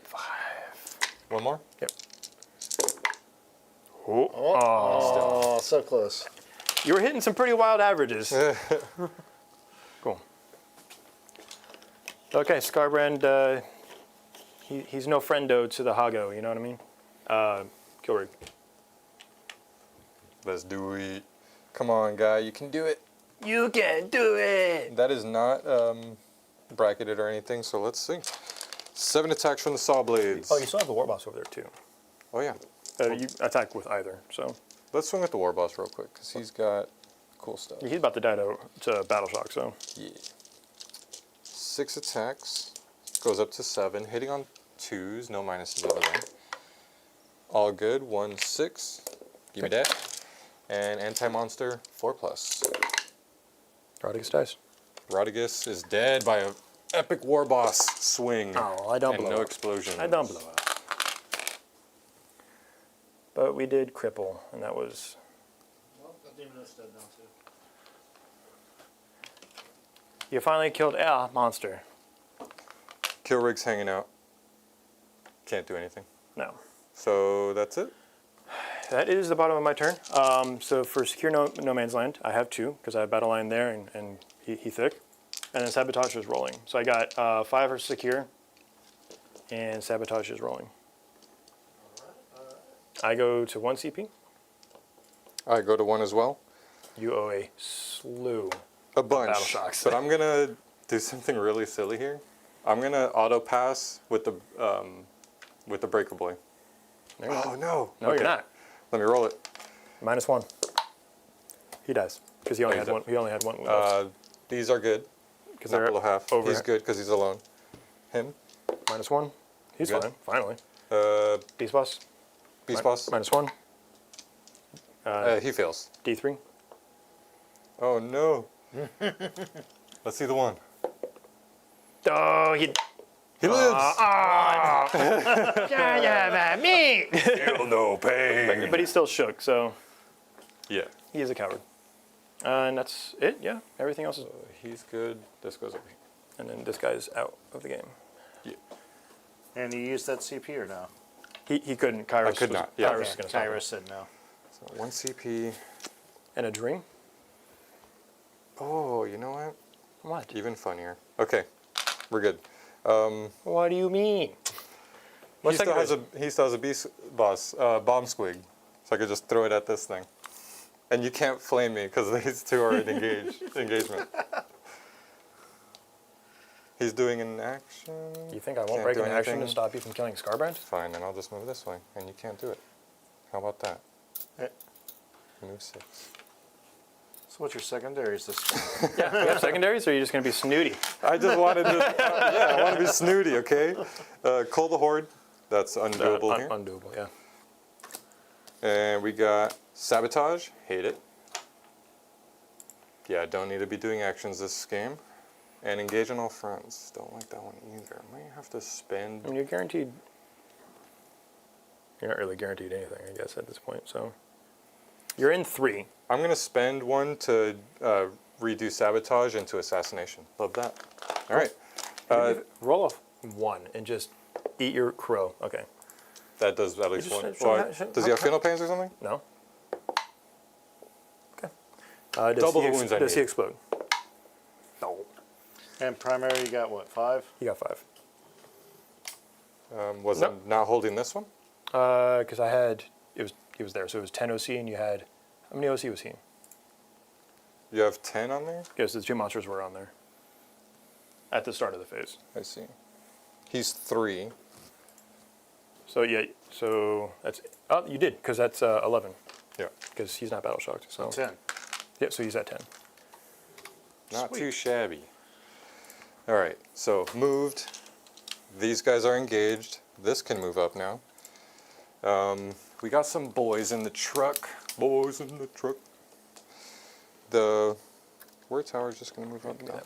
5. 1 more? Yep. Oh. Oh, so close. You were hitting some pretty wild averages. Okay, Scarbrand, he's no friendo to the Hago, you know what I mean? Kilrig. Let's do it. Come on, guy, you can do it. You can do it! That is not bracketed or anything, so let's see. 7 attacks from the Saw Blades. Oh, you still have the War Boss over there, too. Oh, yeah. You attack with either, so. Let's swing with the War Boss real quick, because he's got cool stuff. He's about to die to Battle Shock, so. Yeah. 6 attacks. Goes up to 7. Hitting on 2s. No minuses over there. All good. 1, 6. Give me that. And anti-monster, 4+. Rodigus dies. Rodigus is dead by an epic War Boss swing. Oh, I don't and blow no up. explosions. I don't blow up. But we did cripple, and that was... Well, that demon is dead now too. You finally killed a monster. Kilrig's hanging out. Can't do anything. No. So that's it. That is the bottom of my turn. So for Secure no Man's Land, I have 2, because I have Battle Line there, and he thick. And then Sabotage is rolling. So I got 5 for Secure, and Sabotage is rolling. I go to 1 CP. I go to 1 as well. You owe a slew. A bunch. Battle Shocks. But I'm gonna do something really silly here. I'm gonna auto pass with the Breaker Boy. No, you're not. Oh no! No, Okay. you're not. Let me roll it. -1. He dies because he only he's had one. He only had one left. These are good. Because Not they're below half. over. He's good because he's alone. Him. -1. He's Good. fine. Finally. Beast Boss. Beast Boss. -1. He fails. D3. Oh no! Let's see the 1. Oh, he lives. me. Feel no pain. But he's still shook, so Yeah. he is a coward. And that's it. Yeah. Everything else is. He's good. This goes over here. And then this guy's out of the game. Yeah. And you used that CP or no? He couldn't. Kairos I could was- not, yeah. Kairos is going to stop him. Kairos said no. So 1 CP. And a dream. Oh, you know what? What? Even funnier. Okay, we're good. What do you mean? He still has a Beast Boss Bomb Squig, so I could just throw it at this thing. And you can't flame me because these 2 are in engagement. He's doing an action. You think I won't Can't break do an action to anything. stop you from killing Scarbrand? Fine, then I'll just move this way, and you can't do it. How about that? Move 6. So what's your secondaries this time? Yeah. You have secondaries, or are you just going to be snooty? I just wanted to, yeah, I want to be snooty, okay? Cull the Horde, that's undoable here. Undoable, yeah. And we got Sabotage, hate it. Yeah, don't need to be doing actions this game. And Engage on all fronts, don't like that one either. Might have to spend. I mean, you're guaranteed. You're not really guaranteed anything, I guess, at this point. So you're in 3. I'm going to spend 1 to redo Sabotage into Assassination. Love that. All right. Roll off 1 and just eat your crow. Okay. That does at least just 1. should- Does he have Final Pains or something? No. Okay. Double the wounds I Does he need. explode? No. And primary, you got what, 5? He got 5. Was Nope. it not holding this one? Because I had he was there, so it was 10 OC, and you had how many OC was he? You have 10 on there? Yes, the 2 monsters were on there at the start of the phase. I see. He's 3. So yeah, so that's you did because that's 11 Yeah. because he's not battle shocked. So 10. yeah, so he's at 10. Not Sweet. too shabby. All right, so moved. These guys are engaged. This can move up now. We got some boys in the truck. Boys in the truck. The Word Tower is just going to move up now.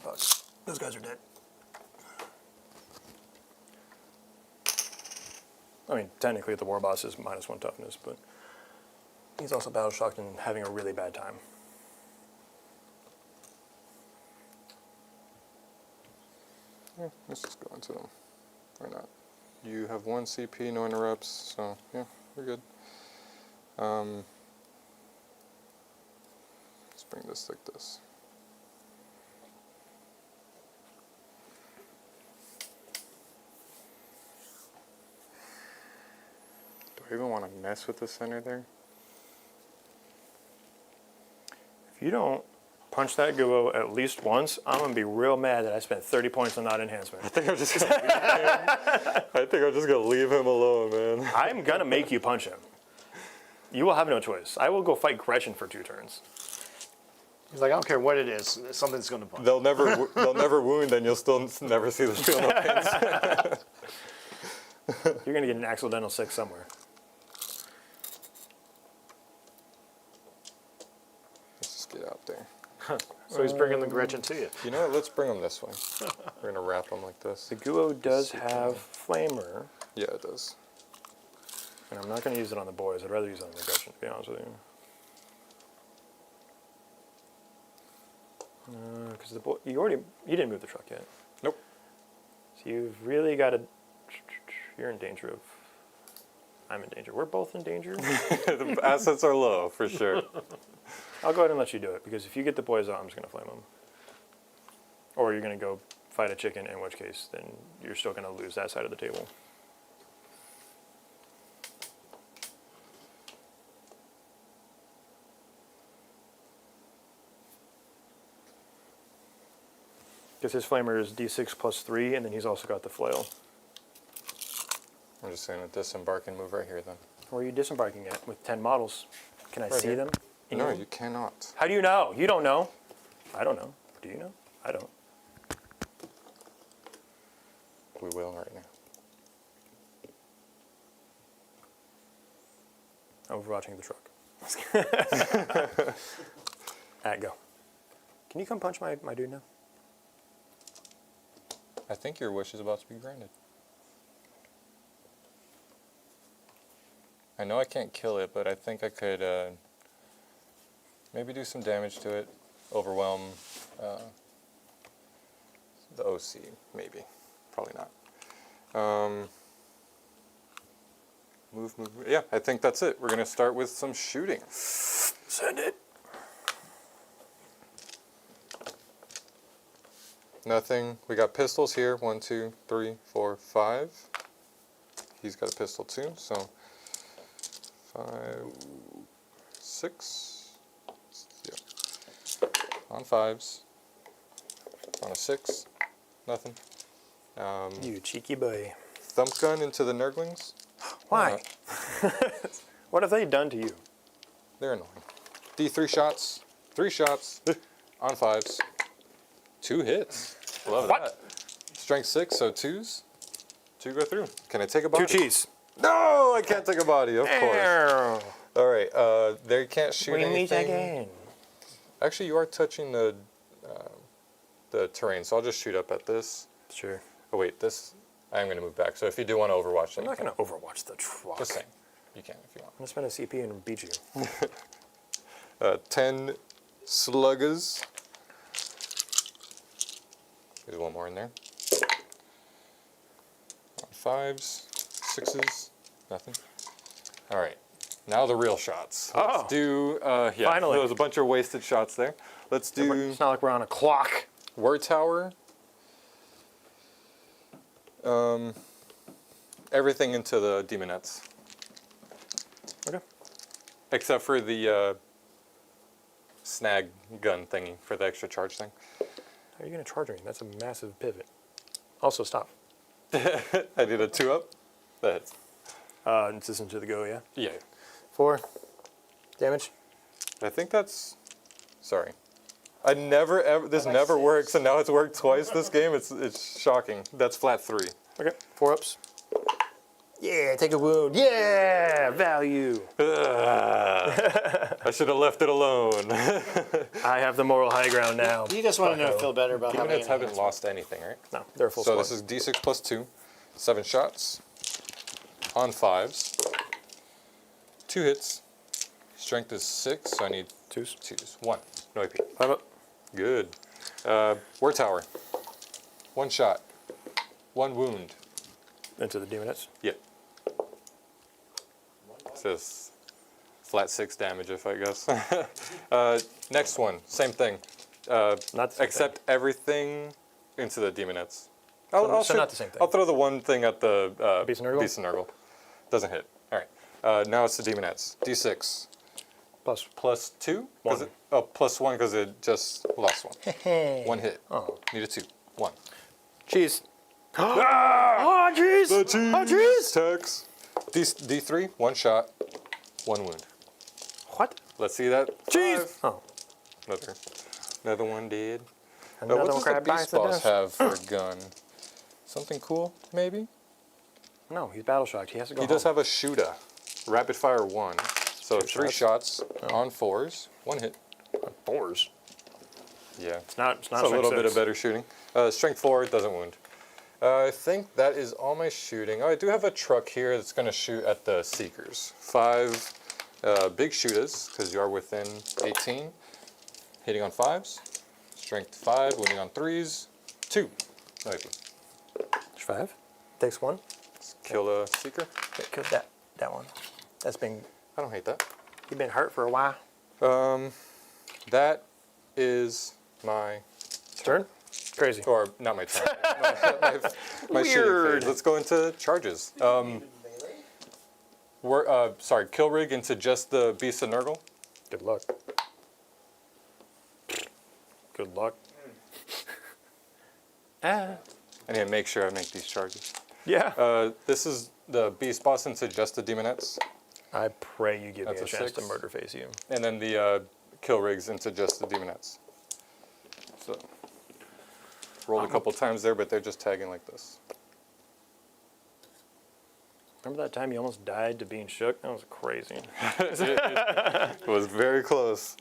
Those guys are dead. I mean, technically the War Boss is -1 toughness, but he's also battle shocked and having a really bad time. Yeah, let's just go into them. Or not. You have 1 CP, no interrupts, so yeah, we're good. Let's bring this like this. I even want to mess with the center there? If you don't punch that Guo at least once, I'm gonna be real mad that I spent 30 points on that enhancement. I think I'm just gonna leave him alone, man. I'm gonna make you punch him. You will have no choice. I will go fight Gretchen for 2 turns. He's like, I don't care what it is, something's going to punch. They'll never wound, and you'll still never see the shield no pins. You're gonna get an accidental 6 somewhere. Let's just get out there. So he's bringing the Gretchen to you. You know what? Let's bring him this way. We're gonna wrap him like this. The Guo does have Flamer, Yeah, it does. and I'm not gonna use it on the boys. I'd rather use it on the Gretchen, to be honest with you. Because the boy, you didn't move the truck yet. Nope. So you've really got to. You're in danger of. I'm in danger. We're both in danger. The assets are low for sure. I'll go ahead and let you do it because if you get the boys out, I'm just gonna flame them. Or you're gonna go fight a chicken, in which case then you're still gonna lose that side of the table. Because his flamer is D6 plus 3, and then he's also got the flail. I'm just gonna disembark and move right here then. Where are you disembarking at with 10 models? Can I see here. them? No, you cannot. How do you know? You don't know. I don't know. Do you know? I don't. We will right now. Overwatching the truck. Alright, go. Can you come punch my dude now? I think your wish is about to be granted. I know I can't kill it, but I think I could maybe do some damage to it, overwhelm the OC, maybe. Probably not. Move. Yeah, I think that's it. We're going to start with some shooting. Send it. Nothing. We got pistols here. 1, 2, 3, 4, 5. He's got a pistol too, so 5, 6. Yeah. On 5s. On a 6. Nothing. You cheeky boy. Thump gun into the Nurglings. Why? What have they done to you? They're annoying. D3 shots. 3 shots. On 5s. 2 hits. Love What? that. Strength 6, so 2s. 2 go through. Can I take a body? 2 cheese. No, I can't take a body, of course. Ow. All right, they can't shoot We meet anything. again. Actually, you are touching the terrain, so I'll just shoot up at this. Sure. Oh wait, this, I am going to move back. So if you do want to overwatch I'm them, not going to overwatch the truck. just saying, you can if you want. I'm going to spend a CP and beat you. 10 sluggers. There's one more in there. On 5s, 6s, nothing. All right, now the real shots. Let's do, yeah, Finally. there was a bunch of wasted shots there. Let's do It's not like we're on a clock. Word Tower. Everything into the Demonettes. Okay. Except for the snag gun thingy for the extra charge thing. How are you going to charge me? That's a massive pivot. Also, stop. I did a 2-up. That hits. It's this into the go, yeah? Yeah. 4 damage. I think that's... Sorry. I never ever... This never works, and now it's worked twice this game. It's shocking. That's flat 3. Okay, 4 ups. Yeah, take a wound. Yeah, value. I should have left it alone. I have the moral high ground now. You just want to feel better about having Demonettes haven't lost anything, right? No, they're a full So squad. this is D6 plus 2. 7 shots. On 5s. 2 hits. Strength is 6, so I need 2s. 1. No AP. 5 up. Good. War Tower. 1 shot. 1 wound. Into the demonettes. Yeah. It says flat 6 damage, if I guess. Next one, same thing. Not the same Except everything into the demonettes. So not the same thing. I'll throw the one thing at the Beast and Nurgle? Beast and Nurgle. Doesn't hit. All right. Now it's the Demonettes. D6. Plus. Plus 2? One. Plus 1 because it just lost one. One hit. Oh. Need a 2. 1. Cheese. Oh, jeez. The cheese. Oh, jeez. Tex. D3. 1 shot. 1 wound. What? Let's see that. Cheese. 5. Oh. Another one dead. Another What one does the grabbed by Beast the Boss desk. have for a gun? Something cool, maybe? No, he's battle shocked. He has to go He does home. have a shooter. Rapid fire 1. So 2 3 shots on 4s. 1 hit. 4s. Yeah. It's not It's a little bit of better shooting. Strength 4 doesn't wound. I think that is all my shooting. Oh, I do have a truck here that's going to shoot at the Seekers. 5 big shooters, because you are within 18. Hitting on 5s. Strength 5, wounding on 3s. 2. Sniper. 5. Takes 1. Let's kill a Seeker. Kill that one. That's been, I don't hate that. you've been hurt for a while. That is my Turn? Crazy. or not my turn. my shooting Weird. phase. Let's go into charges. Kill rig into just the Beast of Nurgle. Good luck. Good luck. I need to make sure I make these charges. Yeah. This is the Beast Boss into just the Demonettes, I pray you give me That's a a chance to 6. murder face you. and then the kill rigs into just the Demonettes. So rolled a couple times there, but they're just tagging like this. Remember that time you almost died to being shook? That was crazy. It was very close.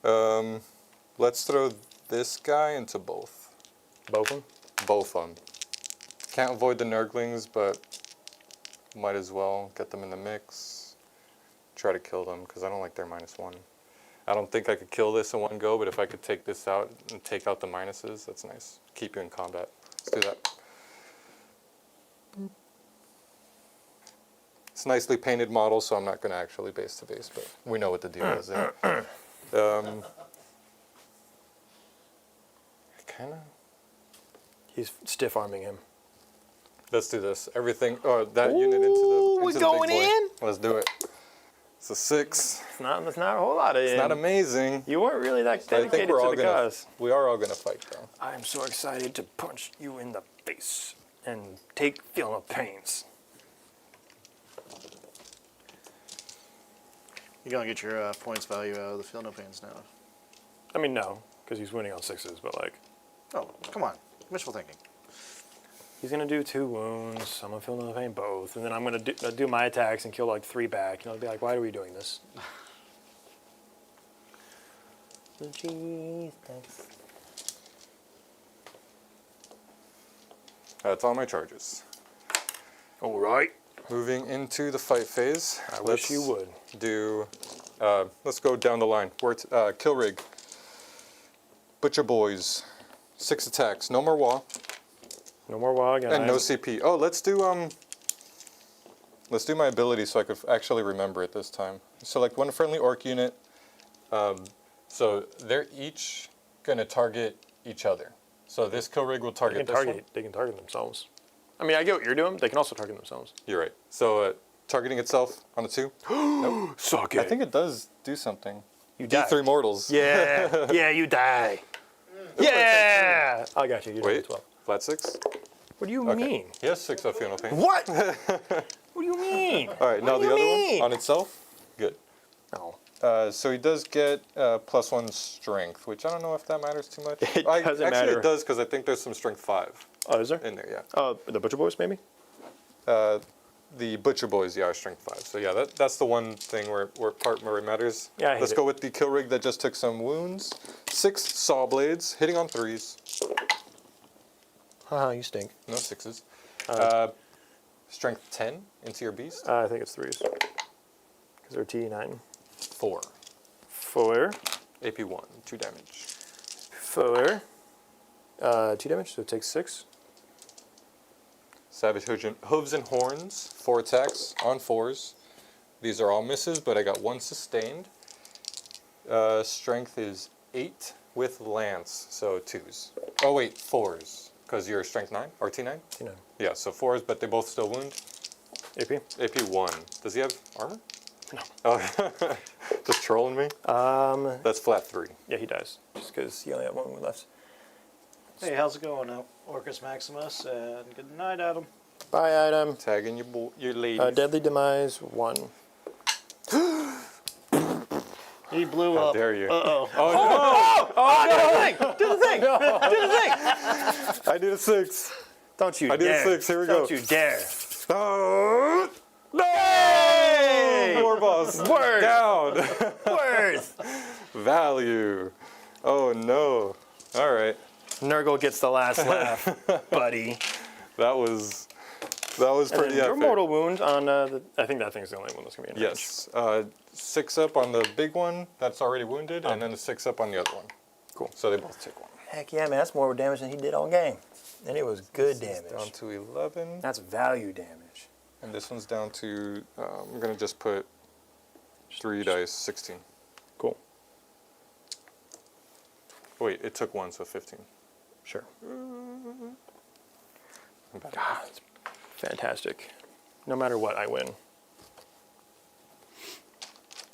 Let's throw this guy into both. Both of them? Both of them. Can't avoid the Nurglings, but might as well get them in the mix. Try to kill them, because I don't like their -1. I don't think I could kill this in one go, but if I could take this out and take out the minuses, that's nice. Keep you in combat. Let's do that. It's a nicely painted model, so I'm not going to actually base to base, but we know what the deal is there. Kind of. He's stiff arming him. Let's do this. Everything. Oh, that unit into the. we're into going the big boy. in? Let's do it. It's a 6. It's not a whole lot of It's not amazing. You weren't really that I think dedicated we're to all the gonna. cause. We are all gonna fight though. I'm so excited to punch you in the face and feel the pains. You're going to get your points value out of the Feel No Pains now. I mean, no, because he's winning on 6s, but like, Oh, come on. Wishful thinking. he's gonna do 2 wounds. I'm gonna feel no pain both, and then I'm gonna do my attacks and kill like 3 back. And I'll be like, why are we doing this? Jeez, thanks. That's all my charges. All right. Moving into the fight phase. I wish you would. Do. Let's go down the line. Kill rig. Butcher boys. 6 attacks. No more wall. No more WoG. And no CP. Oh, let's do my ability so I could actually remember it this time. Select one friendly orc unit. So they're each gonna target each other. So this kill rig will target this one. They can target themselves. I mean, I get what you're doing. They can also target themselves. You're right. So targeting itself on the 2. Nope. Suck it. I think it does do something. you die. D3 mortals. Yeah. Yeah, you die. Yeah. I got you. You Wait. 12. Flat 6. What do you mean? He has 6 of feel no pain. What? What do you mean? All right. Now What do the you other mean? one on itself. Good. No. So he does get +1 strength, which I don't know if that matters too much. It doesn't actually, matter. it does because I think there's some strength 5 Oh, is there? in there. Yeah. The Butcher Boys, maybe? The Butcher Boys, yeah, are strength 5. So yeah, that's the one thing where it matters. Yeah, I hate Let's it. go with the kill rig that just took some wounds. 6 saw blades, hitting on 3s. Haha, you stink. No 6s. Strength 10 into your beast. I think it's 3s. Because they're T9. 4. 4. AP 1, 2 damage. 4. 2 damage, so it takes 6. Savage Hooves and Horns, 4 attacks on 4s. These are all misses, but I got 1 sustained. Strength is 8 with Lance, so 2s. Oh wait, 4s, because you're strength 9, or T9? T9. Yeah, so 4s, but they both still wound. AP? AP 1. Does he have armor? No. Oh, just trolling me? That's flat 3. Yeah, he dies. Just because he only had one left. Hey, how's it going, Orcus Maximus? And good night, Adam. Bye, item. Tagging your lady. Deadly Demise 1. He blew How up. dare you? Uh-oh. Do the thing! Do the thing! I did a 6. Don't you I did dare. 6. Here we go. Don't you dare. Oh, no! Hey! War boss. Word. Down. Worth! Value. Oh no. All right. Nurgle gets the last laugh, buddy. That was And pretty then your epic. mortal wound on I think that thing's the only one that's gonna be in range. Yes. 6 up on the big one that's already wounded, and then a 6 up on the other one. Cool. So they both take 1. Heck yeah, man, that's more damage than he did all game. And it was good Down damage. to 11. That's value damage. And this one's down to, I'm going to just put 3 dice, 16. Cool. Wait, it took 1, so 15. Sure. I'm bad. God, it's fantastic. No matter what, I win.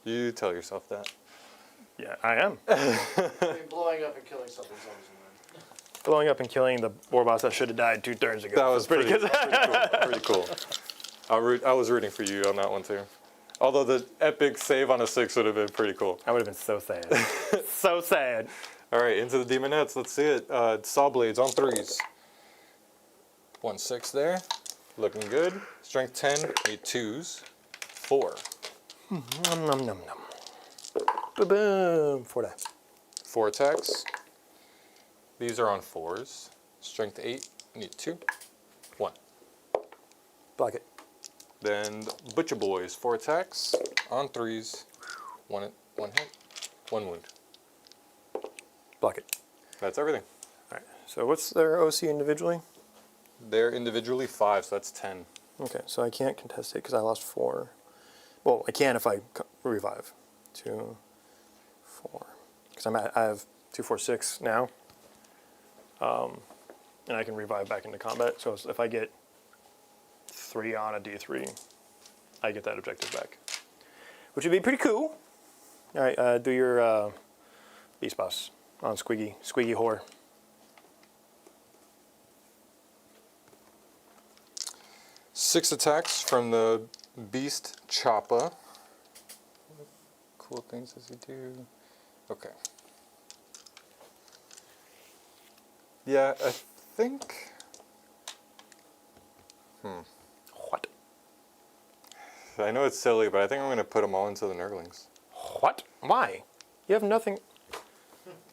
You tell yourself that. Yeah, I am. I mean, blowing up and killing something's always a win. Blowing up and killing the war boss that should have died 2 turns ago. That was pretty good. pretty cool. I was rooting for you on that one too. Although the epic save on a 6 would have been pretty cool. I would have been so sad. So sad. All right, into the Demonettes. Let's see it. Saw blades on 3s. 1 6 there. Looking good. Strength 10, 8 2s. 4. Nom nom nom nom. Boom boom. 4 die. 4 attacks. These are on 4s. Strength 8, need 2. 1. Block it. Then Butcher Boys, 4 attacks on 3s. 1 hit, 1 wound. Block it. That's everything. All right. So what's their OC individually? They're individually 5, so that's 10. Okay, so I can't contest it because I lost 4. Well, I can if I revive. 2, 4. Because I have 2, 4, 6 now. And I can revive back into combat. So if I get 3 on a D3, I get that objective back. Which would be pretty cool. All right, do your beast boss on Squiggy Whore. Six attacks from the Beast Choppa. What cool things does he do? Okay. Yeah, I think. What? I know it's silly, but I think I'm going to put them all into the Nurglings. What? Why? You have nothing.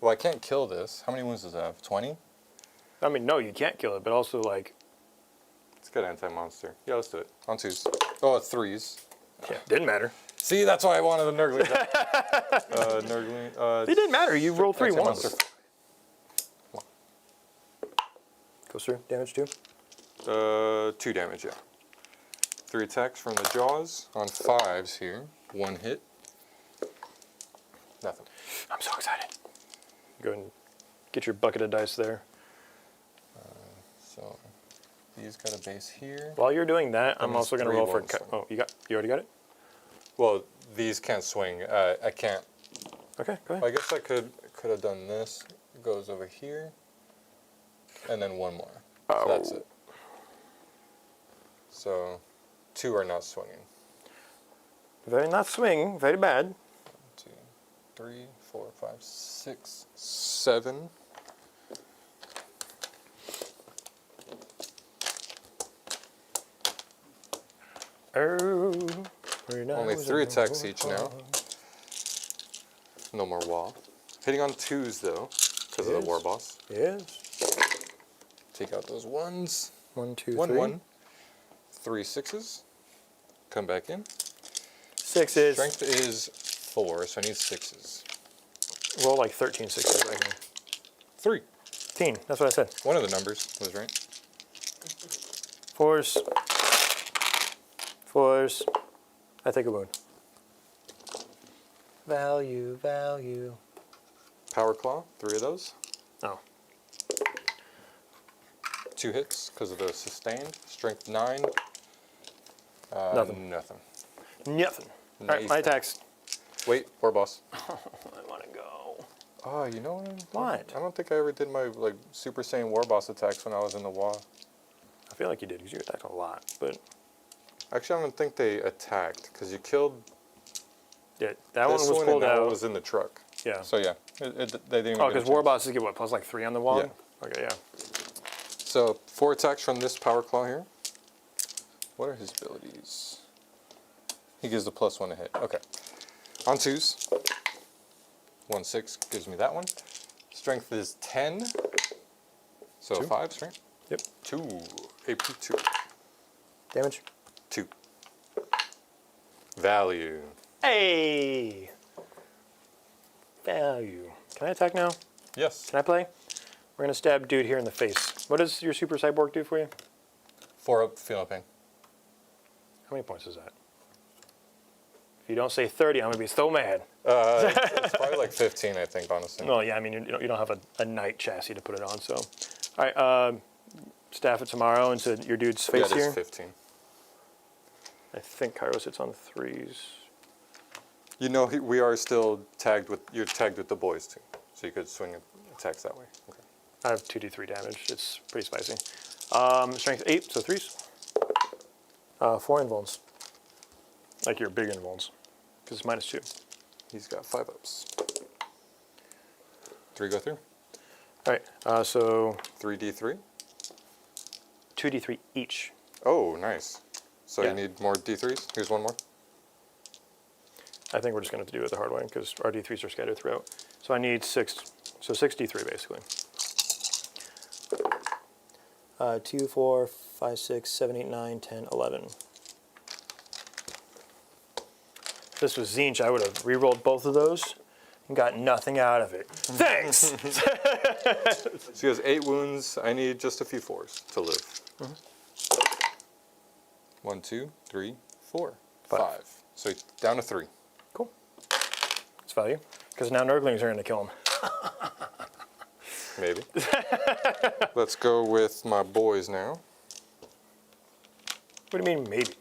Well, I can't kill this. How many wounds does it have? 20? I mean, no, you can't kill it, but also like, It's got anti-monster. Yeah, let's do it. On 2s. Oh, 3s. yeah, didn't matter. See, that's why I wanted the Nurgling. Nurgling. It didn't matter. You rolled 3 anti-monster. ones. Goes through. Damage 2. 2 damage, yeah. 3 attacks from the jaws on 5s here. 1 hit. Nothing. I'm so excited. Go ahead and get your bucket of dice there. So these got a base here. While you're doing that, I'm Almost also going to 3 roll for. won't swing. Oh, you already got it. Well, these can't swing. I can't. Okay, go I ahead. guess I could have done this. It goes over here, and then 1 more. So that's it. So 2 are not swinging. Very not swing. Very bad. 2, 3, 4, 5, 6, 7. Oh, Only 3 attacks each now. No more wall. Hitting on 2s though, because of the war boss. Yes. Take out those 1s. 1, 2, 1, 3. 1. 3 6s. Come back in. 6s. Strength is 4, so I need 6s. Roll like 13 6s right here. 3. 13. That's what I said. One of the numbers was right. 4s. 4s. I take a wound. Value, value. Power Claw, 3 of those. Oh. 2 hits because of the sustained. Strength 9. Nothing. Nothing. Nothing. All right, my Nathan. attacks. Wait, war boss. I want to go. Oh, you know what? What? I don't think I ever did my like Super Saiyan war boss attacks when I was in the WoW. I feel like you did because you attacked a lot, but Actually, I don't think they attacked because you killed yeah, that one this was one pulled and that out. one was in the truck. Yeah. So yeah, they didn't. Oh, even get a because war chance. bosses get what, plus like 3 on the wall? Yeah. Okay, yeah. So 4 attacks from this power claw here. What are his abilities? He gives the +1 to hit. Okay. On 2s. 1/6 gives me that one. Strength is 10. So 2. 5 strength. Yep. 2. AP 2. Damage. 2. Value. Hey! Value. Can I attack now? Yes. Can I play? We're going to stab dude here in the face. What does your super cyborg do for you? 4 up, feel no pain. How many points is that? If you don't say 30, I'm going to be so mad. It's probably like 15, I think, honestly. Well, yeah, I mean, you don't have a knight chassis to put it on, so. All right, staff it tomorrow into your dude's face yeah, it here. is 15. I think Kairos hits on 3s. You know, we are still tagged with, you're tagged with the boys too. So you could swing attacks that way. Okay. I have 2d3 damage. It's pretty spicy. Strength 8, so 3s. 4 invulns. Like your big invulns. Because it's -2. He's got 5 ups. 3 go through. All right, so 3d3. 2d3 each. Oh, nice. So Yeah. you need more d3s? Here's one more. I think we're just going to have to do it the hard way because our d3s are scattered throughout. So I need 6, so 6 d3 basically. 2, 4, 5, 6, 7, 8, 9, 10, 11. If this was Zinch, I would have re-rolled both of those and got nothing out of it. Thanks! So he has 8 wounds. I need just a few 4s to live. 1, 2, 3, 4, 5. So he's down to 3. Cool. It's value. Because now Nurglings are going to kill him. Maybe. Let's go with my boys now. What do you mean, maybe?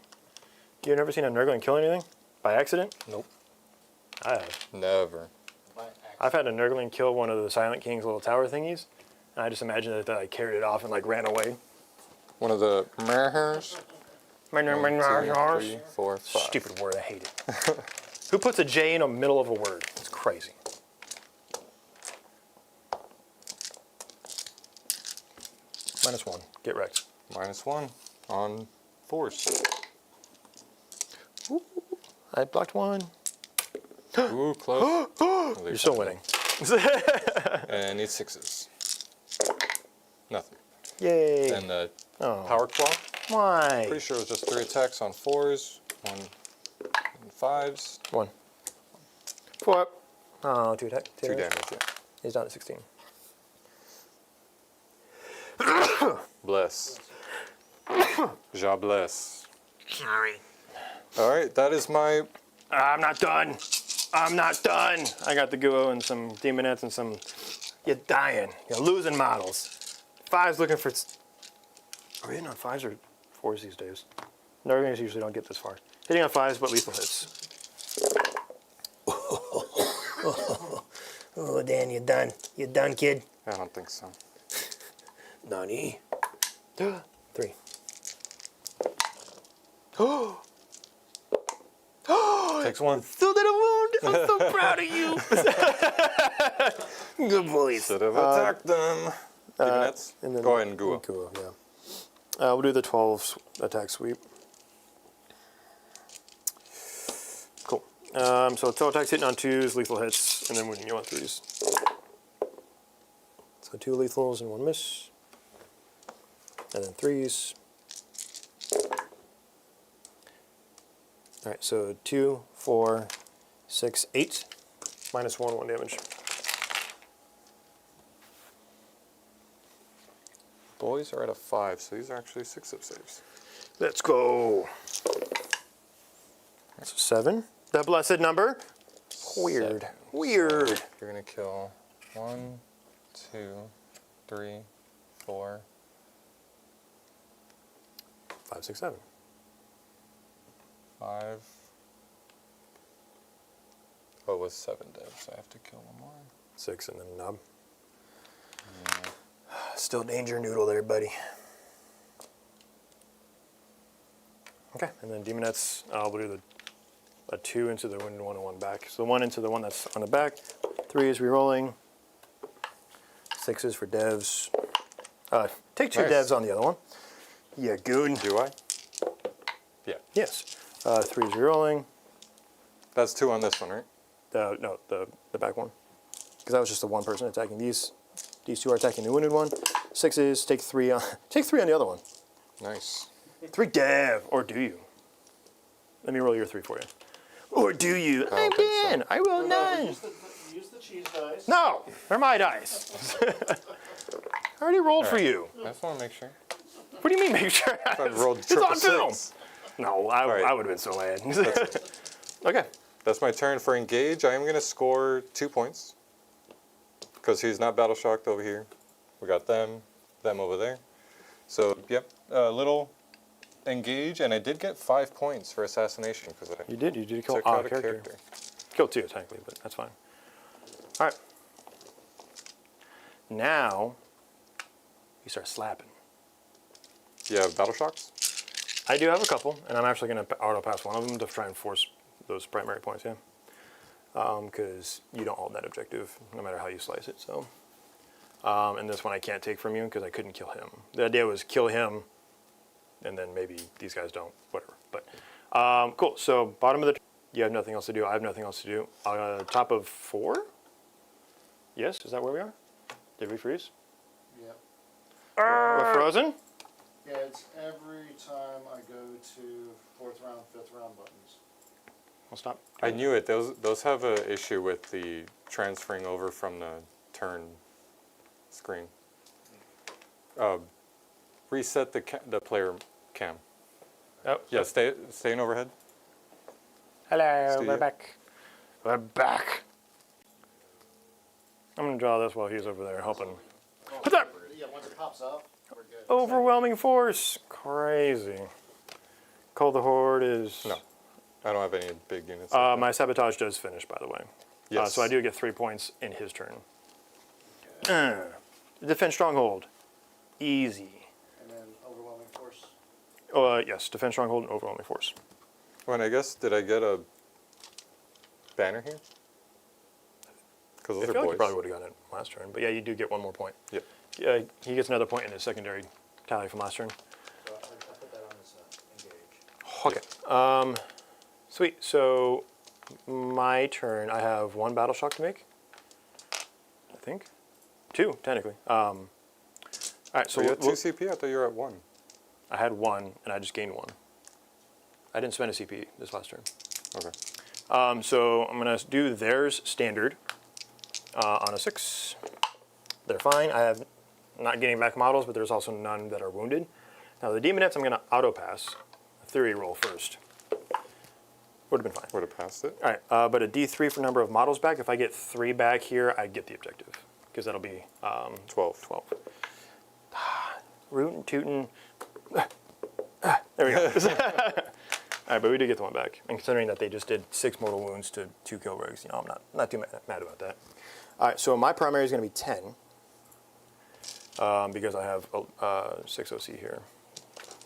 You've never seen a Nurgling kill anything? By accident? Nope. I have. Never. I've had a Nurgling kill one of the Silent King's little tower thingies, and I just imagined that I carried it off and like ran away. One of the merhers. 1, 2, 3, 4, 5. Stupid word, I hate it. Who puts a J in the middle of a word? It's crazy. -1, get wrecked. -1 on 4s. I blocked 1. Ooh, close. You're still winning. And need 6s. Nothing. Yay. And the Oh. power claw. Why? Pretty sure it was just 3 attacks on 4s, 1 on 5s. 1. 4. Oh, 2 attack. 2 damage, yeah. He's down to 16. Bless. Ja bless. Sorry. All right, that is my... I'm not done. I'm not done. I got the Guo and some Demonettes and some... You're dying. You're losing models. 5's looking for... Are we hitting on 5s or 4s these days? Nurglings usually don't get this far. Hitting on 5s, but lethal hits. Oh, Dan, you're done. You're done, kid. I don't think so. Nani? 3. Takes 1. Still did a wound. I'm so proud of you. Good boys. Should have attacked them. Demonettes. And then Go ahead and go up. Guo, yeah. We'll do the 12 attack sweep. Cool. So 12 attacks hitting on 2s, lethal hits, and then winning you on 3s. So 2 lethals and 1 miss. And then 3s. All right, so 2, 4, 6, 8. -1, 1 damage. Boys are at a 5, so these are actually 6-up saves. Let's go. That's 7. The blessed number. Weird. 7. Weird. So you're going to kill 1, 2, 3, 4. 5, 6, 7. 5. Oh, it was 7 devs. I have to kill one more. 6 and then nub. Still danger noodle there, buddy. Okay, and then demonettes, we'll do a 2 into the wounded one and 1 back. So 1 into the one that's on the back, 3 is rerolling, 6 is for devs. Take 2 Nice. devs on the other one. Yeah, good. Do I? Yeah. Yes. 3 is rerolling. That's 2 on this one, right? No, the back one. Because that was just the one person attacking these. These 2 are attacking the wounded one. 6 is take 3 on the other one. Nice. 3 dev, or do you? Let me roll your 3 for you. Or do you? I I'm don't think so. Dan. I will none. Use the cheese dice. No, they're my dice. I already rolled for you. I just want to make sure. What do you mean? Make sure. I rolled It's triple on film. 6. No, I right. would have been so mad. Okay. That's my turn for engage. I am going to score 2 points. Because he's not battle shocked over here. We got them over there. So, yep, a little engage. And I did get 5 points for assassination because I You did kill took a out a character. character. Killed 2 technically, but that's fine. All right. Now, you start slapping. You have battle shocks? I do have a couple, and I'm actually going to auto pass one of them to try and force those primary points, yeah. Because you don't hold that objective, no matter how you slice it. So, and this one I can't take from you because I couldn't kill him. The idea was kill him, and then maybe these guys don't, whatever. But cool. So bottom of the, you have nothing else to do. I have nothing else to do. Top of 4. Yes, is that where we are? Did we freeze? Yep. We're frozen. Yeah, it's every time I go to 4th round, 5th round buttons. I'll stop. I knew it. Those have an issue with the transferring over from the turn screen. Reset the player cam. Oh, Yeah, stay in overhead. hello, Studio. we're back. We're back. I'm gonna draw this while he's over there helping. What's that? Yeah, once it pops up, we're good. Overwhelming force. Crazy. Call the Horde is. No, I don't have any big units. My sabotage does finish, by the way. Yes. So I do get 3 points in his turn. Defend stronghold. Easy. And then overwhelming force. Yes, defend stronghold and overwhelming force. Well, and I guess, did I get a banner here? Because I those feel are like you boys. probably would have gotten it last turn, but yeah, you do get 1 more point. Yep. Yeah, he gets another point in his secondary tally from last turn. So I put that on this engage. Okay. Sweet. So my turn. I have 1 battle shock to make. I think 2 technically. All right. So So you had 2 CP? I thought you were at 1. I had 1, and I just gained 1. I didn't spend a CP this last turn. Okay. So I'm gonna do theirs standard on a 6. They're fine. I'm not getting back models, but there's also none that are wounded. Now the demonettes, I'm gonna auto pass. A theory roll first. Would have been fine. Would have passed it. All right, but a D3 for number of models back. If I get 3 back here, I get the objective because that'll be 12. 12. Rootin' tootin'. There we go. All right, but we did get the 1 back. And considering that they just did 6 mortal wounds to 2 kill rogues, I'm not too mad about that. All right, so my primary is going to be 10 because I have 6 OC here,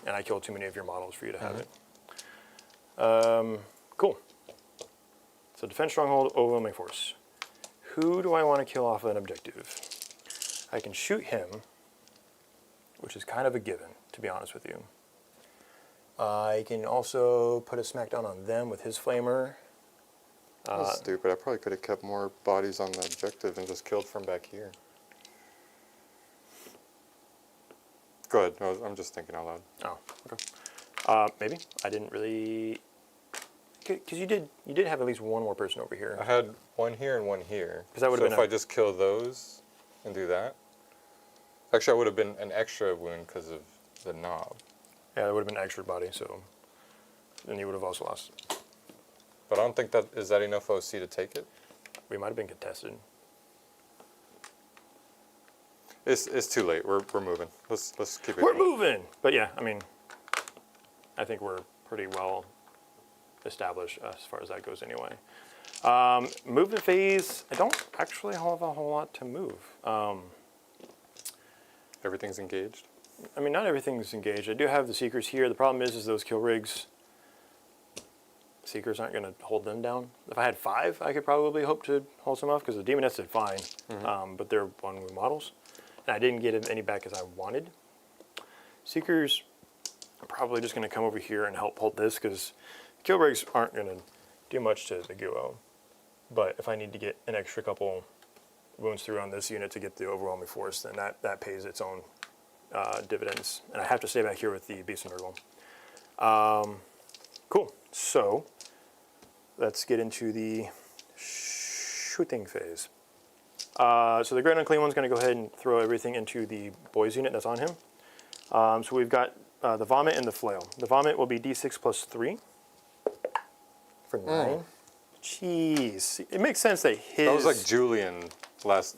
and I killed too many of your models for you to have it. Cool. So defense stronghold, overwhelming force. Who do I want to kill off an objective? I can shoot him, which is kind of a given, to be honest with you. I can also put a smackdown on them with his flamer. That's stupid. I probably could have kept more bodies on the objective and just killed from back here. Go ahead. No, I'm just thinking out loud. Oh, okay. Maybe I didn't really, because you did have at least 1 more person over here. I had 1 here and 1 here. 'Cause that would've so been if a- I just kill those and do that, actually I would have been an extra wound because of the knob. Yeah, there would have been extra body, so then you would have also lost. But I don't think is that enough OC to take it. We might have been contested. It's too late. We're moving. Let's keep it. We're going. moving, but yeah, I mean, I think we're pretty well establish as far as that goes anyway. Movement phase, I don't actually have a whole lot to move. Everything's engaged. I mean, not everything's engaged. I do have the Seekers here. The problem is those kill rigs, Seekers aren't going to hold them down. If I had 5, I could probably hope to hold some off because the Demonettes did fine, but they're 1 wound models. And I didn't get any back as I wanted. Seekers are probably just going to come over here and help hold this because kill rigs aren't going to do much to the Guo. But if I need to get an extra couple wounds through on this unit to get the overwhelming force, then that pays its own dividends. And I have to stay back here with the Beast and Nurgle. Cool. So let's get into the shooting phase. So the Great Unclean One's going to go ahead and throw everything into the boys unit that's on him. So we've got the Vomit and the Flail. The Vomit will be d6 plus 3 for 9. Jeez. It makes sense that his... That was like Julian last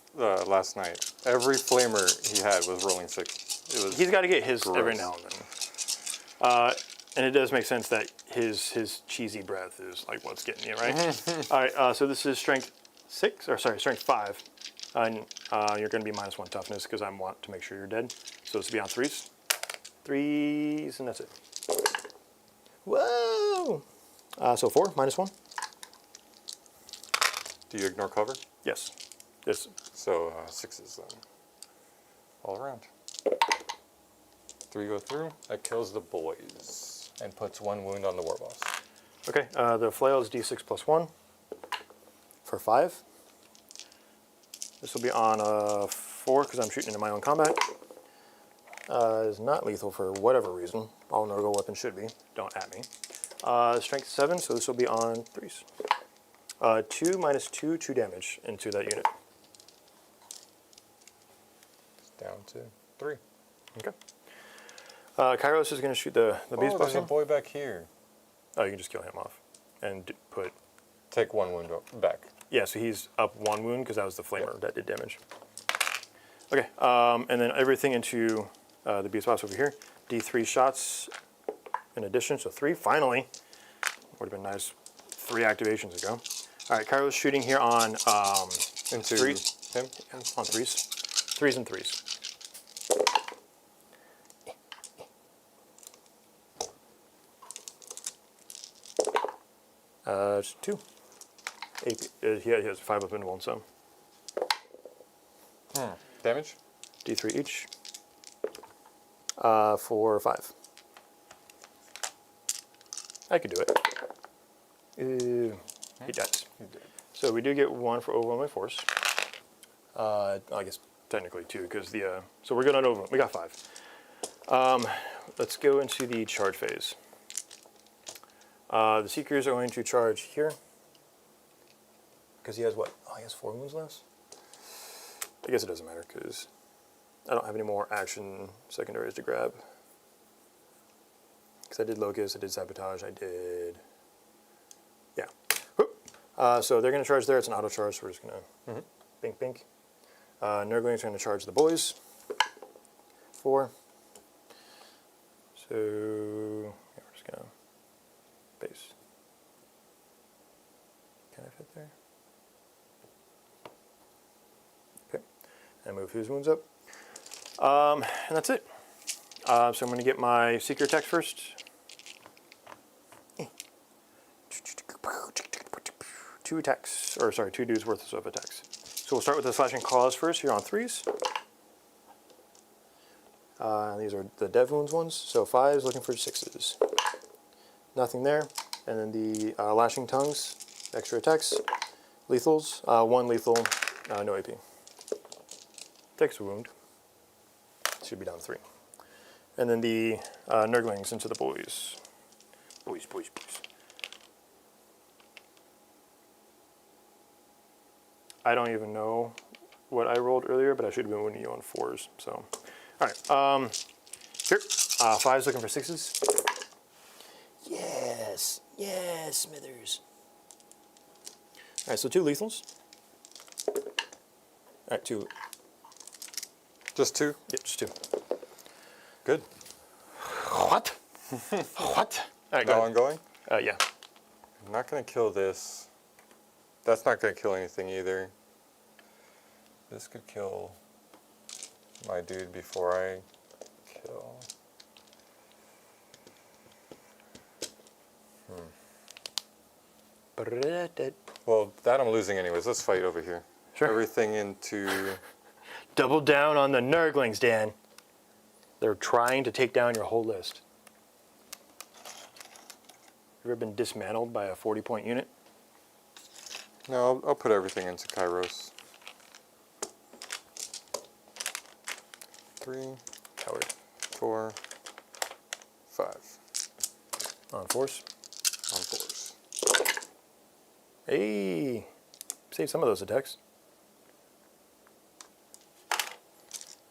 night. Every flamer he had was rolling 6. It was He's got to get his gross. every now and then. And it does make sense that his cheesy breath is like what's getting you, right? All right, so this is strength 6, or sorry, strength 5. And you're going to be -1 toughness because I want to make sure you're dead. So this will be on 3s. 3s, and that's it. Whoa! So 4, -1. Do you ignore cover? Yes. This. So 6s then. All around. 3 go through. That kills the boys and puts 1 wound on the war boss. Okay, the flail is d6 plus 1 for 5. This will be on 4 because I'm shooting into my own combat. Is not lethal for whatever reason. All Nurgle weapons should be. Don't at me. Strength 7, so this will be on 3s. 2 -2, 2 damage into that unit. Down to 3. Okay. Kairos is going to shoot the beast Oh, boss. there's a boy back here. Oh, you can just kill him off and put. Take 1 wound back. Yeah, so he's up 1 wound because that was the flamer that did damage. Okay, and then everything into the beast boss over here. D3 shots in addition, so 3. Finally, would have been nice 3 activations ago. All right, Kairos shooting here on Into 3s. him. On 3s. 3s and 3s. It's 2. AP, he has 5 up in one, so. Damage? D3 each. For 5. I could do it. He dies. So we do get 1 for overwhelming force. I guess technically 2 because the so we're good on over. We got 5. Let's go into the charge phase. The Seekers are going to charge here because he has what? Oh, he has 4 wounds less. I guess it doesn't matter because I don't have any more action secondaries to grab. Because I did Locust, I did Sabotage, I did... Yeah. So they're going to charge there. It's an auto charge, so we're just going to bink, bink. Nurgling's going to charge the boys. 4. So yeah, we're just going to base. Can I fit there? Okay. And move his wounds up. And that's it. So I'm going to get my Seeker attacks first. 2 attacks, or sorry, 2 dudes worth of attacks. So we'll start with the Slashing Claws first here on 3s. These are the Dev Wounds ones, so 5s looking for 6s. Nothing there. And then the Lashing Tongues, extra attacks. Lethals, 1 lethal, no AP. Takes a wound. Should be down 3. And then the Nurglings into the boys. Boys, boys, boys. I don't even know what I rolled earlier, but I should have been winning you on 4s. So, all right. Here, 5s looking for 6s. Yes, yes, Smithers. All right, so 2 lethals. All right, 2. Just 2? Yep, just 2. Good. What? What? All right, go Now ahead. ongoing? Yeah. I'm not going to kill this. That's not going to kill anything either. This could kill my dude before I kill. Well, that I'm losing anyways. Let's fight over here. Sure. Everything into... Double down on the Nurglings, Dan. They're trying to take down your whole list. You ever been dismantled by a 40-point unit? No, I'll put everything into Kairos. 3, Coward. 4, 5 On force. on 4s. Hey! Save some of those attacks.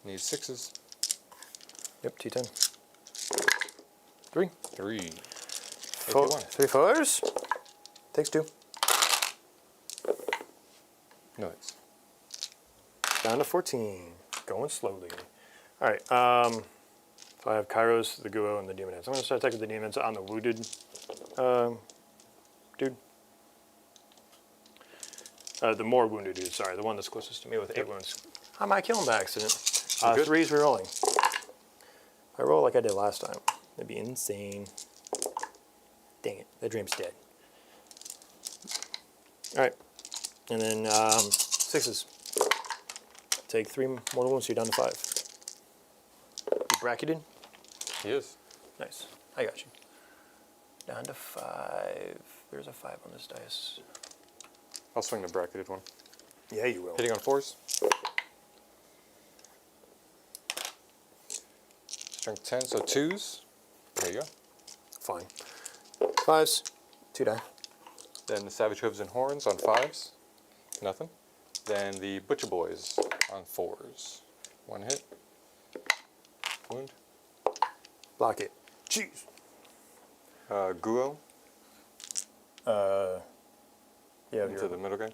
Need 6s. Yep, T10. 3. 3. Four, 3 4s. Takes 2. No hits. Down to 14. Going slowly. All right. So I have Kairos, the Guo, and the Demon Heads. I'm going to start attacking the demons on the wounded dude. The more wounded dude, sorry. The one that's closest to me with 8 wounds. I might kill him by accident. 3's rerolling. If I roll like I did last time, that'd be insane. Dang it. The dream's dead. All right. And then 6s. Take 3 mortal wounds, so you're down to 5. You bracketed? He is. Nice. I got you. Down to 5. There's a 5 on this dice. I'll swing the bracketed one. Yeah, you will. Hitting on 4s. Strength 10, so 2s. There you go. Fine. 5s. 2 die. Then the Savage Hooves and Horns on 5s. Nothing. Then the Butcher Boys on 4s. 1 hit. Wound. Block it. Jeez. Guo Yeah, into the middle guy.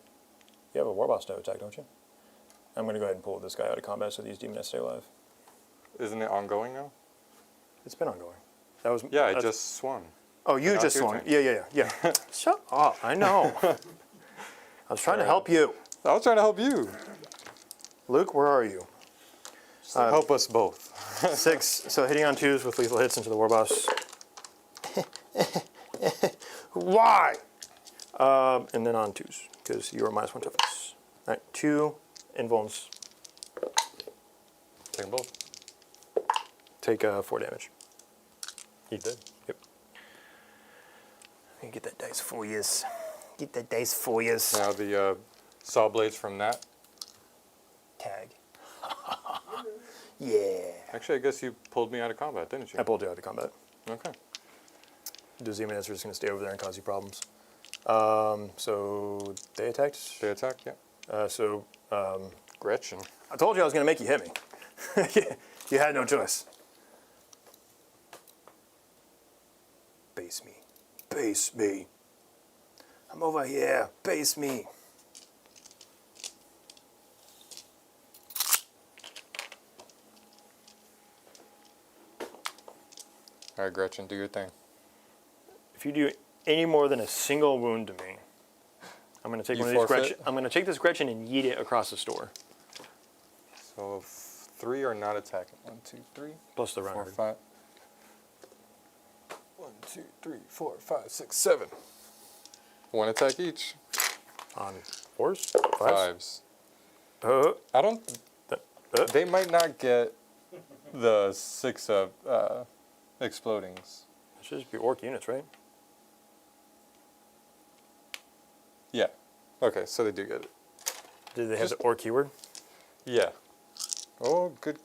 you have a Warboss to attack, don't you? I'm going to go ahead and pull this guy out of combat so these demons stay alive. Isn't it ongoing now? It's been ongoing. That was Yeah, I that's- just swung. Oh, you Now just it's your swung. turn. Yeah. Shut up. I know. I was trying to help you. I was trying to help you. Luke, where are you? Help us both. 6. So hitting on 2s with lethal hits into the Warboss. Why? And then on 2s, because you are -1 toughness. All right, 2 invulns. Take them both. Take 4 damage. He did. Yep. Let me get that dice for yous. Get that dice for yous. Now the saw blades from that. Tag. Yeah. Actually, I guess you pulled me out of combat, didn't you? I pulled you out of combat. Okay. Those demon answers are going to stay over there and cause you problems. So they attacked. They attack, yeah. Gretchen. I told you I was going to make you hit me. You had no choice. Base me. Base me. I'm over here. Base me. All right, Gretchen, do your thing. If you do any more than a single wound to me, I'm going to take You one of these forfeit? Gretchen. I'm going to take this Gretchen and yeet it across the store. So 3 are not attacking. 1, 2, 3, Plus the 4, runner. 5. 1, 2, 3, 4, 5, 6, 7. 1 attack each. On 4s? 5s. Uh, I don't. They might not get the 6 of explodings. It should just be orc units, right? Yeah. Okay, so they do get it. Did they have the orc keyword? Yeah. Oh, good.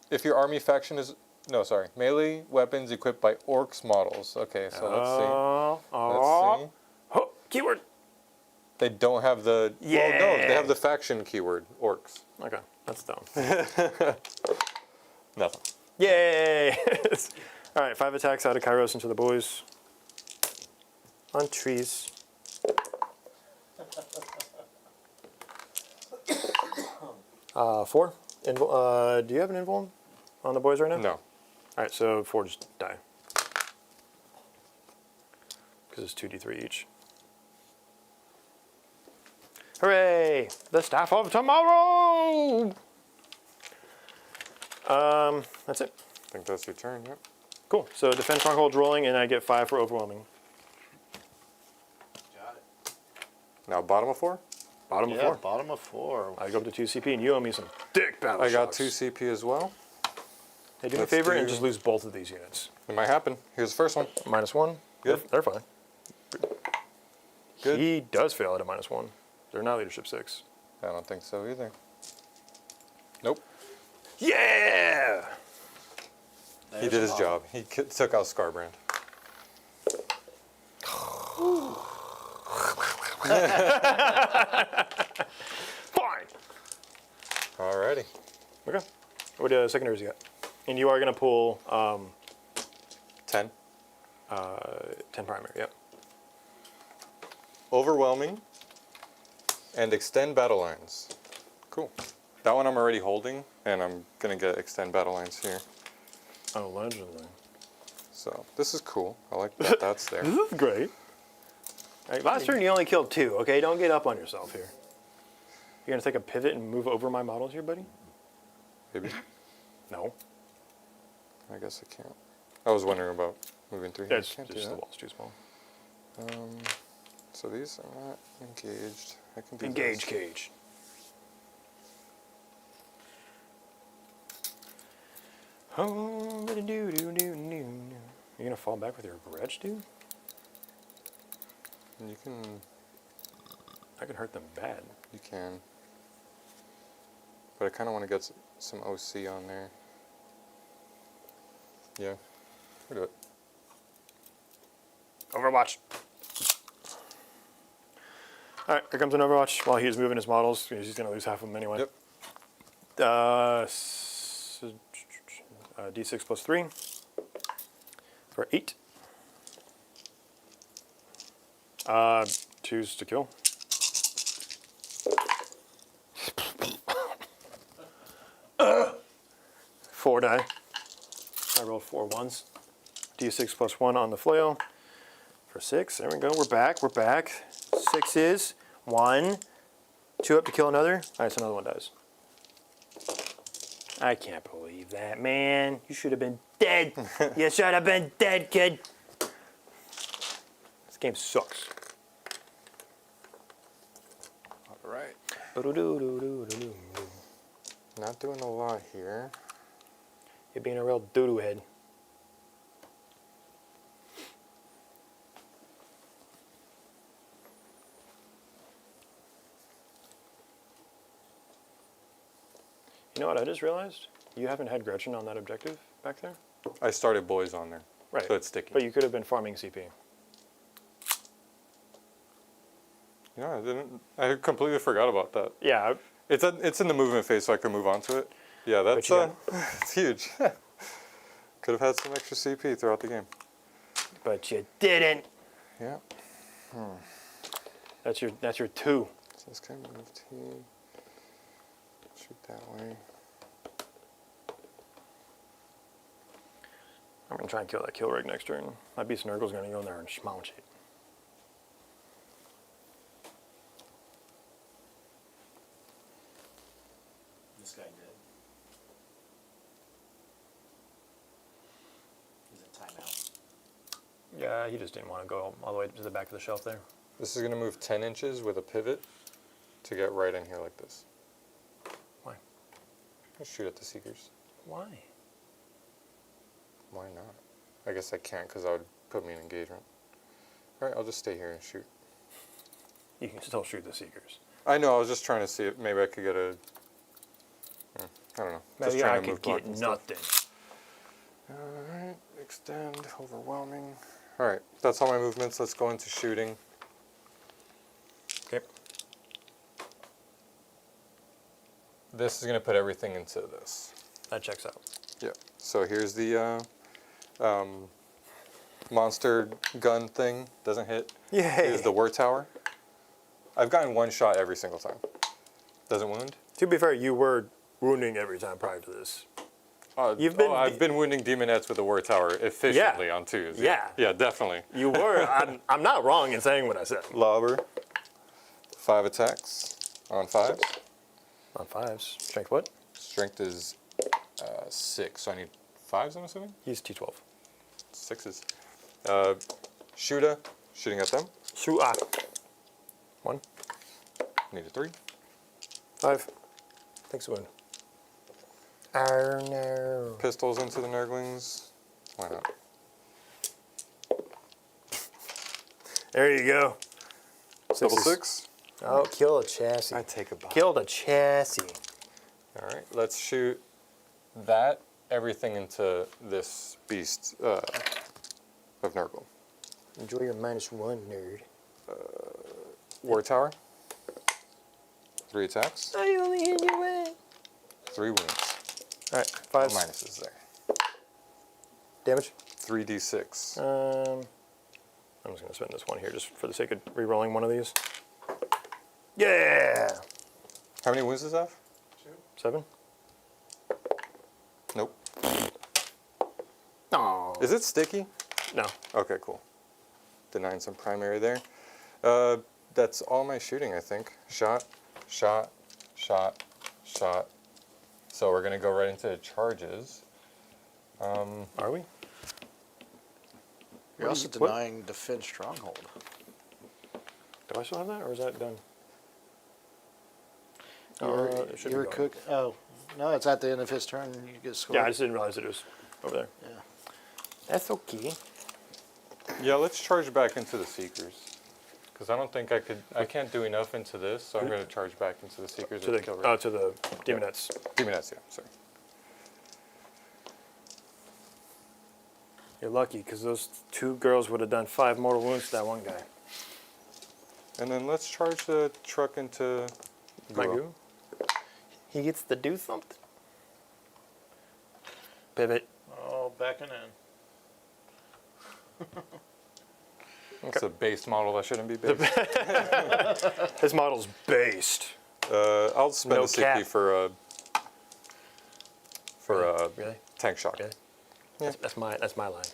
If your army faction is... No, sorry. Melee weapons equipped by Orks models. Okay, so let's see. Let's see. Oh, keyword. They don't have the... Well, no, they have the faction keyword, Orks. Okay, that's dumb. Nothing. Yay! All right, 5 attacks out of Kairos into the boys. On trees. Four. Do you have an invuln on the boys right now? No. All right, so 4 just die. because it's 2d3 each. Hooray! The Staff of Tomorrow! That's it. I think that's your turn, yep. Cool. So defense strongholds rolling, and I get 5 for overwhelming. Got it. Now bottom of 4? Bottom of Yeah, 4. bottom of 4. I go up to 2 CP, and you owe me some dick battle I got shocks. 2 CP as well. Hey, do me a Let's favor and do- just lose both of these units. It might happen. Here's the first one. -1. Good. They're fine. Good. He does fail at a -1. They're not leadership 6. I don't think so either. Nope. Yeah! He did his job. He took out Scarbrand. Fine. Alrighty. Okay. What secondaries you got? And you are going to pull 10. 10 primary, yep. Overwhelming and extend battle lines. Cool. That one I'm already holding, and I'm gonna get extend battle lines here. Allegedly. So this is cool. I like that that's there. This is great. All right, last turn you only killed 2, okay? Don't get up on yourself here. You're going to take a pivot and move over my models here, buddy? Maybe. No. I guess I can't. I was wondering about moving through here. That's Can't do just the that. wall's too small. So these are not engaged. I can do Engage this. cage. Oh, you're gonna fall back with your grudge, dude? And you can. I can hurt them bad. You can. But I kind of want to get some OC on there. Yeah. We'll do it. Overwatch. All right, here comes an Overwatch while he's moving his models. He's gonna lose half of them anyway. Yep. D6 plus 3 for 8. Choose to kill. Four die. I rolled 4 ones. D6 plus 1 on the flail for 6. There we go. We're back. We're back. 6 is 1. 2 up to kill another. All right, so another one dies. I can't believe that, man. You should have been dead. You should have been dead, kid. This game sucks. All right. You're Not doing a lot here. being a real doo-doo head. You know what I just realized? You haven't had Gretchen on that objective back there? I started boys on there. Right. So it's sticky. But you could have been farming CP. You know, I didn't. I completely forgot about that. Yeah, It's in the movement phase, so I can move on to it. Yeah, that's you it's huge. Could have had some extra CP throughout the game. but you didn't. Yeah. That's your 2. So this guy moved here. Shoot that way. I'm gonna try and kill that kill rig next turn. My beast Nurgle's gonna go in there and schmouch it. This guy did. He's a timeout. Yeah, he just didn't want to go all the way to the back of the shelf there. This is going to move 10 inches with a pivot to get right in here like this. Why? Let's shoot at the Seekers. Why? Why not? I guess I can't because that would put me in engagement. Alright, I'll just stay here and shoot. You can still shoot the Seekers. I know, I was just trying to see if maybe I could get a... I don't know. Just Maybe trying I to could move block get and stuff. nothing. Alright, extend, overwhelming. Alright, that's all my movements. Let's go into shooting. Okay. This is going to put everything into this. That checks out. Yeah. So here's the monster gun thing. Doesn't hit. Yay. Here's the word tower. I've gotten one shot every single time. Doesn't wound. To be fair, you were wounding every time prior to this. I've been wounding demonettes with the war tower efficiently on 2s. Yeah. Yeah, definitely. You were. I'm not wrong in saying what I said. Lobber. 5 attacks on 5s. On 5s. Strength what? Strength is 6, so I need 5s, I'm assuming? He's T12. 6s. Shooting at them. Shoot. 1. Need a 3. 5. Thanks, wound. Oh no. Pistols into the Nurglings. Why not? There you go. Double Sixes. 6. Oh, kill a chassis. I take a bite. Kill the chassis. All right, let's shoot that, everything into this beast of Nurgle. Enjoy your -1, nerd. War Tower. 3 attacks. I only hit you with. 3 wounds. All right, No 5 minuses there. damage. 3d6. I'm just gonna spend this one here just for the sake of re-rolling one of these. Yeah. How many wounds does that have? 7. Nope. No. Is it sticky? No. Okay, cool. Denying some primary there. That's all my shooting, I think. Shot, shot, shot, shot. So we're gonna go right into charges. Are we? You're also what- denying defend stronghold. Do I still have that, or is that done? It should You were be gone. cook. Oh, no, it's at the end of his turn. You get scored. Yeah, I just didn't realize it was over there. Yeah. That's okay. Yeah, let's charge back into the Seekers. Because I don't think I can't do enough into this, so I'm gonna charge back into the Seekers. To with the kill rate. to the demonettes. Demonettes, yeah, sorry. You're lucky because those 2 girls would have done 5 mortal wounds to that one guy. And then let's charge the truck into My Guru. goo. He gets to do something. Pivot. Oh, backing in. It's a base model that shouldn't be based. This model's based. I'll spend No a CP cap. for Really? tank shock. Okay. That's my line.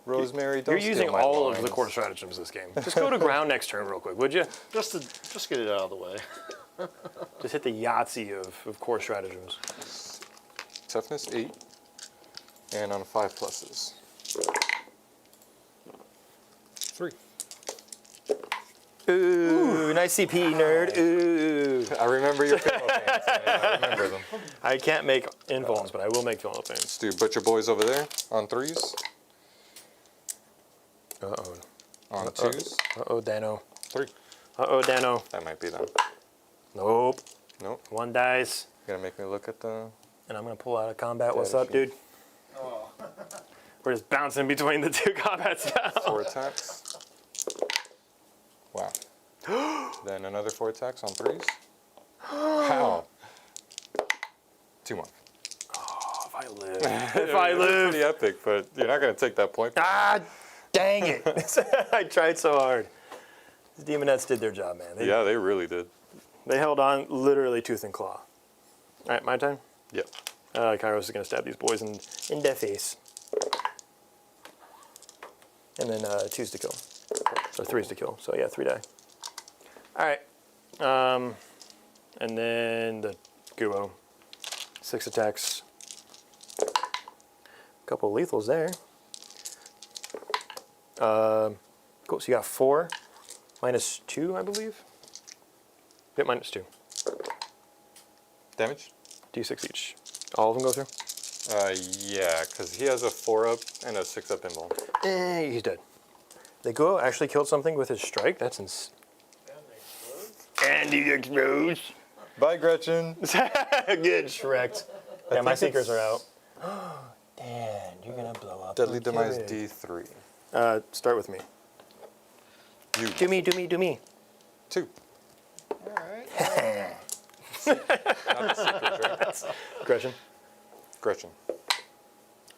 Rosemary, don't You're steal using my all of lines. the core stratagems this game. Just go to ground next turn real quick, would you? Just get it out of the way. Just hit the Yahtzee of core stratagems. Toughness 8, and on 5 pluses. 3. Ooh, nice CP, nerd. Ooh. I remember your pillow pains. I remember them. I can't make invulns, but I will make Philippines. Let's do Butcher Boys over there on 3s, Uh-oh. on 2s, Uh-oh, Dano. 3. Uh-oh, Dano. That might be them. Nope. Nope. 1 dice. You're gonna make me look at the. And I'm going to pull out of combat. What's Data up, sheet. dude? We're just bouncing between the 2 combats now. 4 attacks. Wow. Then another 4 attacks on 3s. How? 2 more. Oh, if I live. If I live. Pretty epic, but you're not gonna take that point. Ah, dang it. I tried so hard. The Demonettes did their job, man. Yeah, they really did. They held on literally tooth and claw. All right, my turn. Yep. Kairos is going to stab these boys in the face. And then 2s to kill. Or 3s to kill. So yeah, 3 die. All right. And then the Guo. 6 attacks. Couple lethals there. Cool. So you got 4. -2, I believe. Yep, -2. Damage? D6 each. All of them go through? Yeah, because he has a 4-up and a 6-up invuln. He's dead. The Guo actually killed something with his strike. That's And he explodes. Bye, Gretchen. Get shreked. Yeah, my think Seekers it's- are out. Dan, you're gonna blow up. Deadly the Demise turret. D3. Start with me. You. Do me. 2. All right. Not the Seekers, right? Gretchen. Gretchen.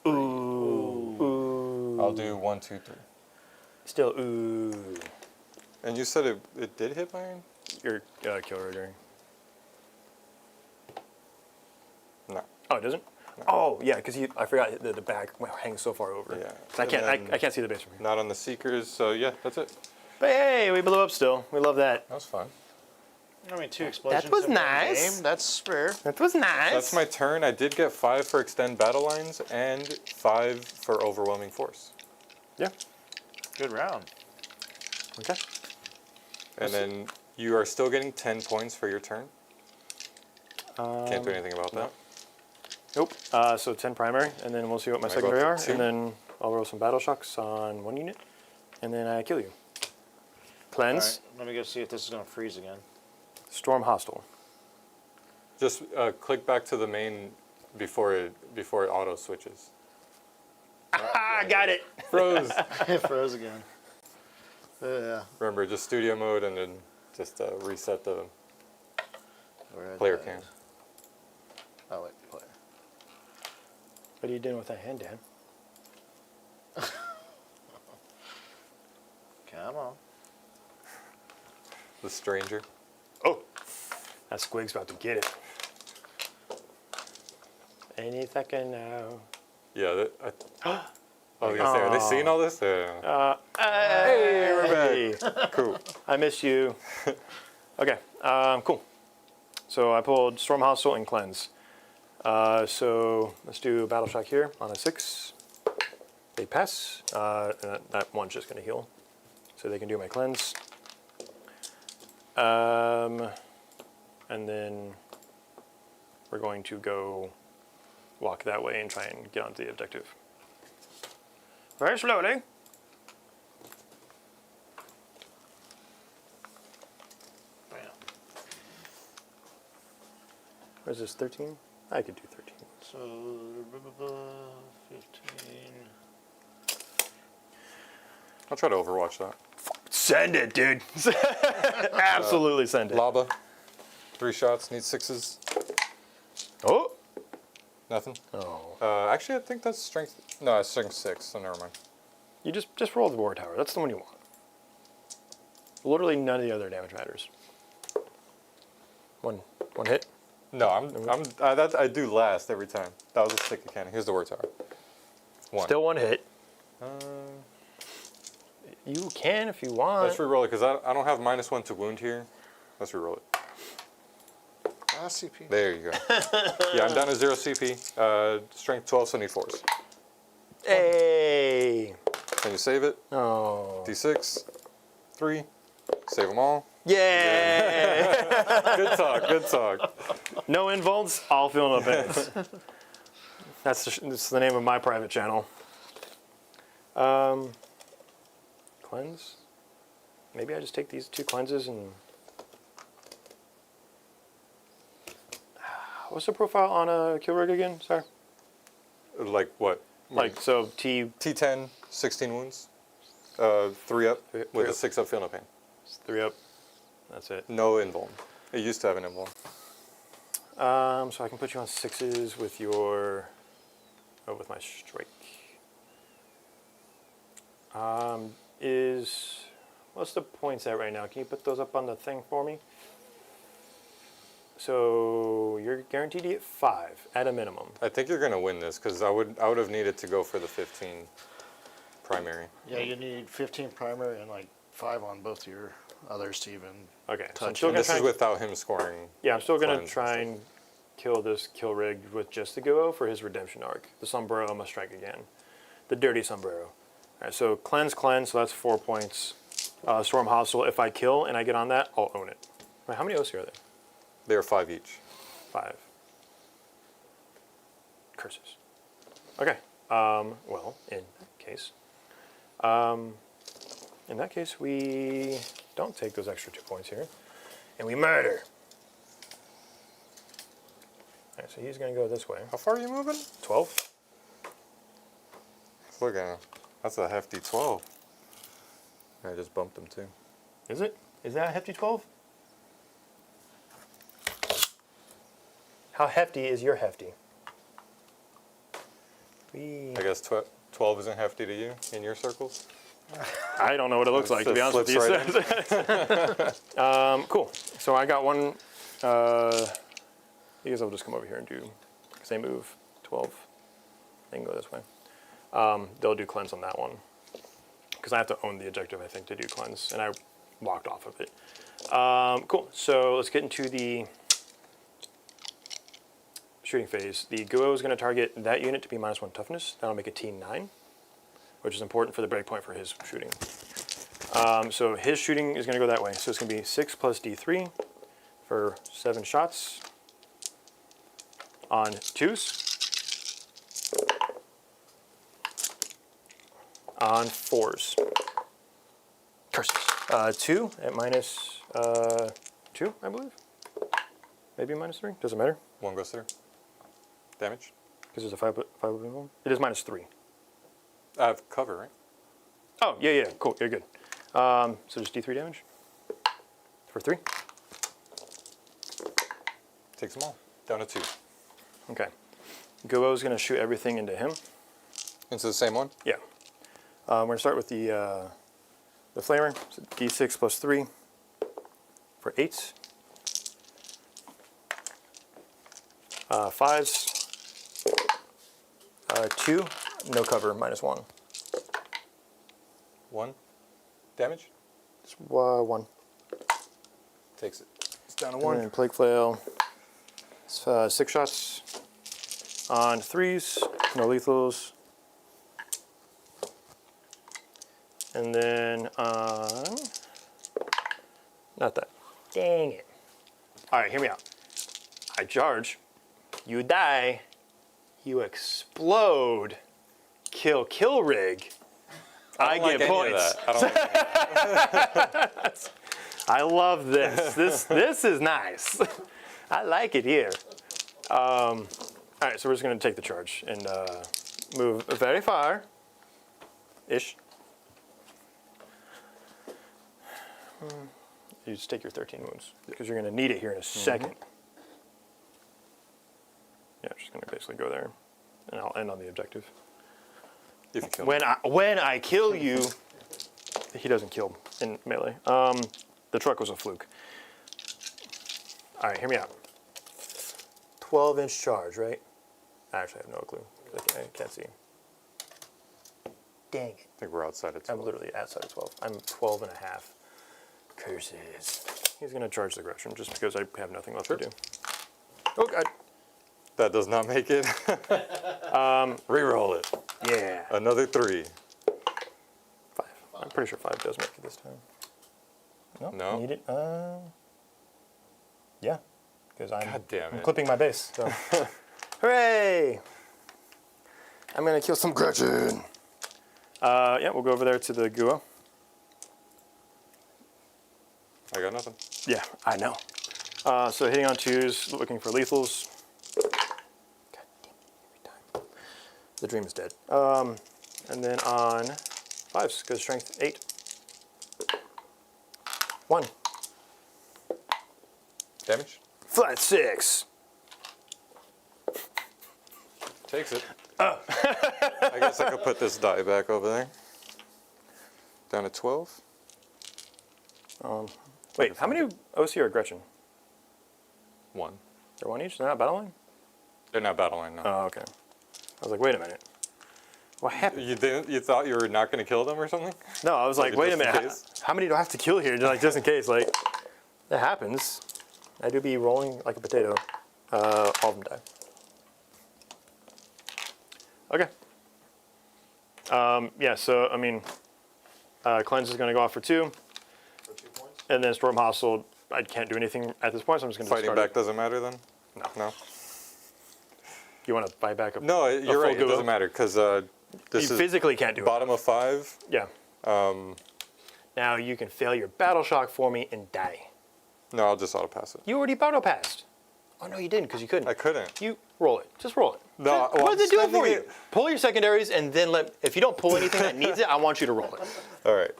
Ooh. I'll do 1, 2, 3. Still ooh. And you said it did hit my. Your kill ordering. No. Oh, it doesn't? Oh, yeah, because I forgot the back hangs so far over. Yeah. So I can't see the base from here. Not on the Seekers, so yeah, that's it. But hey, we blew up still. We love that. That was fun. I mean, 2 explosions was in one nice. game. That's rare. That was nice. That's my turn. I did get 5 for extend battle lines and 5 for overwhelming force. Yeah. Good round. Okay. And then you are still getting 10 points for your turn. Can't do anything about that. Nope. So 10 primary, and then we'll see what my Might go secondary up are, to 2. and then I'll roll some battle shocks on 1 unit, and then I kill you. Cleanse. All right, let me go see if this is going to freeze again. Storm hostile. Just click back to the main before it auto switches. Ah, got it. Froze. It froze again. Yeah. Remember, just studio mode and then just reset the Where player that cam. is. Oh, wait, player. What are you doing with that hand, Dan? Come on. The stranger. Oh, that squig's about to get it. Any second now. Yeah. I was gonna say, are they seeing all this? Yeah. Hey, we're back. Cool. I miss you. Okay, cool. So I pulled Storm Hostile and Cleanse. So let's do a Battle Shock here on a 6. They pass. And that one's just going to heal. So they can do my Cleanse. And then we're going to go walk that way and try and get onto the objective. Very slowly. What is this, 13? I could do 13. So, 15. I'll try to overwatch that. Send it, dude. Absolutely send it. Lava. 3 shots. Need 6s. Oh. Nothing. Oh. Actually, I think that's strength. No, it's strength 6. So never mind. You just roll the war tower. That's the one you want. Literally none of the other damage matters. One hit. No, I do last every time. That was a stick of cannon. Here's the word tower. 1. Still 1 hit. You can if you want. Let's re-roll it because I don't have -1 to wound here. Let's re-roll it. CP. There you go. Yeah, I'm down to 0 CP. Strength 12, so I need 4s. Hey. Can you save it? Oh. D6. 3. Save them all. Yay. Good talk. Good talk. No invulns, all feel no pains. That's the name of my private channel. Cleanse. Maybe I just take these 2 cleanses and. What's the profile on a kill rig again? Sorry. Like what? Like so T10, 16 wounds. 3 up with a 6 up feel no pain. 3 up. That's it. No invuln. It used to have an invuln. So I can put you on 6s with your, with my strike. What's the points at right now? Can you put those up on the thing for me? So you're guaranteed to get 5 at a minimum. I think you're gonna win this because I would have needed to go for the 15 primary. Yeah, you need 15 primary and like 5 on both your others to even. Okay, so I'm Touch still it. gonna This try. is without him scoring. Yeah, I'm still gonna cleanse try and and kill this kill rig with just the Go for his redemption arc. The sombrero must strike again. The dirty sombrero. All right, so cleanse, so that's 4 points. Storm hostile. If I kill and I get on that, I'll own it. Wait, how many OC are there? They are 5 each. 5. Curses. Okay. Well, in that case, we don't take those extra 2 points here, and we murder. All right, so he's going to go this way. How far are you moving? 12. Look at him. That's a hefty 12. I just bumped him too. Is it? Is that a hefty 12? How hefty is your hefty? I guess 12 isn't hefty to you in your circles? I don't know what it looks like, to be honest with you. Flips Cool. So I got one. I guess I'll just come over here and do. same move, 12. They can go this way. They'll do cleanse on that one. Because I have to own the objective, I think, to do cleanse. And I walked off of it. Cool. So let's get into the shooting phase. The Guo is going to target that unit to be -1 toughness. That'll make it T9, which is important for the breakpoint for his shooting. So his shooting is going to go that way. So it's going to be 6 plus D3 for 7 shots on 2s. On 4s. Curses. 2 at -2, I believe. Maybe -3. Doesn't matter. 1 goes through. Damage. Because there's a 5 one. It is -3. I have cover, right? Oh, yeah. Cool. You're good. So just D3 damage for 3. Takes them all. Down to 2. Okay. Guo's going to shoot everything into him. Into the same one? Yeah. We're going to start with the flamer. So D6 plus 3 for 8. 5s. 2. No cover, -1. 1. Damage? It's 1. Takes it. It's down to And 1. then Plague Flail. It's, 6 shots on 3s. No lethals. And then on... Not that. Dang it. All right, hear me out. I charge. You die. You explode. Kill rig. I get points. I don't like that. I love this. This is nice. I like it here. All right, so we're just going to take the charge and move very far-ish. You just take your 13 wounds because you're going to need it here in a second. Yeah, just going to basically go there, and I'll end on the objective. If you kill When I kill you, he doesn't kill in melee. The truck was a fluke. All right, hear me out. 12-inch charge, right? I actually have no clue. I can't see. Dang it. I think we're outside of 2. I'm literally outside of 12. I'm 12 and a half. Curses. He's going to charge the aggression just because I have nothing left to do. Oh, God. That does not make it. Reroll it. Yeah. Another 3. 5. I'm pretty sure 5 does make it this time. No? Need it? Yeah. Because God damn I'm it. clipping my base. So. Hooray! I'm going to kill some Gretchen. Yeah, we'll go over there to the Guo. I got nothing. Yeah, I know. So hitting on 2s, looking for lethals. God damn it, every time. The dream is dead. And then on 5s, because strength 8. 1. Damage? Flat 6. Takes it. Oh. I guess I could put this die back over there. Down to 12. Wait, how many OC are Gretchen? 1. They're 1 each? They're not battling? They're not battling, no. Oh, okay. I was like, wait a minute. What happened? You thought you were not going to kill them or something? No, I was like, wait a just in minute. case? How many do I have to kill here? Just in case. Like, that happens. I do be rolling like a potato. All of them die. Okay. Yeah, so, I mean, Cleanse is going to go off for 2. For 2 points? And then Storm Hostile, I can't do anything at this point, so I'm just going to Fighting back doesn't matter then? No. No? You want to buy back a No, you're full right. It Guo? doesn't matter because You this is physically can't do it. bottom of 5. Yeah. Now you can fail your battle shock for me and die. No, I'll just auto pass it. You already battle passed. Oh no, you didn't because you couldn't. I couldn't. You roll it. Just roll it. No, What well, does it do I'm for you? spending Pull your secondaries and then if you don't pull anything that needs it, I want you to roll it. All right.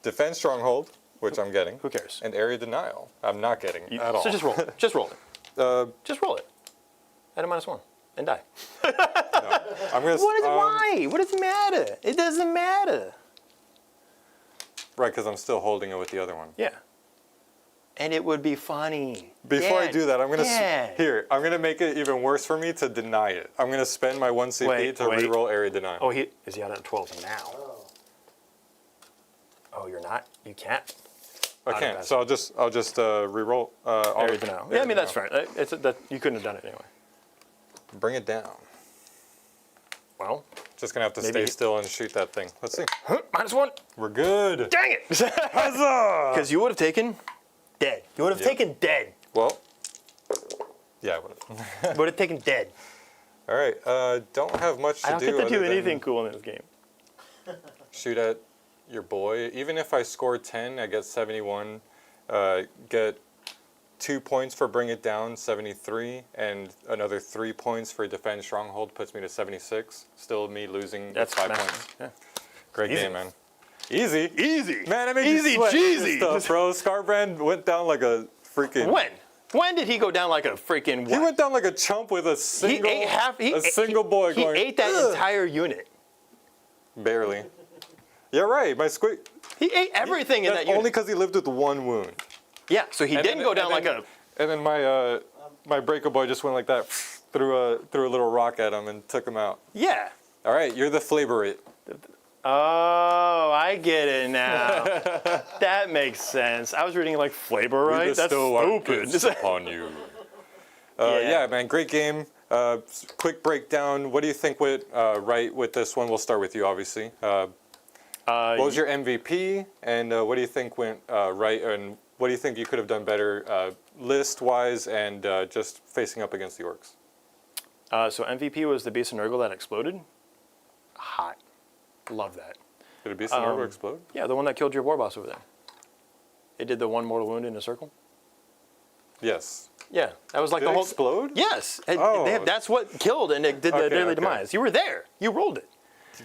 Defend Stronghold, which I'm getting. Who cares? And Area Denial. I'm not getting at all. So just roll it. Just roll it. Just roll it. At a -1 and die. I'm gonna. Why? What does it matter? It doesn't matter. Right, because I'm still holding it with the other one. Yeah. and it would be funny. Before I Dad, do that, I'm gonna Dad. I'm gonna make it even worse for me to deny it. I'm gonna spend my 1 CP to wait. reroll area denial. Oh, is he out at 12 now? Oh, you're not? You can't? I can't. So I'll just reroll. Area denial. Yeah, I mean, that's fair. You couldn't have done it anyway. Bring it down. Well, Just gonna have to Maybe stay he- still and shoot that thing. Let's see. -1. We're good. Dang it! Huzzah! Because you would have taken dead. You would have taken dead. Well, yeah, I would have. Would have taken dead. All right. Don't have much to I don't do. get to other do than anything cool in this game. Shoot at your boy. Even if I score 10, I get 71. Get 2 points for bring it down, 73, and another 3 points for defend stronghold puts me to 76. Still me losing That's 5 massive. points. Yeah. Great Easy. game, man. Easy. Easy. Man, I made Easy you sweat cheesy. this stuff, bro. Scarbrand went down like a freaking. When? When did he go down like a freaking what? He went down like a chump with a single. Single boy he going. ate that "Ugh." entire unit. Barely. You're right. My squid. He ate everything in That's that unit. only because he lived with 1 wound. Yeah, so he didn't go down like a... And then my breaker boy just went like that, threw a little rock at him and took him out. Yeah. All right, you're the flavorite. Oh, I get it now. That makes sense. I was reading like flavor, right? That's stupid. upon you. Yeah. Yeah, man, great game. Quick breakdown. What do you think with right with this one? We'll start with you, obviously. What was your MVP, and what do you think went right, and what do you think you could have done better list-wise and just facing up against the Orks? So MVP was the Beast of Nurgle that exploded. Hot. Love that. Did a beast of Nurgle explode? Yeah, the one that killed your war boss over there. It did the 1 mortal wound in a circle. Yes. Yeah, that was like Did the it whole... explode? Yes. Oh. That's what killed and it did the daily okay. demise. You were there. You rolled it.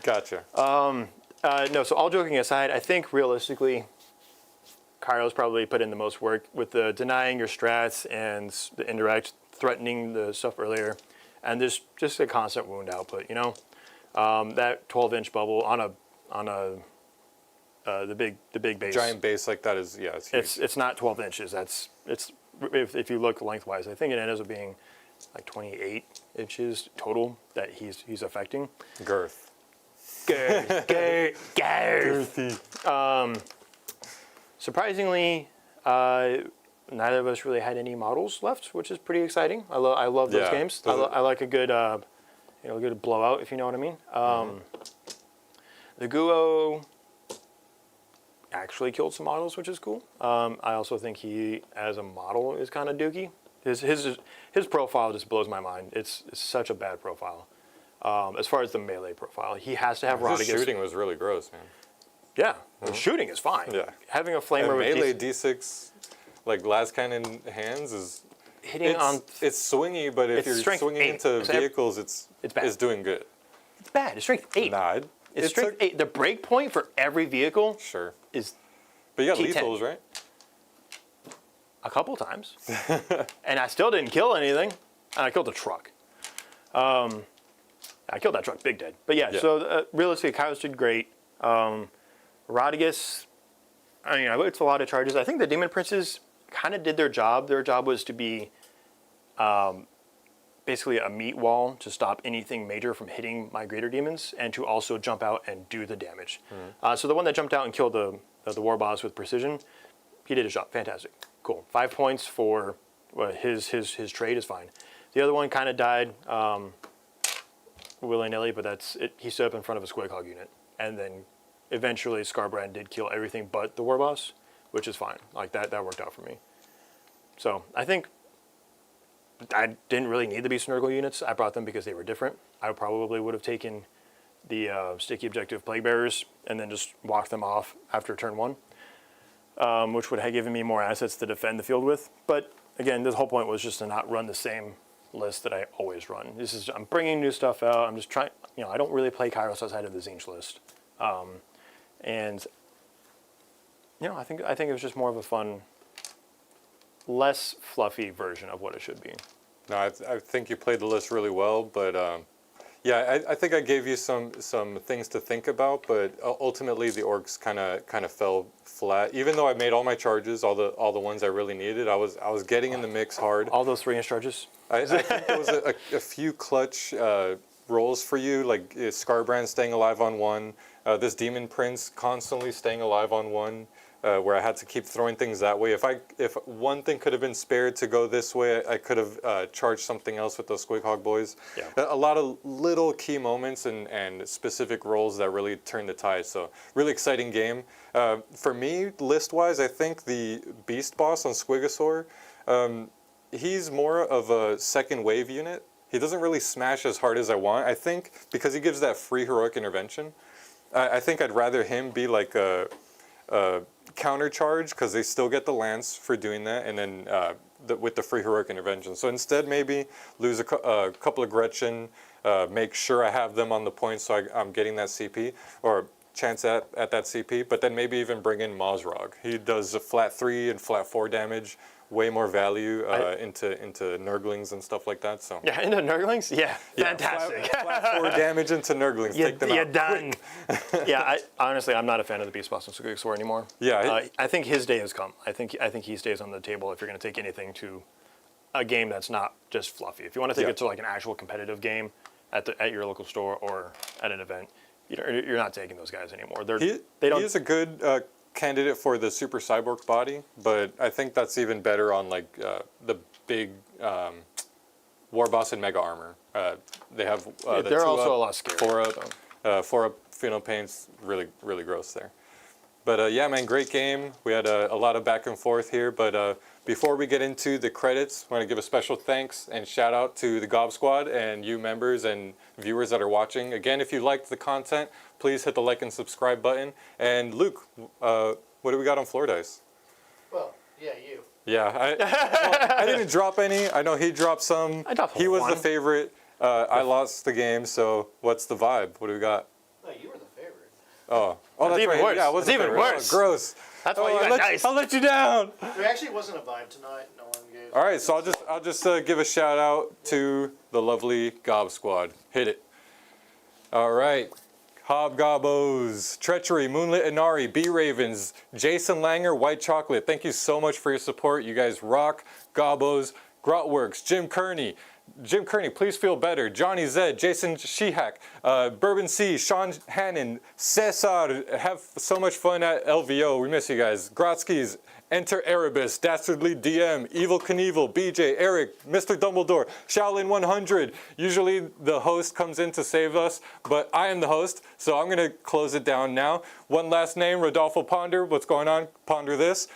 Gotcha. No, so all joking aside, I think realistically, Kairos probably put in the most work with the denying your strats and the indirect threatening the stuff earlier, and there's just a constant wound output. You know, that 12-inch bubble on the big base. Giant base like that is it's huge. It's not 12 inches. It's if you look lengthwise, I think it ends up being like 28 inches total that he's affecting. Girth. Girthy. Surprisingly, neither of us really had any models left, which is pretty exciting. I love those Yeah, games. those I like a good good blowout, if you know what I mean. The Guo actually killed some models, which is cool. I also think he, as a model, is kind of dookie. His profile just blows my mind. It's such a bad profile. As far as the melee profile, he has to have His Rodriguez. shooting was really gross, man. Yeah, the shooting is fine. Yeah. Having a flamer And with melee decent- D6, like last cannon hands is hitting on it's swingy, but if it's you're strength swinging 8. into So every- vehicles, it's bad. doing good. it's bad. It's strength 8. Nah, It's strength 8. The break point for every vehicle Sure, is but you got T10. lethals, right? a couple times, and I still didn't kill anything. And I killed a truck. I killed that truck, big dead. But yeah, Yeah. so realistically, Kairos did great. Rodigus, I mean, it's a lot of charges. I think the Demon Princes kind of did their job. Their job was to be basically a meat wall to stop anything major from hitting my greater demons, and to also jump out and do the damage. So the one that jumped out and killed the war boss with precision, he did his job. Fantastic. Cool. 5 points for his trade is fine. The other one kind of died willy-nilly, but that's it. He stood up in front of a Squig Hog unit, and then eventually Scarbrand did kill everything but the war boss, which is fine. Like that worked out for me. So I think I didn't really need the Beast and Nurgle units. I brought them because they were different. I probably would have taken the Sticky Objective Plague Bearers and then just walked them off after turn 1, which would have given me more assets to defend the field with. But again, the whole point was just to not run the same list that I always run. I'm bringing new stuff out. I'm just trying, I don't really play Kairos outside of the Tzeentch list. And I think it was just more of a fun, less fluffy version of what it should be. No, I think you played the list really well, but Yeah, I think I gave you some things to think about, but ultimately the orcs kind of fell flat. Even though I made all my charges, all the ones I really needed, I was getting in the mix hard. All those 3-inch charges? I think there was a few clutch rolls for you, like Scarbrand staying alive on one, this Demon Prince constantly staying alive on one, where I had to keep throwing things that way. If one thing could have been spared to go this way, I could have charged something else with those Squighog boys. Yeah. A lot of little key moments and specific roles that really turned the tide. So really exciting game. For me, list-wise, I think the Beast Boss on Squigosaur, he's more of a second wave unit. He doesn't really smash as hard as I want. I think because he gives that free heroic intervention, I think I'd rather him be like a counter charge, because they still get the lance for doing that, and then with the free heroic intervention. So instead, maybe lose a couple of Gretchen, make sure I have them on the point so I'm getting that CP, or chance at that CP, but then maybe even bring in Mazrog. He does a flat 3 and flat 4 damage, way more value into Nurglings and stuff like that. So Yeah, into Nurglings? Yeah, fantastic. Flat 4 damage into Nurglings. Take them You're out done. Yeah, honestly, I'm not a fan of the Beast Boss and Squigosaur anymore. Yeah, I think his day has come. I think he stays on the table if you're going to take anything to a game that's not just fluffy. If you want to take it to like an actual competitive game at your local store or at an event, you're not taking those guys anymore. He is a good candidate for the Super Cyborg body, but I think that's even better on like the big War Boss and Mega Armor. They have they're also a lot scarier. 4 up Pheno Paint's really gross there. But yeah, man, great game. We had a lot of back and forth here, but before we get into the credits, I want to give a special thanks and shout out to the Gob Squad and you members and viewers that are watching. Again, if you liked the content, please hit the like and subscribe button. And Luke, what do we got on Floor Dice? Well, yeah, you. Yeah, I didn't drop any. I know he dropped some. I dropped He was one. the favorite. I lost the game, so what's the vibe? What do we got? No, you were the favorite. Oh, that's even right. worse. Yeah, I was It's the even favorite. worse. Oh, gross. That's why you got dice. I'll let you down. There actually wasn't a vibe tonight. No one gave. All right, so I'll just give a shout out to the lovely Gob Squad. Hit it. All right. Hobgobbos, Treachery, Moonlit Inari, B Ravens, Jason Langer, White Chocolate. Thank you so much for your support. You guys rock. Gobbos, Grotworks, Jim Kearney, please feel better. Johnny Zed, Jason Shihak, Bourbon C, Sean Hannon, Cesar, have so much fun at LVO. We miss you guys. Grotskis, Enter Erebus, Dastardly DM, Evil Knievel, BJ, Eric, Mr. Dumbledore, Shaolin 100. Usually the host comes in to save us, but I am the host, so I'm going to close it down now. One last name, Rodolfo Ponder. What's going on? Ponder this.